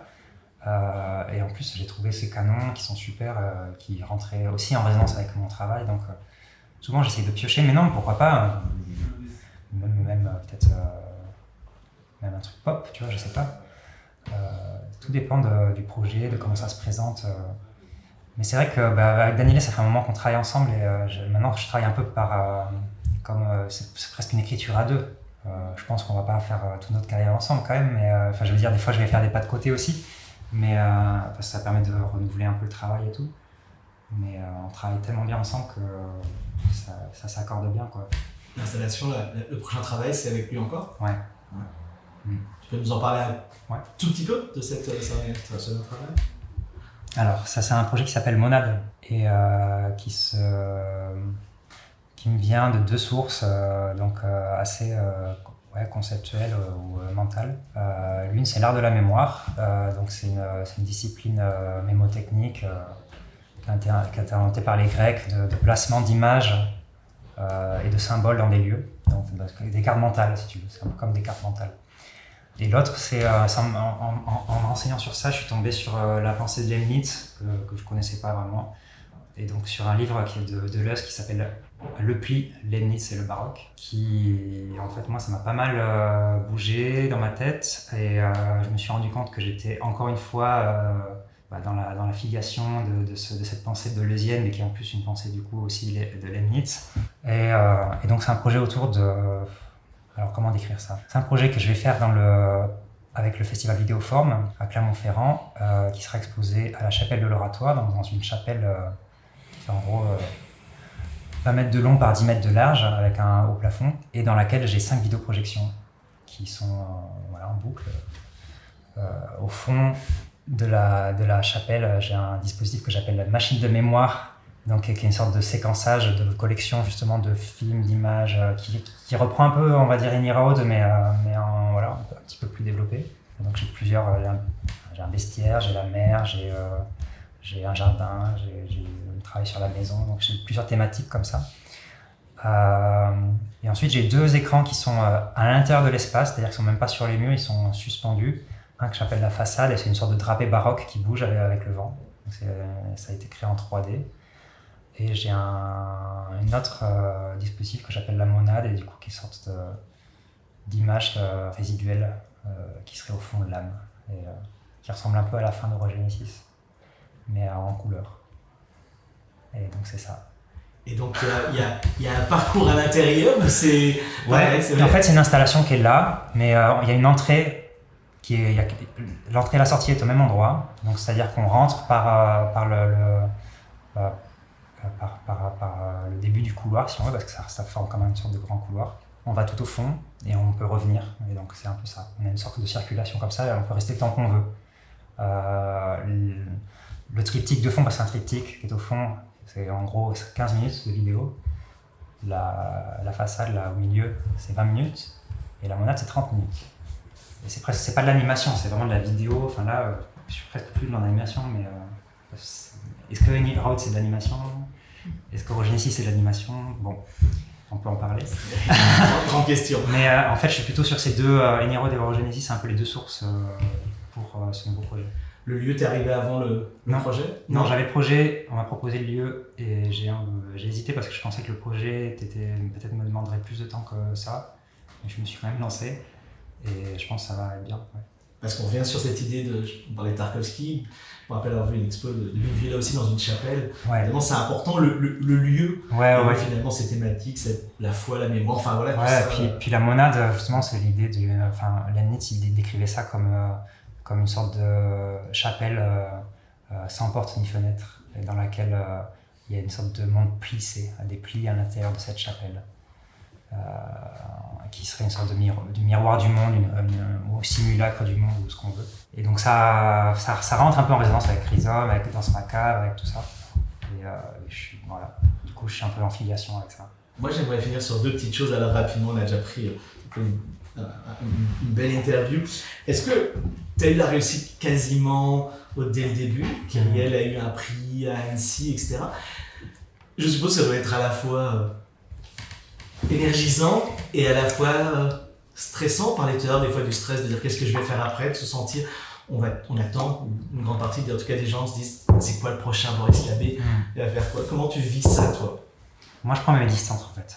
Et en plus j'ai trouvé ces canons qui sont super, qui rentraient aussi en résonance avec mon travail, donc souvent j'essaye de piocher, mais non, pourquoi pas, même peut-être même un truc pop, tu vois, je sais pas. Tout dépend du projet, de comment ça se présente. Mais c'est vrai que avec Daniel, ça fait un moment qu'on travaille ensemble et maintenant je travaille un peu c'est presque une écriture à deux. Je pense qu'on va pas faire toute notre carrière ensemble quand même, mais je veux dire, des fois je vais faire des pas de côté aussi, mais parce que ça permet de renouveler un peu le travail et tout. Mais on travaille tellement bien ensemble que ça s'accorde bien, quoi. L'installation, le prochain travail, c'est avec lui encore? Ouais. Tu peux nous en parler un tout petit peu de ce travail? Alors, ça c'est un projet qui s'appelle Monade et qui me vient de deux sources, assez conceptuelles ou mentales. L'une, c'est l'art de la mémoire, donc c'est une discipline mémotechnique qui a été inventée par les Grecs de placement d'images et de symboles dans des lieux, donc des cartes mentales si tu veux, c'est comme des cartes mentales. Et l'autre, c'est en renseignant sur ça, je suis tombé sur la pensée de Leibniz, que je ne connaissais pas vraiment, et donc sur un livre qui est de Deleuze qui s'appelle Le Pli, Leibniz et le baroque, qui, en fait, moi, ça m'a pas mal bougé dans ma tête, et je me suis rendu compte que j'étais encore une fois dans la filiation de cette pensée deleuzienne, mais qui est en plus une pensée du coup aussi de Leibniz. Et donc c'est un projet autour de Alors comment décrire ça? C'est un projet que je vais faire avec le festival Vidéoforme à Clermont-Ferrand, qui sera exposé à la chapelle de l'Oratoire, donc dans une chapelle qui fait en gros 20 mètres de long par 10 mètres de large, avec un haut plafond, et dans laquelle j'ai 5 vidéoprojections qui sont en boucle. Au fond de la chapelle, j'ai un dispositif que j'appelle la machine de mémoire, donc qui est une sorte de séquençage de collection justement de films, d'images, qui reprend un peu, on va dire, Any Road, mais un petit peu plus développé. Donc j'ai j'ai un bestiaire, j'ai la mer, j'ai un jardin, j'ai travaillé sur la maison, donc j'ai plusieurs thématiques comme ça. Et ensuite j'ai 2 écrans qui sont à l'intérieur de l'espace, c'est-à-dire qu'ils ne sont même pas sur les murs, ils sont suspendus. Un que j'appelle la façade, et c'est une sorte de drapé baroque qui bouge avec le vent. Donc ça a été créé en 3D. Et j'ai un autre dispositif que j'appelle la monade, et du coup qui est une sorte d'image résiduelle qui serait au fond de l'âme, et qui ressemble un peu à la fin de Eurogenesis, mais en couleur. Et donc c'est ça. Et donc il y a un parcours à l'intérieur, c'est... Ouais, en fait c'est une installation qui est là, mais il y a une entrée l'entrée et la sortie est au même endroit, donc c'est-à-dire qu'on rentre par le début du couloir si on veut, parce que ça forme quand même une sorte de grand couloir. On va tout au fond et on peut revenir, et donc c'est un peu ça. On a une sorte de circulation comme ça et on peut rester tant qu'on veut. Le triptyque de fond, parce que c'est un triptyque qui est au fond, c'est en gros 15 minutes de vidéo. La façade là au milieu, c'est 20 minutes, et la monade c'est 30 minutes. Et c'est pas de l'animation, c'est vraiment de la vidéo. Enfin là, je suis presque plus dans l'animation, mais est-ce que Any Road c'est de l'animation? Est-ce que Eurogenesis c'est de l'animation? Bon, on peut en parler. Grande question. Mais en fait, je suis plutôt sur ces deux, Any Road et Eurogenesis, c'est un peu les 2 sources pour ce nouveau projet. Le lieu, t'es arrivé avant le projet? Non, j'avais le projet, on m'a proposé le lieu, et j'ai hésité parce que je pensais que le projet peut-être me demanderait plus de temps que ça, mais je me suis quand même lancé. Et je pense que ça va aller bien. Ouais. Parce qu'on revient sur cette idée on parlait de Tarkovsky, je me rappelle avoir vu une expo de Villa aussi dans une chapelle. Ouais. Finalement, c'est important le lieu. Ouais. Finalement, ces thématiques, c'est la foi, la mémoire, enfin voilà. Ouais, ça, puis la monade, justement, c'est l'idée de. Enfin, Leibniz, il décrivait ça comme une sorte de chapelle sans porte ni fenêtre, et dans laquelle il y a une sorte de monde plissé, des plis à l'intérieur de cette chapelle. Qui serait une sorte de miroir du monde, ou simulacre du monde, ou ce qu'on veut. Et donc ça rentre un peu en résonance avec Rhizome, avec Danse Macabre, avec tout ça. Et voilà. Du coup, je suis un peu en filiation avec ça. Moi, j'aimerais finir sur 2 petites choses. Alors rapidement, on a déjà pris une belle interview. Est-ce que tu as eu la réussite quasiment dès le début? Kyrielle a eu un prix à Annecy, etc. Je suppose que ça doit être à la fois énergisant et à la fois stressant. On parlait tout à l'heure des fois du stress, de dire qu'est-ce que je vais faire après, de se sentir, on attend, une grande partie, en tout cas des gens se disent c'est quoi le prochain Boris Labbé, il va faire quoi? Comment tu vis ça toi? Moi je prends mes distances en fait.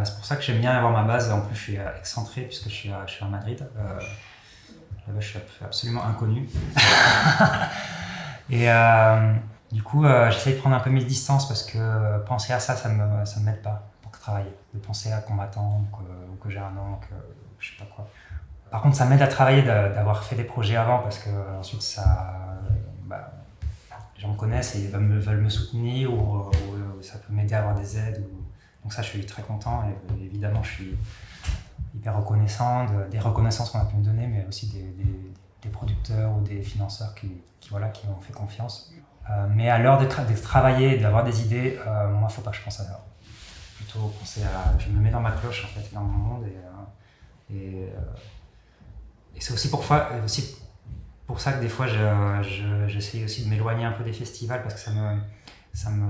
C'est pour ça que j'aime bien avoir ma base. En plus je suis excentré puisque je suis à Madrid. Là-bas je suis absolument inconnu. Et du coup j'essaie de prendre un peu mes distances, parce que penser à ça me m'aide pas pour travailler. De penser à qu'on m'attend, ou que j'ai un an, que je sais pas quoi. Par contre ça m'aide à travailler d'avoir fait des projets avant, parce que ensuite les gens me connaissent et ils veulent me soutenir, ou ça peut m'aider à avoir des aides. Donc ça je suis très content, et évidemment je suis hyper reconnaissant des reconnaissances qu'on a pu me donner, mais aussi des producteurs ou des financeurs qui m'ont fait confiance. Mais à l'heure de travailler, d'avoir des idées, moi faut pas que je pense à ça. Plutôt penser je me mets dans ma cloche en fait, dans mon monde, et c'est aussi pour ça que des fois j'essaie aussi de m'éloigner un peu des festivals, parce que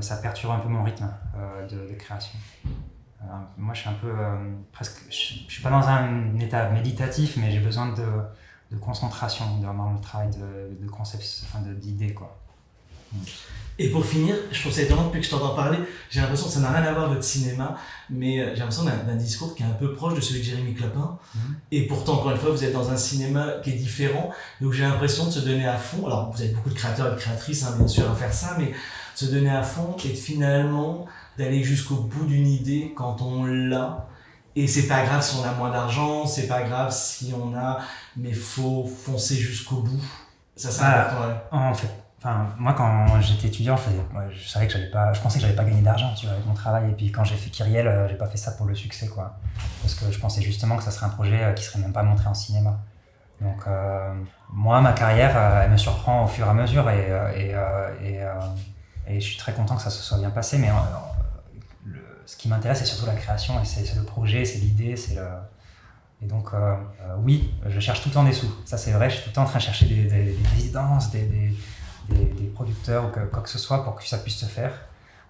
ça perturbe un peu mon rythme de création. Moi je suis un peu je suis pas dans un état méditatif, mais j'ai besoin de concentration dans le travail de concept, d'idées quoi. Et pour finir, je trouve ça étonnant, depuis que je t'entends parler, j'ai l'impression que ça n'a rien à voir avec votre cinéma, mais j'ai l'impression d'un discours qui est un peu proche de celui de Jérémy Clopin. Et pourtant, encore une fois, vous êtes dans un cinéma qui est différent, donc j'ai l'impression de se donner à fond. Alors, vous avez beaucoup de créateurs et de créatrices, bien sûr, à faire ça, mais se donner à fond et finalement d'aller jusqu'au bout d'une idée quand on l'a, Et c'est pas grave si on a moins d'argent, c'est pas grave si on a, mais faut foncer jusqu'au bout. Ça, c'est important, ouais. En fait, moi, quand j'étais étudiant, je savais que je pensais que j'allais pas gagner d'argent, tu vois, avec mon travail. Et puis quand j'ai fait Kyriel, j'ai pas fait ça pour le succès, quoi. Parce que je pensais justement que ça serait un projet qui serait même pas montré en cinéma. Donc, moi, ma carrière, elle me surprend au fur et à mesure et je suis très content que ça se soit bien passé. Mais ce qui m'intéresse, c'est surtout la création et c'est le projet, c'est l'idée, Et donc, oui, je cherche tout le temps des sous. Ça, c'est vrai, je suis tout le temps en train de chercher des résidences, des producteurs ou quoi que ce soit pour que ça puisse se faire.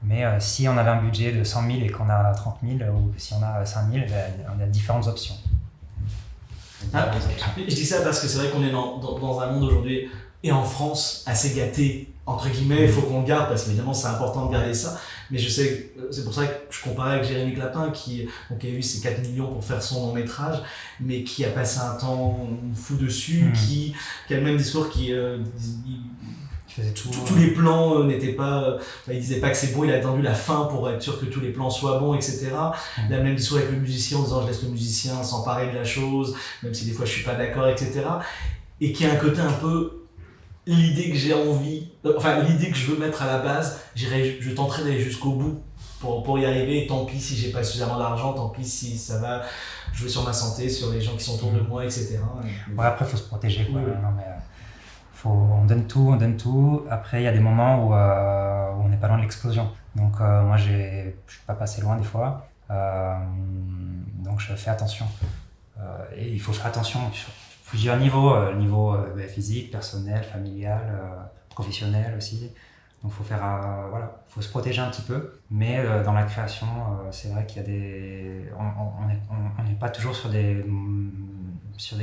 Mais si on avait un budget de 100 000 et qu'on a 30 000, ou si on a 5 000, on a différentes options. Je dis ça parce que c'est vrai qu'on est dans un monde aujourd'hui, et en France, assez gâté, entre guillemets, il faut qu'on le garde, parce qu'évidemment c'est important de garder ça, mais je sais, c'est pour ça que je comparais avec Jérémy Clapin, qui a eu ses 4 millions pour faire son long métrage, mais qui a passé un temps fou dessus, qui a le même discours, tous les plans n'étaient pas, il disait pas que c'est bon, il a attendu la fin pour être sûr que tous les plans soient bons, etc. Il a le même discours avec le musicien en disant je laisse le musicien s'emparer de la chose, même si des fois je suis pas d'accord, etc. Et qui a un côté un peu l'idée que j'ai envie, l'idée que je veux mettre à la base, je tenterai d'aller jusqu'au bout pour y arriver, tant pis si j'ai pas suffisamment d'argent, tant pis si ça va jouer sur ma santé, sur les gens qui sont autour de moi, etc. Ouais, après, il faut se protéger, quoi. Non, mais, on donne tout. Après, il y a des moments où on n'est pas loin de l'explosion. Donc, moi, je suis pas passé loin des fois. Donc, je fais attention. Et il faut faire attention sur plusieurs niveaux. Niveau physique, personnel, familial, professionnel aussi. Donc, faut se protéger un petit peu. Mais dans la création, c'est vrai qu'il y a on n'est pas toujours sur des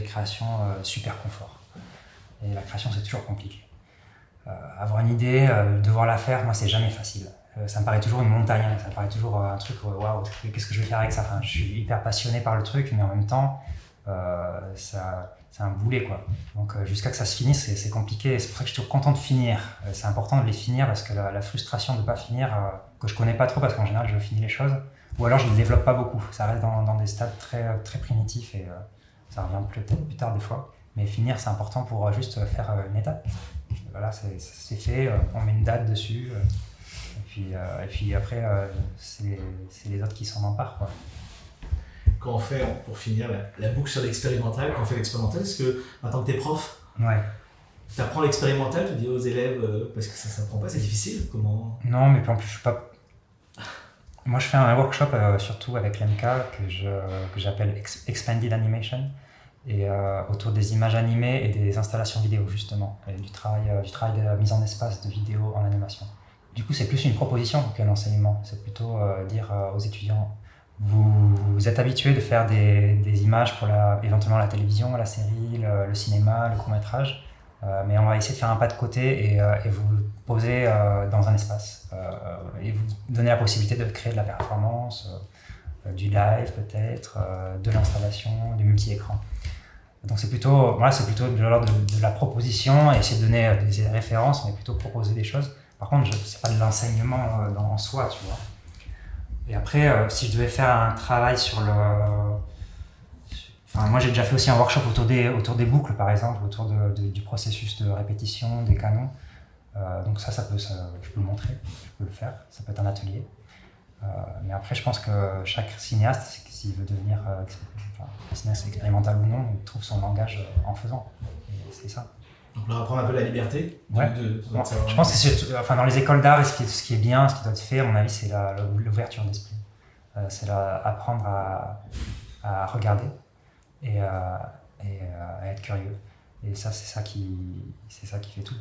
créations super confort. Et la création, c'est toujours compliqué. Avoir une idée, devoir la faire, moi, c'est jamais facile. Ça me paraît toujours une montagne, ça me paraît toujours un truc, waouh, qu'est-ce que je vais faire avec ça? Je suis hyper passionné par le truc, mais en même temps, c'est un boulet, quoi. Donc, jusqu'à que ça se finisse, c'est compliqué. C'est pour ça que je suis toujours content de finir. C'est important de les finir parce que la frustration de ne pas finir, que je connais pas trop, parce qu'en général, je finis les choses, ou alors je ne les développe pas beaucoup. Ça reste dans des stades très, très primitifs et ça revient peut-être plus tard des fois. Mais finir, c'est important pour juste faire une étape. Voilà, c'est fait, on met une date dessus, et puis après, c'est les autres qui s'en emparent, quoi. Quand on fait, pour finir, la boucle sur l'expérimental, quand on fait l'expérimental, est-ce que, maintenant que tu es prof, tu apprends l'expérimental, tu dis aux élèves, parce que ça ne s'apprend pas, c'est difficile, comment? Non, mais puis en plus, je suis pas... Moi, je fais un workshop, surtout avec l'MK, que j'appelle Expanded Animation. Et autour des images animées et des installations vidéo, justement, et du travail de mise en espace de vidéo en animation. Du coup, c'est plus une proposition qu'un enseignement. C'est plutôt dire aux étudiants, vous êtes habitués de faire des images pour éventuellement la télévision, la série, le cinéma, le court-métrage, mais on va essayer de faire un pas de côté et vous poser dans un espace et vous donner la possibilité de créer de la performance, du live peut-être, de l'installation, du multi-écran. Donc c'est plutôt de l'ordre de la proposition et essayer de donner des références, mais plutôt proposer des choses. Par contre, c'est pas de l'enseignement en soi, tu vois. Et après, si je devais faire un travail sur moi j'ai déjà fait aussi un workshop autour des boucles, par exemple, autour du processus de répétition, des canons. Donc je peux le montrer, je peux le faire, ça peut être un atelier. Mais après, je pense que chaque cinéaste, s'il veut devenir cinéaste expérimental ou non, il trouve son langage en faisant. Et c'est ça. Donc leur apprendre un peu la liberté. Je pense que c'est dans les écoles d'art, ce qui est bien, ce qui doit être fait, à mon avis, c'est l'ouverture d'esprit. C'est apprendre à regarder et à être curieux. Et ça, c'est ça qui fait tout.